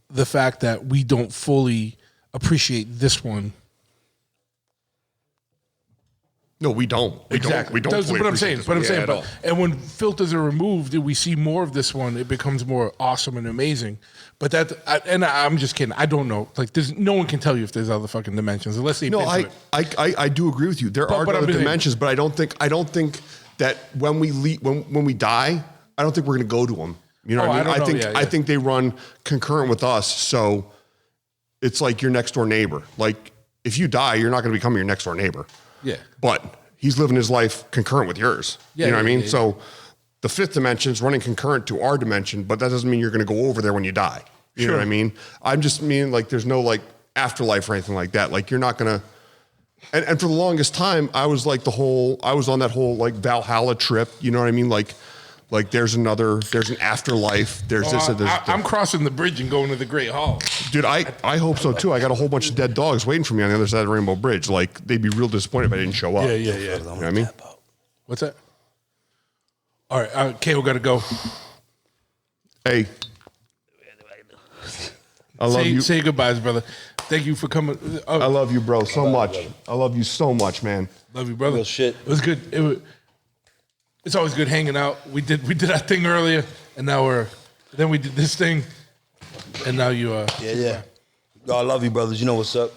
the fact that we don't fully appreciate this one. No, we don't. Exactly. We don't. That's what I'm saying. And when filters are removed and we see more of this one, it becomes more awesome and amazing. But I'm just kidding. I don't know. Like, no one can tell you if there's other fucking dimensions unless they. No, I do agree with you. There are other dimensions, but I don't think that when we die, I don't think we're going to go to them. You know what I mean? I think they run concurrent with us. So it's like your next door neighbor. Like, if you die, you're not going to become your next door neighbor. Yeah. But he's living his life concurrent with yours. Yeah, you know what I mean? Yeah. So the fifth dimension is running concurrent to our dimension, but that doesn't mean you're going to go over there when you die. You know what I mean? I'm just meaning like there's no like afterlife or anything like that. Like you're not going to. And for the longest time, I was on that whole like Valhalla trip. You know what I mean? Like there's an afterlife. There's this. I'm crossing the bridge and going to the Great Hall. Dude, I hope so too. I got a whole bunch of dead dogs waiting for me on the other side of the Rainbow Bridge. Like they'd be real disappointed if I didn't show up. Yeah. You know what I mean? What's that? All right, Kale, got to go. Hey, I love you. Say goodbyes, brother. Thank you for coming. I love you, bro, so much. I love you so much, man. Love you, brother. Real shit. It was good. It's always good hanging out. We did our thing earlier, and now then we did this thing, and now you Yeah. I love you, brothers. You know what's up.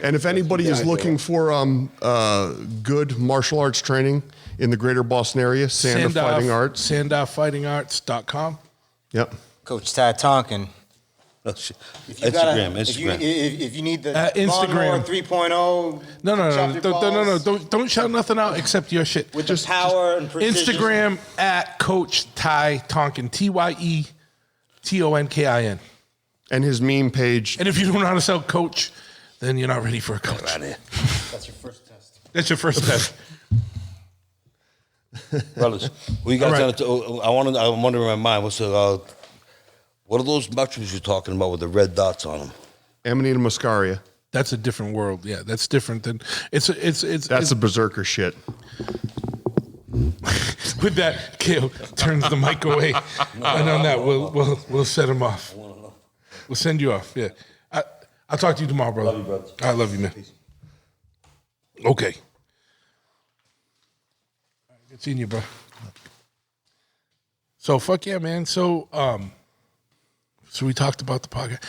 And if anybody is looking for good martial arts training in the greater Boston area, Sandoff Fighting Arts. SandoffFightingArts.com. Yep. Coach Ty Tonkin. Oh, shit. Instagram. If you need the Instagram 3.0. No. Don't shout nothing out except your shit. With just power and precision. Instagram at Coach Ty Tonkin. TYETONKIN. And his meme page. And if you don't know how to sell coach, then you're not ready for a coach. That's your first test. That's your first test. Brothers, what you guys I'm wondering in my mind, what are those mushrooms you're talking about with the red dots on them? Amanita muscaria. That's a different world. Yeah, that's different than it's a berserker shit. With that, Kale turns the mic away, and on that we'll set him off. We'll send you off. Yeah, I'll talk to you tomorrow, brother. Love you, brother. I love you, man. Okay. Good seeing you, bro. So fuck yeah, man. So we talked about the podcast.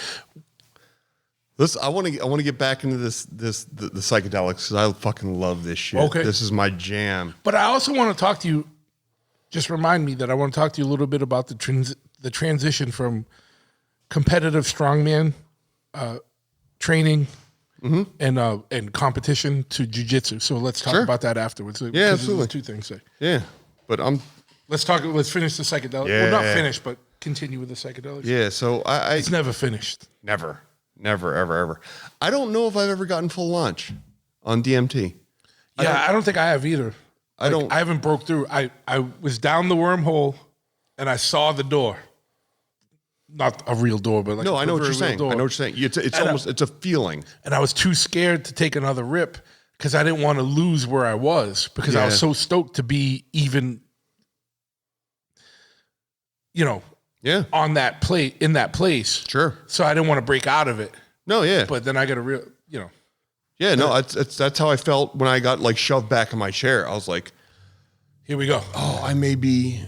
Listen, I want to get back into the psychedelics because I fucking love this shit. Okay. This is my jam. But I also want to talk to you. Just remind me that I want to talk to you a little bit about the transition from competitive strongman training and competition to jiu-jitsu. So let's talk about that afterwards. Yeah, absolutely. Two things there. Yeah, but Let's finish the psychedelics. Yeah. Well, not finish, but continue with the psychedelics. Yeah, so It's never finished. Never. Never, ever, ever. I don't know if I've ever gotten full launch on DMT. Yeah, I don't think I have either. I haven't broke through. I was down the wormhole and I saw the door. Not a real door, but like no, I know what you're saying. I know what you're saying. It's almost it's a feeling. And I was too scared to take another rip because I didn't want to lose where I was because I was so stoked to be even, on that plate in that place. Sure. So I didn't want to break out of it. No, yeah. But then I got a real, Yeah, no, that's how I felt when I got like shoved back in my chair. I was like, here we go. Oh, I may be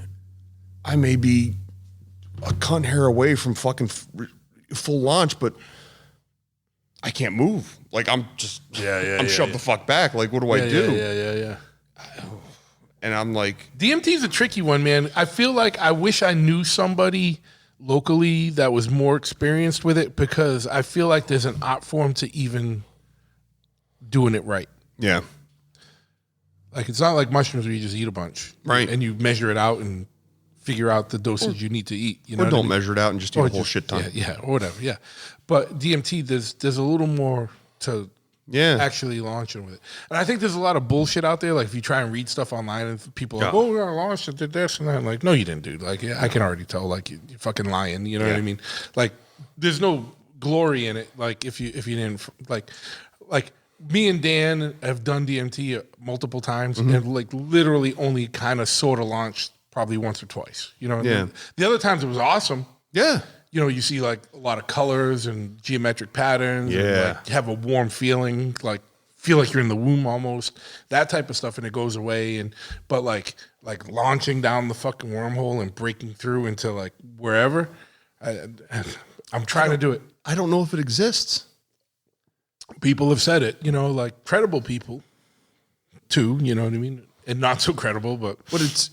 a cunt hair away from fucking full launch, but I can't move. Like I'm just, I'm shoved the fuck back. Like, what do I do? Yeah. And I'm like, DMT is a tricky one, man. I feel like I wish I knew somebody locally that was more experienced with it because I feel like there's an art form to even doing it right. Yeah. Like it's not like mushrooms where you just eat a bunch. Right. And you measure it out and figure out the dosage you need to eat. You know or don't measure it out and just eat a whole shit ton. Yeah, or whatever, yeah. But DMT, there's a little more to actually launching with it. And I think there's a lot of bullshit out there. Like if you try and read stuff online and people are like, oh, we're going to launch it, did this and that. Like, no, you didn't, dude. Like, I can already tell, like, you're fucking lying. You know what I mean? Like, there's no glory in it. Like, if you didn't, like me and Dan have done DMT multiple times and, like, literally only kind of sort of launched probably once or twice. You know what I mean? The other times it was awesome. Yeah. You see like a lot of colors and geometric patterns. Yeah. And like you have a warm feeling, like feel like you're in the womb almost. That type of stuff, and it goes away. But like launching down the fucking wormhole and breaking through into like wherever, I'm trying to do it. I don't know if it exists. People have said it, like credible people too, you know what I mean? And not so credible, but it's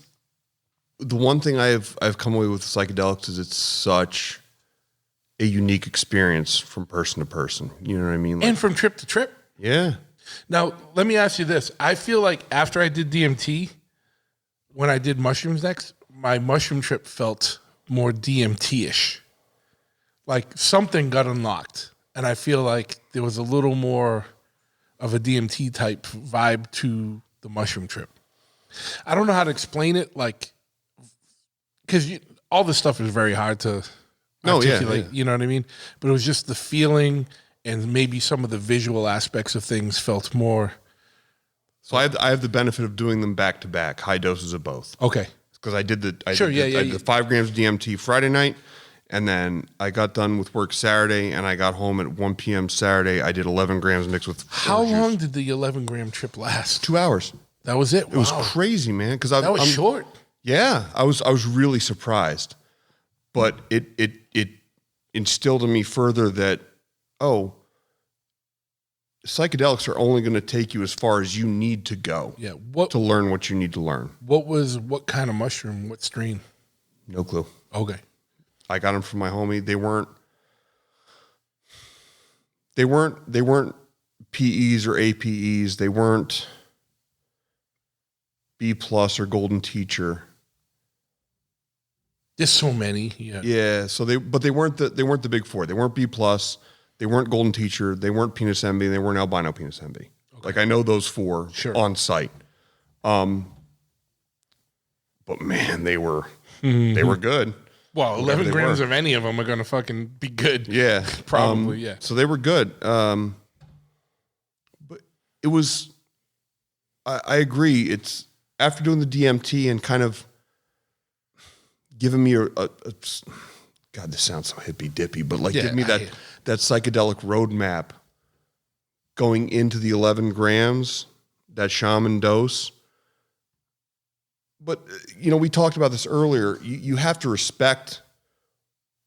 the one thing I've come away with psychedelics is it's such a unique experience from person to person. You know what I mean? And from trip to trip. Yeah. Now, let me ask you this. I feel like after I did DMT, when I did mushrooms next, my mushroom trip felt more DMT-ish. Like something got unlocked. And I feel like there was a little more of a DMT type vibe to the mushroom trip. I don't know how to explain it, like, because all this stuff is very hard to articulate, you know what I mean? But it was just the feeling and maybe some of the visual aspects of things felt more. So I have the benefit of doing them back to back, high doses of both. Okay. Because I did the 5 grams of DMT Friday night, and then I got done with work Saturday, and I got home at 1 p.m. Saturday. I did 11 grams mixed with How long did the 11-gram trip last? 2 hours. That was it? It was crazy, man. Because that was short. Yeah, I was really surprised, but it instilled in me further that psychedelics are only going to take you as far as you need to go. Yeah, to learn what you need to learn. What kind of mushroom? What strain? No clue. Okay, I got them from my homie. They weren't PEs or APEs. They weren't B+ or Golden Teacher. There's so many, Yeah. So they weren't the big four. They weren't B+. They weren't Golden Teacher. They weren't Penis Envy. They weren't Albino Penis Envy. Okay. Like I know those four on site. But man, they were good. Well, 11 grams of any of them are gonna fucking be good. Yeah, probably. Yeah. So they were good. But it was. I agree. It's after doing the DMT and kind of giving me a God, this sounds so hippy dippy, but like give me that psychedelic roadmap going into the 11 grams, that shaman dose. But we talked about this earlier. You have to respect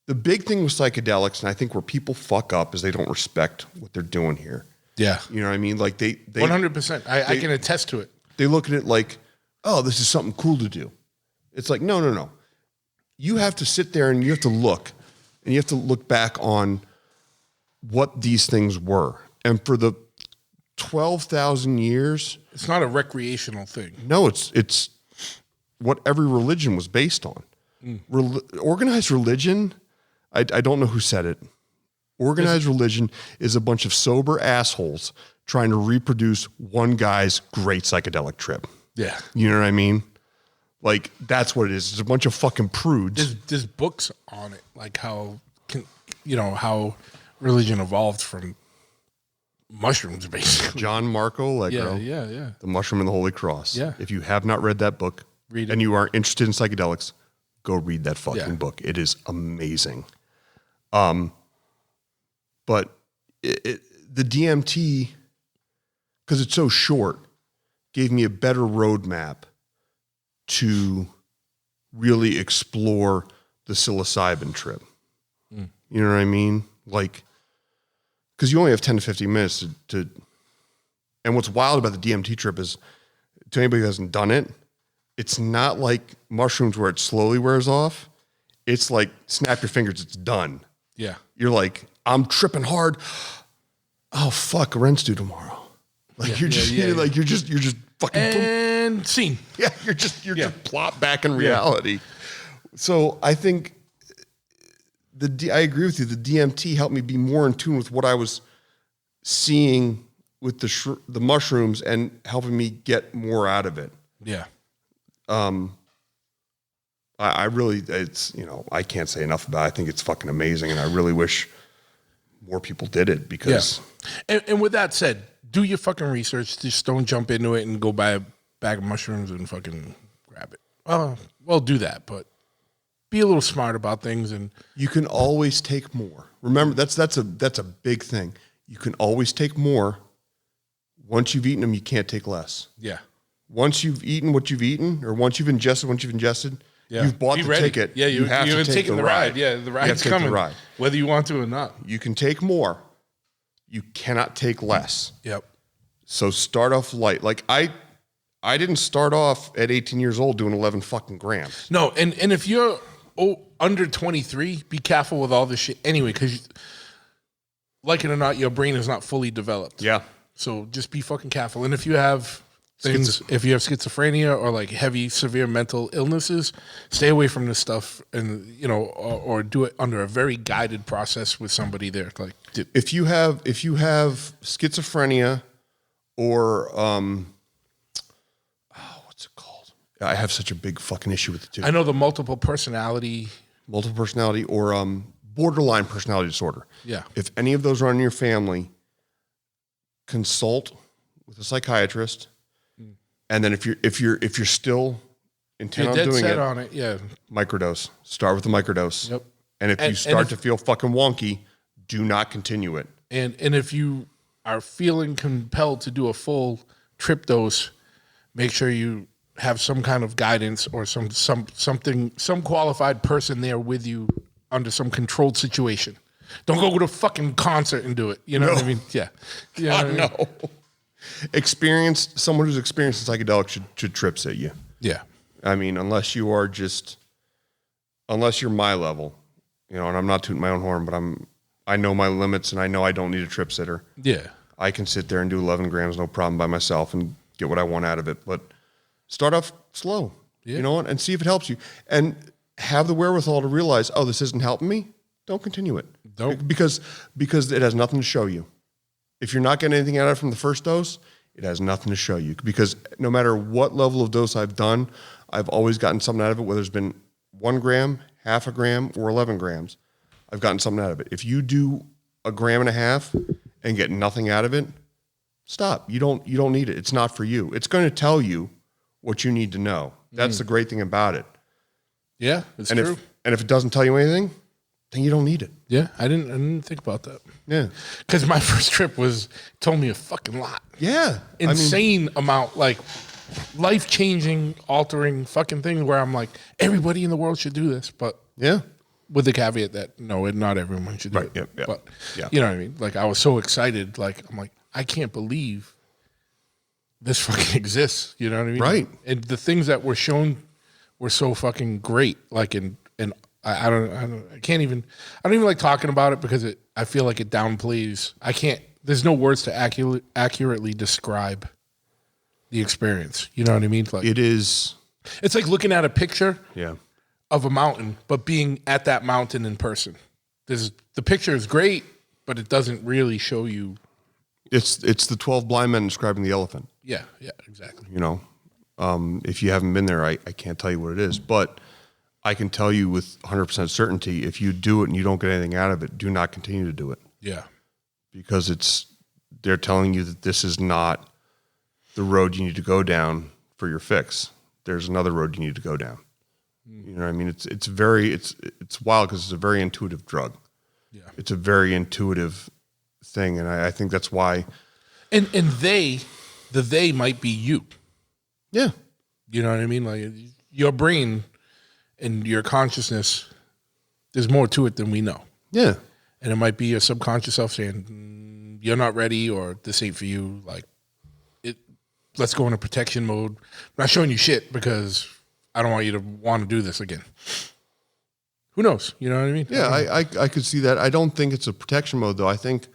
the big thing with psychedelics, and I think where people fuck up is they don't respect what they're doing here. Yeah, you know what I mean. Like they 100%. I can attest to it. They look at it like, oh, this is something cool to do. It's like no. You have to sit there and you have to look back on what these things were. And for the 12,000 years, it's not a recreational thing. No, it's what every religion was based on. Organized religion, I don't know who said it. Organized religion is a bunch of sober assholes trying to reproduce one guy's great psychedelic trip. Yeah. You know what I mean? Like, that's what it is. It's a bunch of fucking prudes. There's books on it, like how religion evolved from mushrooms, basically. John Marco Allegro. Yeah. The Mushroom and the Holy Cross. Yeah. If you have not read that book Read it. and you are interested in psychedelics, go read that fucking Yeah. book. It is amazing. But the DMT, because it's so short, gave me a better roadmap to really explore the psilocybin trip. You know what I mean? Like, because you only have 10 to 15 minutes to and what's wild about the DMT trip is, to anybody who hasn't done it, it's not like mushrooms where it slowly wears off. It's like, snap your fingers, it's done. Yeah. You're like, I'm tripping hard. Oh fuck, rent's due tomorrow. Like you're just fucking and scene. Yeah, you're just plop back in reality. So I think I agree with you. The DMT helped me be more in tune with what I was seeing with the mushrooms and helping me get more out of it. Yeah. I really, it's, I can't say enough about it. I think it's fucking amazing, and I really wish more people did it because. Yeah. And with that said, do your fucking research. Just don't jump into it and go buy a bag of mushrooms and fucking grab it. Well, do that, but be a little smart about things. And you can always take more. Remember, that's a big thing. You can always take more. Once you've eaten them, you can't take less. Yeah. Once you've eaten what you've eaten, or once you've ingested, you've bought the ticket. Yeah, you have to take the ride. Yeah, the ride's coming. Whether you want to or not. You can take more. You cannot take less. Yep. So start off light. Like I didn't start off at 18 years old doing 11 fucking grams. No, and if you're under 23, be careful with all this shit anyway, because like it or not, your brain is not fully developed. Yeah. So just be fucking careful. And if you have things, if you have schizophrenia or like heavy, severe mental illnesses, stay away from this stuff, and or do it under a very guided process with somebody there. Like if you have schizophrenia or what's it called? I have such a big fucking issue with it too. I know the multiple personality or borderline personality disorder. Yeah. If any of those are in your family, consult with a psychiatrist. And then if you're still intent on doing it, on it, yeah, microdose. Start with the microdose. Yep. And if you start to feel fucking wonky, do not continue it. And if you are feeling compelled to do a full trip dose, make sure you have some kind of guidance or some qualified person there with you under some controlled situation. Don't go to a fucking concert and do it. You know what I mean? Yeah. No. Someone who's experienced psychedelics should trip sit you. Yeah. I mean, unless you're my level, and I'm not tooting my own horn, but I know my limits, and I know I don't need a trip sitter. Yeah. I can sit there and do 11 grams, no problem by myself, and get what I want out of it. But start off slow, and see if it helps you, and have the wherewithal to realize, oh, this isn't helping me. Don't continue it. Don't. Because it has nothing to show you. If you're not getting anything out of it from the first dose, it has nothing to show you. Because no matter what level of dose I've done, I've always gotten something out of it, whether it's been 1 gram, half a gram, or 11 grams. I've gotten something out of it. If you do 1.5 grams and get nothing out of it, stop. You don't need it. It's not for you. It's going to tell you what you need to know. That's the great thing about it. Yeah, it's true. If it doesn't tell you anything, then you don't need it. Yeah, I didn't think about that. Yeah. Because my first trip told me a fucking lot. Yeah. Insane amount, like life-changing, altering fucking things where I'm like, everybody in the world should do this. But yeah, with the caveat that no, not everyone should do it. Yep. But you know what I mean? Like I was so excited. Like I'm like, I can't believe this fucking exists. You know what I mean? Right. And the things that were shown were so fucking great. Like I don't even like talking about it because I feel like it downplays. There's no words to accurately describe the experience. You know what I mean? Like it's like looking at a picture of a mountain, but being at that mountain in person. The picture is great, but it doesn't really show you. It's the 12 blind men describing the elephant. Yeah, exactly. You know, if you haven't been there, I can't tell you what it is, but I can tell you with 100% certainty, if you do it and you don't get anything out of it, do not continue to do it. Yeah. Because they're telling you that this is not the road you need to go down for your fix. There's another road you need to go down. You know what I mean? It's wild because it's a very intuitive drug. Yeah. It's a very intuitive thing. And I think that's why. And they might be you. Yeah. You know what I mean? Like your brain and your consciousness, there's more to it than we know. Yeah. And it might be your subconscious self saying, you're not ready or this ain't for you. Like, let's go into protection mode. I'm not showing you shit because I don't want you to want to do this again. Who knows? You know what I mean? Yeah, I could see that. I don't think it's a protection mode, though. I think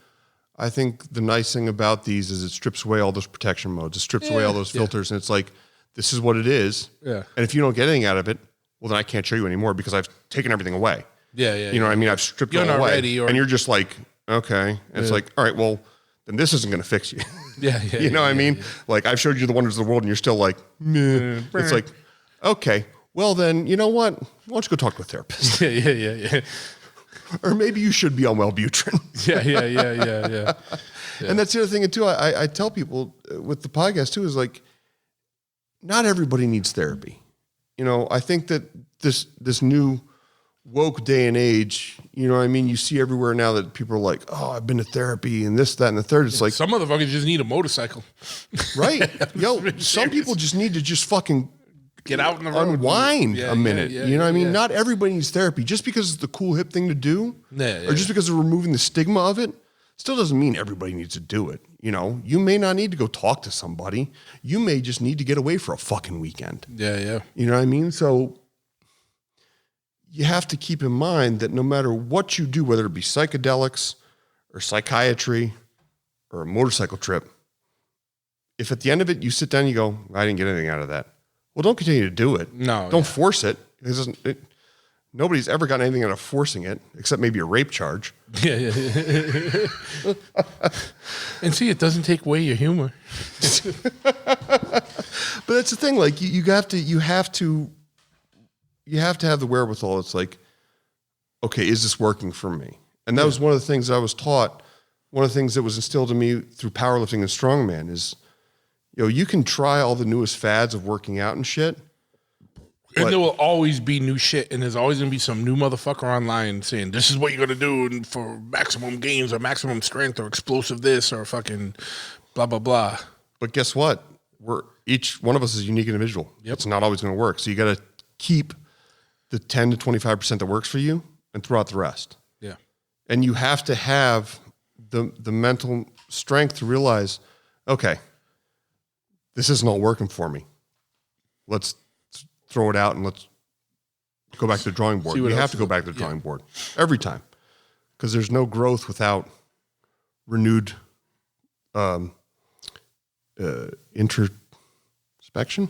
the nice thing about these is it strips away all those protection modes. It strips away all those filters. And it's like, this is what it is. Yeah. And if you don't get anything out of it, well, then I can't show you anymore because I've taken everything away. Yeah. You know what I mean? I've stripped it all away. Ready and you're just like, okay. And it's like, all right, well, then this isn't going to fix you. Yeah. You know what I mean? Yeah. Like, I've showed you the wonders of the world and you're still like, meh. It's like, okay, well then, you know what? Why don't you go talk to a therapist? Yeah. Or maybe you should be on Wellbutrin. Yeah. And that's the other thing too. I tell people with the podcast too, is like, not everybody needs therapy. You know, I think that this new woke day and age, you know what I mean? You see everywhere now that people are like, oh, I've been to therapy and this, that, and the third. It's like, some motherfuckers just need a motorcycle. Right. Yo, some people just need to just fucking get out in the road. Unwind a minute. You know what I mean? Yeah. Not everybody needs therapy. Just because it's the cool hip thing to do, or just because they're removing the stigma of it, still doesn't mean everybody needs to do it. You know, you may not need to go talk to somebody. You may just need to get away for a fucking weekend. Yeah. You know what I mean? So you have to keep in mind that no matter what you do, whether it be psychedelics or psychiatry or a motorcycle trip, if at the end of it you sit down and you go, I didn't get anything out of that. Well, don't continue to do it. No. Don't force it. Nobody's ever gotten anything out of forcing it, except maybe a rape charge. Yeah. And see, it doesn't take away your humor. But that's the thing. Like you have to have the wherewithal. It's like, okay, is this working for me? And that was one of the things I was taught. One of the things that was instilled in me through powerlifting and strongman is, you know, you can try all the newest fads of working out and shit. And there will always be new shit, and there's always going to be some new motherfucker online saying, this is what you're going to do for maximum gains or maximum strength or explosive this or fucking blah, blah, blah. But guess what? Each one of us is a unique individual. Yep. It's not always going to work. So you got to keep the 10 to 25% that works for you and throw out the rest. Yeah. And you have to have the mental strength to realize, okay, this isn't all working for me. Let's throw it out and let's go back to the drawing board. You have to go back to the drawing board every time because there's no growth without renewed introspection.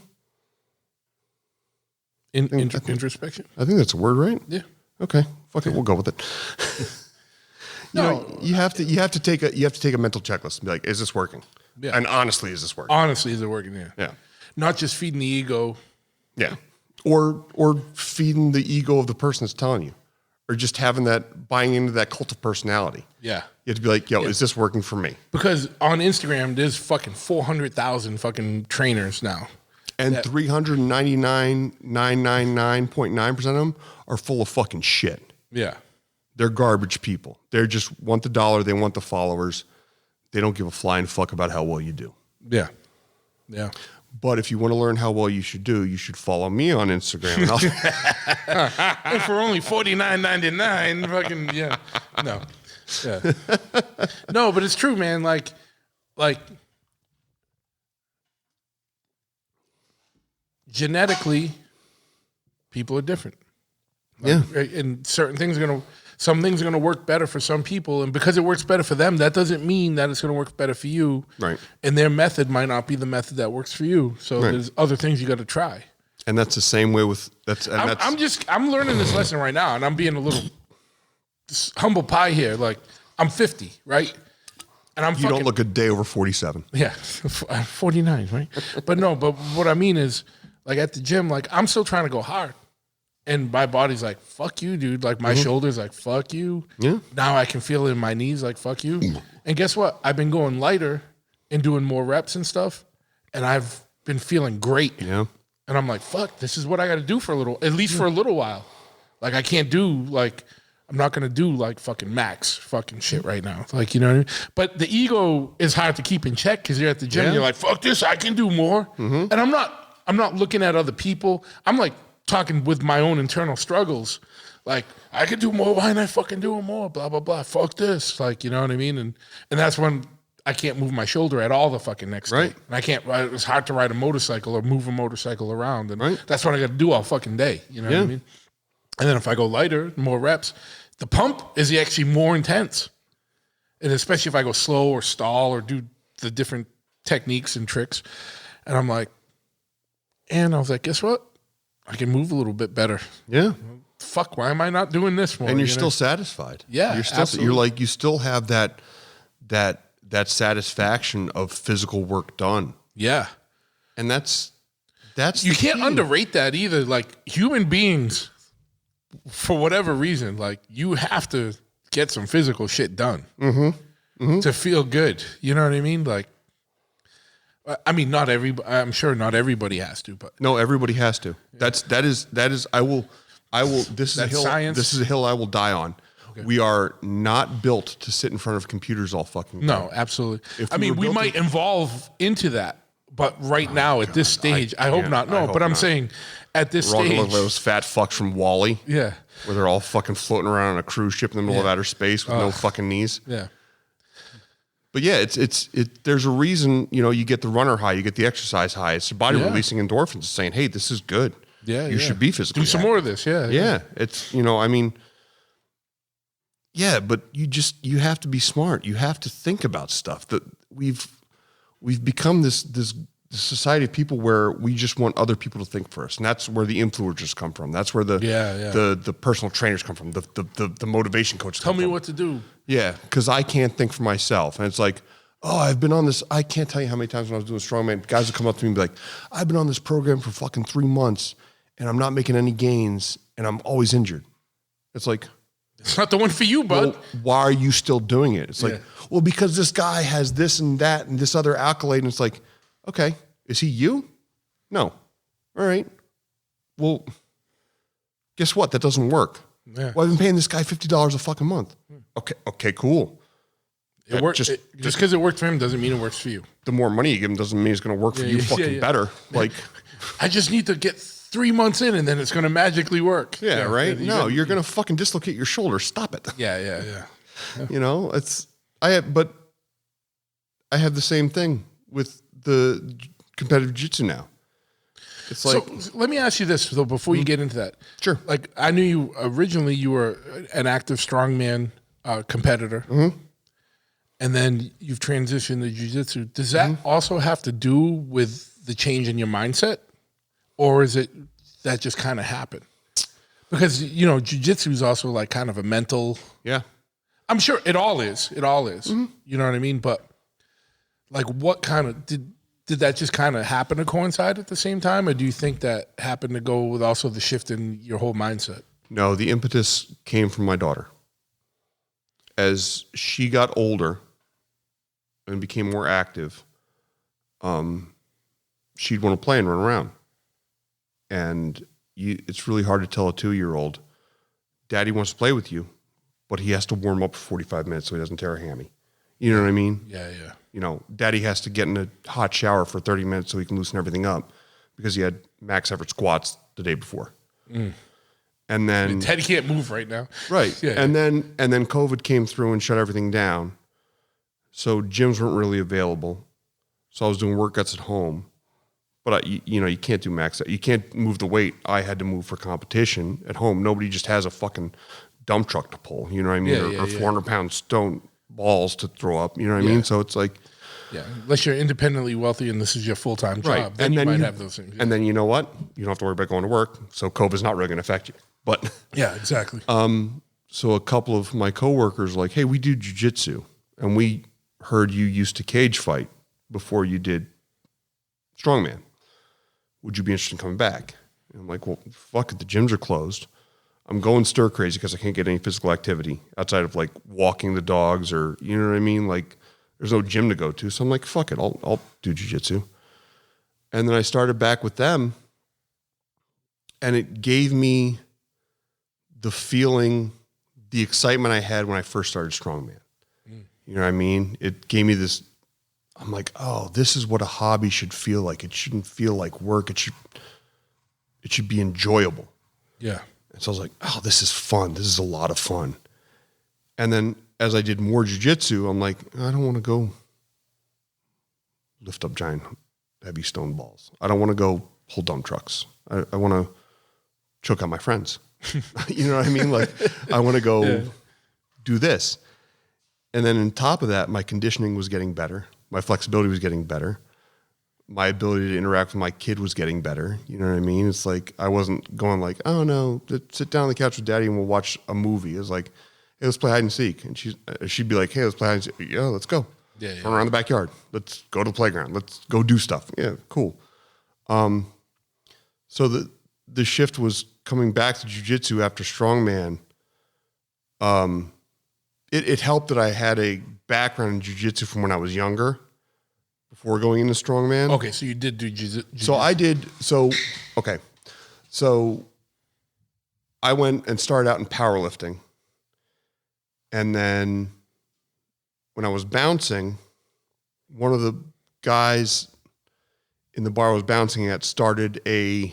Introspection? I think that's a word, right? Yeah. Okay. Fuck it. We'll go with it. You have to take a mental checklist and be like, is this working? Yeah. And honestly, is this working? Honestly, is it working? Yeah. Yeah. Not just feeding the ego. Yeah. Or feeding the ego of the person that's telling you. Or just buying into that cult of personality. Yeah. You have to be like, yo, is this working for me? Because on Instagram, there's fucking 400,000 fucking trainers now. And 399.999% of them are full of fucking shit. Yeah. They're garbage people. They just want the dollar. They want the followers. They don't give a flying fuck about how well you do. Yeah. Yeah. But if you want to learn how well you should do, you should follow me on Instagram. And for only $49.99, fucking, yeah. No. Yeah. No, but it's true, man. Like, genetically, people are different. Yeah. And some things are going to work better for some people. And because it works better for them, that doesn't mean that it's going to work better for you. Right. And their method might not be the method that works for you. So there's other things you got to try. And that's the same way with I'm learning this lesson right now, and I'm being a little humble pie here. Like, I'm 50, right? And You don't look a day over 47. Yeah, 49, right? But what I mean is, like at the gym, like I'm still trying to go hard. And my body's like, fuck you, dude. Like my shoulders like, fuck you. Yeah. Now I can feel it in my knees like, fuck you. And guess what? I've been going lighter and doing more reps and stuff. And I've been feeling great. Yeah. And I'm like, fuck, this is what I got to do for at least for a little while. Like I can't do I'm not going to do like fucking max fucking shit right now. Like, you know what I mean? But the ego is hard to keep in check because you're at the gym. And you're like, fuck this, I can do more. And I'm not looking at other people. I'm like talking with my own internal struggles. Like, I can do more. Why not fucking doing more? Blah, blah, blah. Fuck this. Like, you know what I mean? And that's when I can't move my shoulder at all the fucking next day. And I can't, it's hard to ride a motorcycle or move a motorcycle around. And that's what I got to do all fucking day. You know what I mean? And then if I go lighter, more reps, the pump is actually more intense. And especially if I go slow or stall or do the different techniques and tricks. And I'm like, and I was like, guess what? I can move a little bit better. Yeah. Fuck, why am I not doing this more? And you're still satisfied. Yeah, You're still, absolutely. you're like, you still have that satisfaction of physical work done. Yeah. And that's You the can't key. underrate that either. Like human beings, for whatever reason, like you have to get some physical shit done to feel good. You know what I mean? Like, I mean, I'm sure not everybody has to, but No, everybody has to. That is I will this is a That's hill science. This is a hill I will die on. Okay. We are not built to sit in front of computers all fucking day. no, absolutely. If I mean, were we built might evolve into that, but right now at this stage, I hope not. No, hope but I'm not. saying at this We're all gonna stage, look like those fat fucks from Wall-E. yeah, Where they're all fucking floating around on a cruise ship in the middle of outer space with no fucking knees. yeah. But yeah, there's a reason, you get the runner high, you get the exercise high. It's the body releasing endorphins saying, hey, this is good. Yeah, You should be physically do some active. more of this. Yeah, Yeah. It's, but you have to be smart. You have to think about stuff. That we've become this society of people where we just want other people to think for us. And that's where the influencers come from. That's where the personal trainers come from. The motivation coaches Tell come me from. what to do. Yeah, because I can't think for myself. And it's like, oh, I've been on this. I can't tell you how many times when I was doing strongman, guys would come up to me and be like, I've been on this program for fucking 3 months and I'm not making any gains and I'm always injured. It's like, It's not the one for you, bud. well, why are you still doing it? It's like, well, because this guy has this and that and this other accolade. And it's like, okay, is he you? No. All right. Well, guess what? That doesn't work. Yeah. Well, I've been paying this guy $50 a fucking month. Okay, cool. It works. Just because it worked for him doesn't mean it works for you. The more money you give him doesn't mean it's going to work for you fucking better. Like, I just need to get 3 months in and then it's going to magically work. yeah, right? No, you're going to fucking dislocate your shoulder. Stop it. Yeah. I have the same thing with the competitive jiu-jitsu now. It's like, So let me ask you this though, before you get into that. Sure. Like I knew you originally, you were an active strongman competitor. And then you've transitioned to jiu-jitsu. Does that also have to do with the change in your mindset? Or is it that just kind of happened? Because, jiu-jitsu is also like kind of a mental. yeah. I'm sure it all is. It all is. You know what I mean? But like what kind of, did that just kind of happen to coincide at the same time? Or do you think that happened to go with also the shift in your whole mindset? No, the impetus came from my daughter. As she got older and became more active, she'd want to play and run around. And it's really hard to tell a 2-year-old, Daddy wants to play with you, but he has to warm up for 45 minutes so he doesn't tear a hammy. You know what I mean? Yeah. Daddy has to get in a hot shower for 30 minutes so he can loosen everything up because he had max effort squats the day before. And then Teddy can't move right now. right. Yeah. And then COVID came through and shut everything down. So gyms weren't really available. So I was doing workouts at home. But you can't do max. You can't move the weight I had to move for competition at home. Nobody just has a fucking dump truck to pull. You know what I mean? Or 400-pound stone balls to throw up. You know what I mean? So it's like, yeah, unless you're independently wealthy and this is your full-time job, right. then you might have those things. And then you know what? You don't have to worry about going to work. So COVID's not really going to affect you. But yeah, exactly. So a couple of my coworkers were like, hey, we do jiu-jitsu, and we heard you used to cage fight before you did strongman. Would you be interested in coming back? And I'm like, well, fuck it. The gyms are closed. I'm going stir crazy because I can't get any physical activity outside of like walking the dogs or, you know what I mean? Like there's no gym to go to. So I'm like, fuck it. I'll do jiu-jitsu. And then I started back with them, and it gave me the feeling, the excitement I had when I first started strongman. You know what I mean? It gave me this, I'm like, oh, this is what a hobby should feel like. It shouldn't feel like work. It should be enjoyable. Yeah. And so I was like, oh, this is fun. This is a lot of fun. And then as I did more jiu-jitsu, I'm like, I don't want to go lift up giant heavy stone balls. I don't want to go pull dump trucks. I want to choke out my friends. You know what I mean? Like I want to go do this. And then on top of that, my conditioning was getting better. My flexibility was getting better. My ability to interact with my kid was getting better. You know what I mean? It's like, I wasn't going like, oh no, sit down on the couch with daddy and we'll watch a movie. It was like, hey, let's play hide and seek. And she'd be like, hey, let's play hide and seek. Yeah, let's go. Yeah. Run around the backyard. Let's go to the playground. Let's go do stuff. Yeah, cool. So the shift was coming back to jiu-jitsu after strongman. It helped that I had a background in jiu-jitsu from when I was younger before going into strongman. Okay, so you did do jiu-jitsu. So I went and started out in powerlifting. And then when I was bouncing, one of the guys in the bar I was bouncing at started a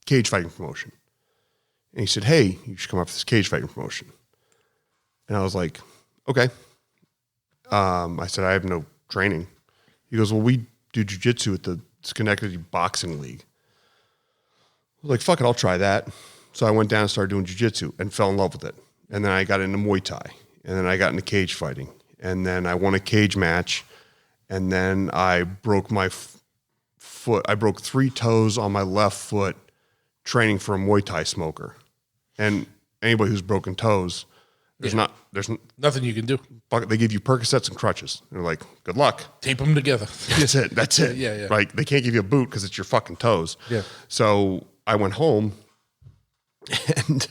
cage fighting promotion. And he said, hey, you should come up for this cage fighting promotion. And I was like, okay. I said, I have no training. He goes, well, we do jiu-jitsu at the Schenectady Boxing League. I was like, fuck it, I'll try that. So I went down and started doing jiu-jitsu and fell in love with it. And then I got into Muay Thai. And then I got into cage fighting. And then I won a cage match. And then I broke my foot. I broke 3 toes on my left foot training for a Muay Thai smoker. And anybody who's broken toes, there's nothing you can do. They give you Percocets and crutches. They're like, good luck. Tape them together. That's it. Yeah. Like they can't give you a boot because it's your fucking toes. Yeah. So I went home and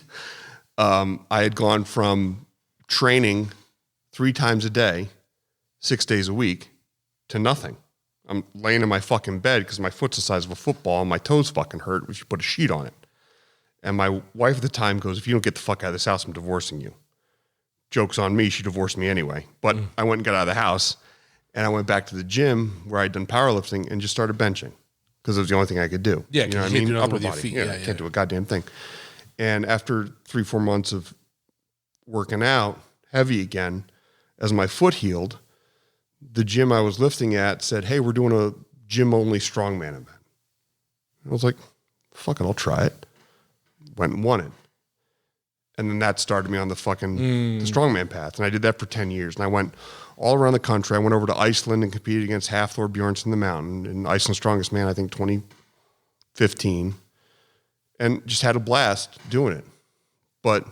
I had gone from training 3 times a day, 6 days a week to nothing. I'm laying in my fucking bed because my foot's the size of a football and my toes fucking hurt. We should put a sheet on it. And my wife at the time goes, if you don't get the fuck out of this house, I'm divorcing you. Joke's on me. She divorced me anyway. But I went and got out of the house and I went back to the gym where I'd done powerlifting and just started benching because it was the only thing I could do. Yeah, you know what I mean? Upper body. Yeah, I can't do a goddamn thing. And after 3-4 months of working out heavy again, as my foot healed, the gym I was lifting at said, hey, we're doing a gym-only strongman event. I was like, fuck it, I'll try it. Went and won it. And then that started me on the fucking the strongman path. And I did that for 10 years. And I went all around the country. I went over to Iceland and competed against Hafthor Bjornsson the Mountain and Iceland's Strongest Man, I think 2015. And just had a blast doing it. But,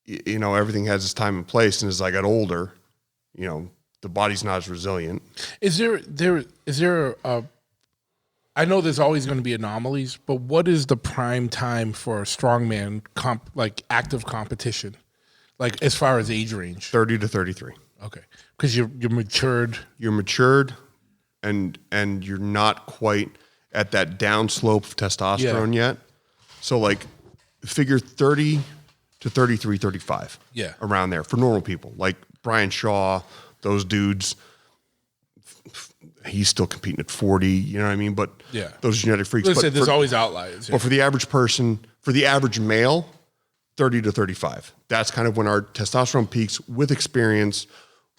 you know, everything has its time and place. And as I got older, you know, the body's not as resilient. Is there a I know there's always going to be anomalies, but what is the prime time for a strongman like active competition, like as far as age range? 30 to 33. Okay, because you're matured. You're matured, and you're not quite at that down slope of testosterone yet. So like, figure 30 to 33, 35. Yeah, around there for normal people like Brian Shaw, those dudes. He's still competing at 40, you know what I mean? But those genetic freaks. Listen, there's always outliers. Yeah. But for the average person, for the average male, 30 to 35. That's kind of when our testosterone peaks with experience,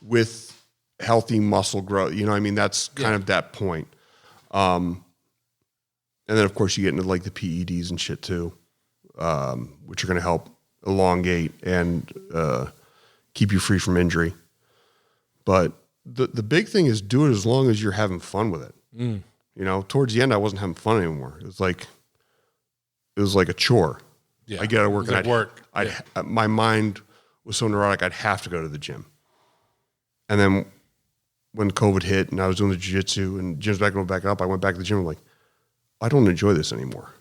with healthy muscle growth. You know what I mean? That's kind of that point. And then, of course, you get into like the PEDs and shit too, which are going to help elongate and keep you free from injury. But the big thing is do it as long as you're having fun with it. You know, towards the end, I wasn't having fun anymore. It was like a chore. Yeah. I get out of work It was and at work. my mind was so neurotic, I'd have to go to the gym. And then when COVID hit and I was doing the jiu-jitsu and gym's back up, I went back to the gym. I'm like, I don't enjoy this anymore.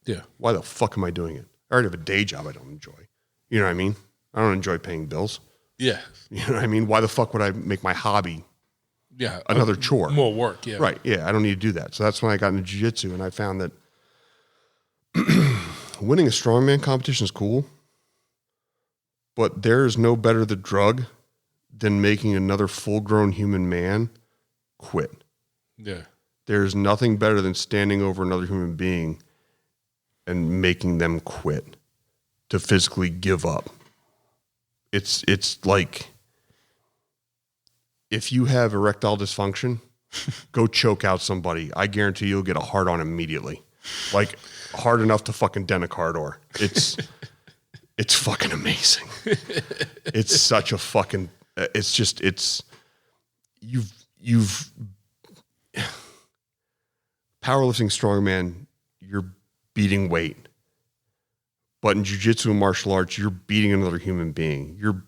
Yeah. Why the fuck am I doing it? I already have a day job I don't enjoy. You know what I mean? I don't enjoy paying bills. Yeah. You know what I mean? Why the fuck would I make my hobby another chore? More work, yeah. Right, yeah, I don't need to do that. So that's when I got into jiu-jitsu and I found that winning a strongman competition is cool, but there is no better the drug than making another full-grown human man quit. Yeah. There's nothing better than standing over another human being and making them quit, to physically give up. It's like, if you have erectile dysfunction, go choke out somebody. I guarantee you'll get a hard on immediately. Like, hard enough to fucking dent a car door. It's fucking amazing. It's such a fucking, you've powerlifting strongman, you're beating weight. But in jiu-jitsu and martial arts, you're beating another human being. You're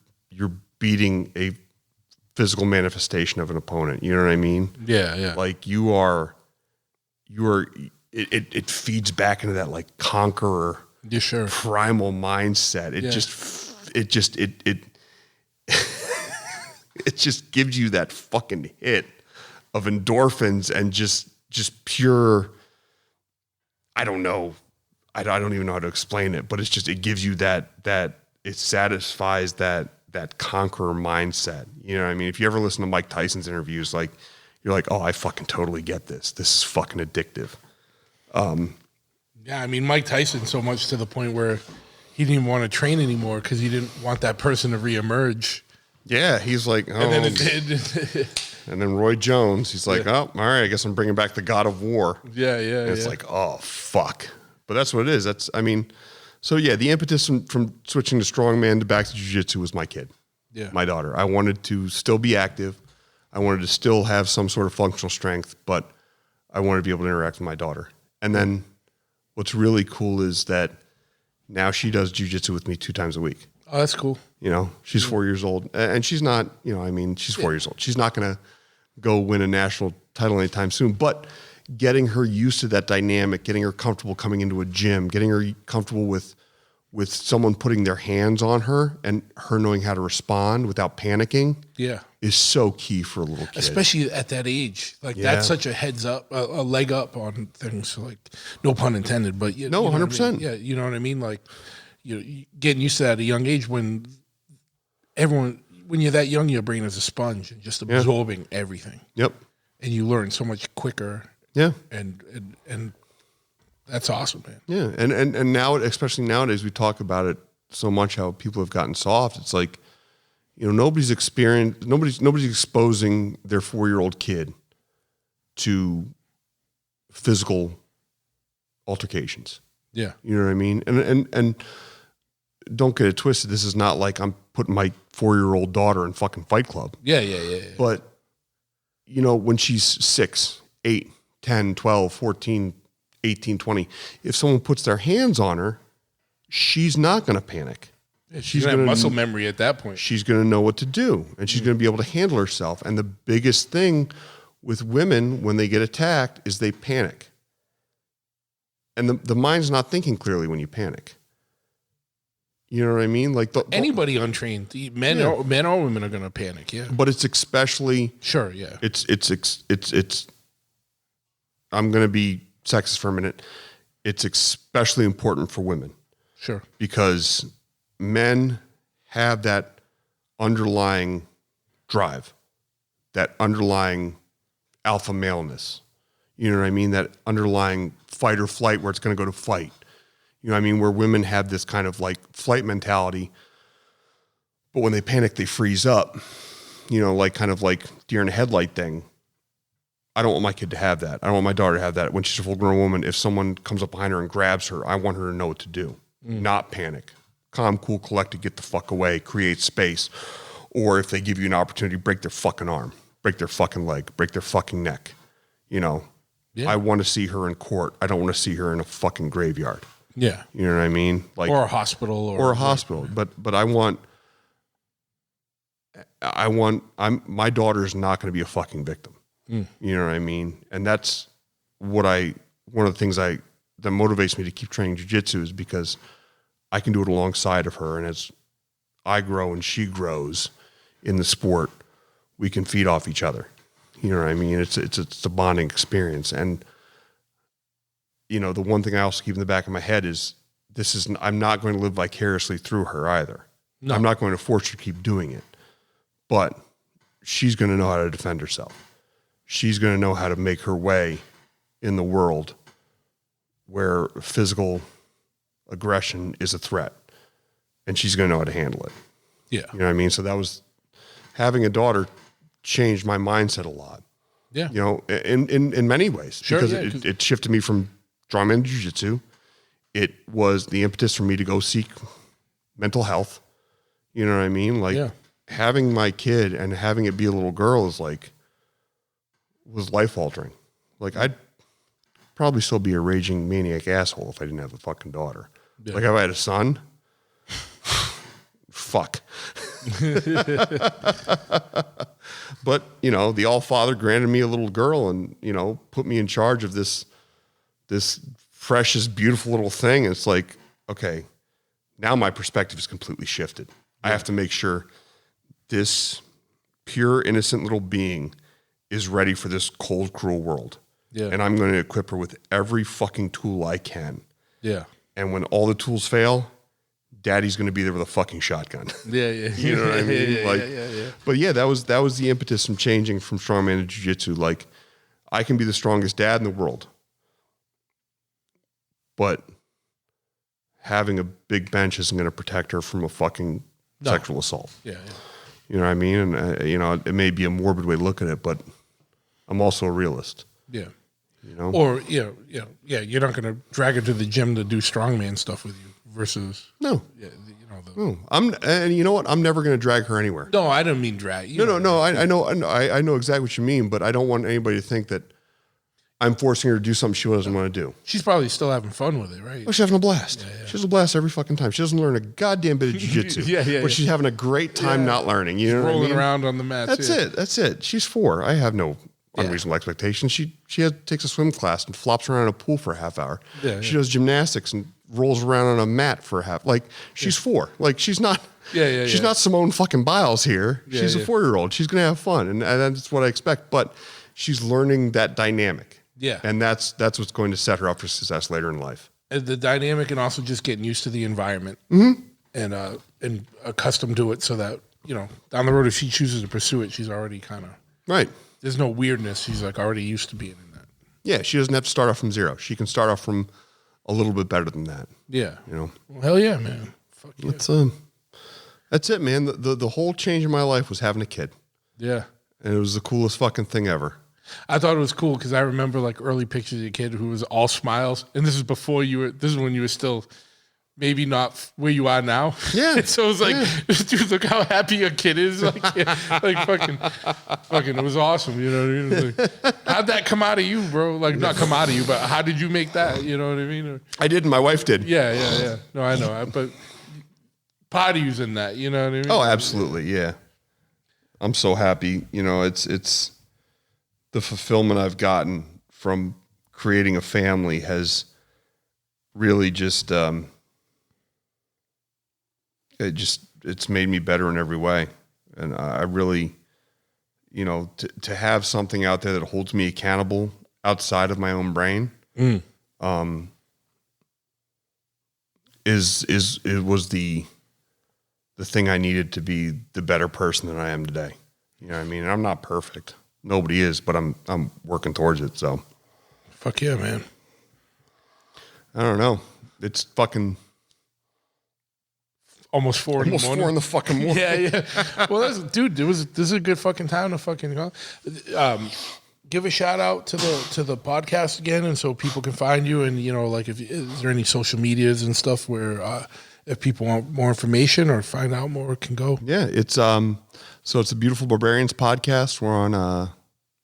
beating a physical manifestation of an opponent. You know what I mean? Yeah, yeah. Like it feeds back into that like conqueror, yeah, sure. primal mindset. It just gives you that fucking hit of endorphins and just pure, I don't know. I don't even know how to explain it, but it gives you that it satisfies that conqueror mindset. You know what I mean? If you ever listen to Mike Tyson's interviews, like, you're like, oh, I fucking totally get this. This is fucking addictive. Yeah, I mean, Mike Tyson so much to the point where he didn't even want to train anymore because he didn't want that person to reemerge. Yeah, he's like, oh. And then it did. And then Roy Jones, he's like, oh, all right, I guess I'm bringing back the God of War. Yeah, yeah, and it's like, oh, fuck. But that's what it is. So yeah, the impetus from switching to strongman to back to jiu-jitsu was my kid, my daughter. I wanted to still be active. I wanted to still have some sort of functional strength, but I wanted to be able to interact with my daughter. And then what's really cool is that now she does jiu-jitsu with me 2 times a week. Oh, that's cool. You know, she's 4 years old, and she's not, she's 4 years old. She's not going to go win a national title anytime soon, but getting her used to that dynamic, getting her comfortable coming into a gym, getting her comfortable with someone putting their hands on her and her knowing how to respond without panicking is so key for a little kid. Especially at that age. Like, that's such a heads up, a leg up on things. Like, no pun intended, but you know 100%. I mean? Yeah, you know what I mean? Like, you getting used to that at a young age when you're that young, your brain is a sponge and just absorbing everything. Yep. And you learn so much quicker. Yeah. And that's awesome, man. Yeah. And now, especially nowadays, we talk about it so much, how people have gotten soft. It's like, nobody's exposing their 4-year-old kid to physical altercations. Yeah. You know what I mean? And don't get it twisted. This is not like I'm putting my 4-year-old daughter in fucking Fight Club. Yeah. But, when she's 6, 8, 10, 12, 14, 18, 20, if someone puts their hands on her, she's not going to panic. Yeah, she's going to have muscle memory at that point. She's going to know what to do, and she's going to be able to handle herself. And the biggest thing with women when they get attacked is they panic. And the mind's not thinking clearly when you panic. You know what I mean? Like anybody untrained, men or women are going to panic. Yeah, but it's especially Yeah, it's. I'm going to be sexist for a minute. It's especially important for women. Sure, because men have that underlying drive, that underlying alpha maleness. You know what I mean? That underlying fight or flight where it's going to go to fight. You know what I mean? Where women have this kind of like flight mentality, but when they panic, they freeze up. Like kind of like deer in a headlight thing. I don't want my kid to have that. I don't want my daughter to have that. When she's a full-grown woman, if someone comes up behind her and grabs her, I want her to know what to do. Not panic. Calm, cool, collected, get the fuck away, create space. Or if they give you an opportunity, break their fucking arm, break their fucking leg, break their fucking neck. I want to see her in court. I don't want to see her in a fucking graveyard. Yeah. You know what I mean? Like, or a hospital or a hospital. But my daughter's not going to be a fucking victim. You know what I mean? And that's one of the things that motivates me to keep training jiu-jitsu is because I can do it alongside of her. And as I grow and she grows in the sport, we can feed off each other. You know what I mean? It's a bonding experience. And, you know, the one thing I also keep in the back of my head is I'm not going to live vicariously through her either. No. I'm not going to force her to keep doing it, but she's going to know how to defend herself. She's going to know how to make her way in the world where physical aggression is a threat, and she's going to know how to handle it. Yeah. You know what I mean? So having a daughter changed my mindset a lot. Yeah. You know, in many ways. Sure, because yeah, it shifted me from strongman to jiu-jitsu. It was the impetus for me to go seek mental health. You know what I mean? Like having my kid and having it be a little girl was life altering. Like I'd probably still be a raging maniac asshole if I didn't have a fucking daughter. Yeah. Like if I had a son, fuck. But, you know, the All-Father granted me a little girl and, you know, put me in charge of this precious, beautiful little thing. And it's like, okay, now my perspective is completely shifted. Yeah. I have to make sure this pure, innocent little being is ready for this cold, cruel world. Yeah. And I'm going to equip her with every fucking tool I can. Yeah. And when all the tools fail, Daddy's going to be there with a fucking shotgun. Yeah. You know what I mean? Yeah. But yeah, that was the impetus from changing from strongman to jiu-jitsu. Like, I can be the strongest dad in the world, but having a big bench isn't going to protect her from a fucking sexual assault. Yeah. You know what I mean? And, you know, it may be a morbid way to look at it, but I'm also a realist. Yeah. You know? Or, you're not going to drag her to the gym to do strongman stuff with you versus... No. Yeah, and you know what? I'm never going to drag her anywhere. No, I didn't mean drag. No. I know exactly what you mean, but I don't want anybody to think that I'm forcing her to do something she doesn't want to do. She's probably still having fun with it, right? Oh, she's having a blast. Yeah. She has a blast every fucking time. She doesn't learn a goddamn bit of jiu-jitsu. But she's having a great time not learning. You know, rolling around on the mat. That's it. She's 4. I have no unreasonable expectations. She takes a swim class and flops around in a pool for a half hour. She does gymnastics and rolls around on a mat for a half. Like, she's 4. Like, she's not. She's not Simone fucking Biles here. She's a 4-year-old. She's gonna have fun, and that's what I expect. But she's learning that dynamic. Yeah. And that's what's going to set her up for success later in life. And the dynamic, and also just getting used to the environment and accustomed to it, so that, you know, down the road, if she chooses to pursue it, she's already kind of right. There's no weirdness. She's like already used to being in that. Yeah, she doesn't have to start off from zero. She can start off from a little bit better than that. Yeah. You know. Well, hell yeah, man. Fuck yeah. That's it, man. The whole change in my life was having a kid. Yeah. And it was the coolest fucking thing ever. I thought it was cool because I remember like early pictures of your kid who was all smiles, and this is before this is when you were still maybe not where you are now. Yeah. So it was like, dude, look how happy your kid is. Like fucking, it was awesome. You know what I mean? Like, how'd that come out of you, bro? Like, not come out of you, but how did you make that? You know what I mean? I did. My wife did. Yeah. No, I know. But part of you's in that. You know what I mean? Oh, absolutely. Yeah. I'm so happy. You know, it's the fulfillment I've gotten from creating a family has really just, it's made me better in every way. And I really, you know, to have something out there that holds me accountable outside of my own brain, it was the thing I needed to be the better person than I am today. You know what I mean? And I'm not perfect. Nobody is, but I'm working towards it. So, fuck yeah, man. I don't know. It's fucking almost 4 in the morning. Almost 4 in the fucking morning. Yeah. Well, this is a good fucking time to fucking go. Give a shout out to the podcast again, and so people can find you. And, you know, like, is there any social medias and stuff where if people want more information or find out more, can go? Yeah, it's so it's the Beautiful Barbarians Podcast. We're on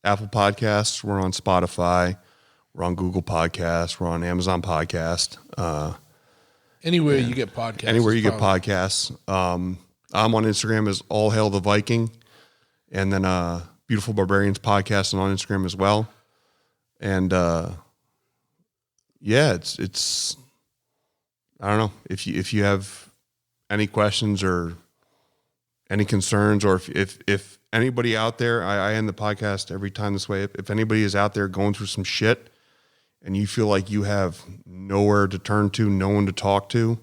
Apple Podcasts. We're on Spotify. We're on Google Podcasts. We're on Amazon Podcast. Anywhere you get podcasts. Anywhere you get podcasts. I'm on Instagram as All Hail the Viking, and then Beautiful Barbarians Podcast and on Instagram as well. And it's I don't know if you have any questions or any concerns, or if anybody out there, I end the podcast every time this way. If anybody is out there going through some shit and you feel like you have nowhere to turn to, no one to talk to,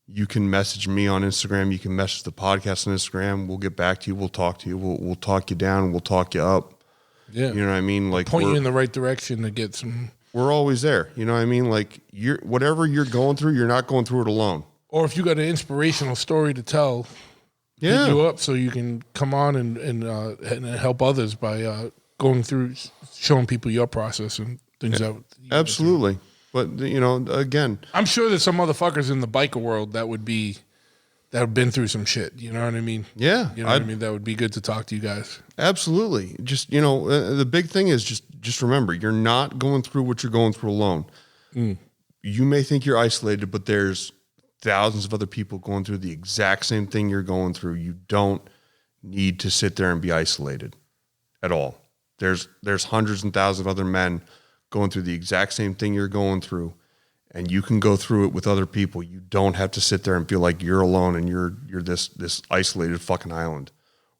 you can message me on Instagram. You can message the podcast on Instagram. We'll get back to you. We'll talk to you. We'll talk you down. We'll talk you up. Yeah. You know what I mean? Like point you in the right direction to get some. We're always there. You know what I mean? Like whatever you're going through, you're not going through it alone. Or if you got an inspirational story to tell, hit you up so you can come on and help others by going through, showing people your process and things out. Absolutely. But, you know, again, I'm sure there's some motherfuckers in the biker world that have been through some shit. You know what I mean? Yeah. You know what I mean? That would be good to talk to you guys. Absolutely. Just, you know, the big thing is just remember, you're not going through what you're going through alone. You may think you're isolated, but there's thousands of other people going through the exact same thing you're going through. You don't need to sit there and be isolated at all. There's hundreds and thousands of other men going through the exact same thing you're going through, and you can go through it with other people. You don't have to sit there and feel like you're alone and you're this isolated fucking island.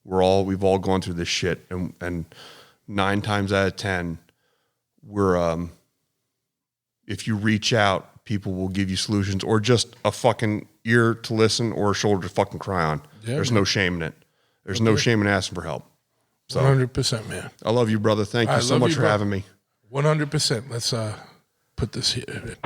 We've all gone through this shit, and 9 times out of 10, we're if you reach out, people will give you solutions, or just a fucking ear to listen or a shoulder to fucking cry on. Yeah, there's no shame in it. There's no shame in asking for help. So 100%, man. I love you, brother. Thank you so much for having me. 100%. Let's put this here.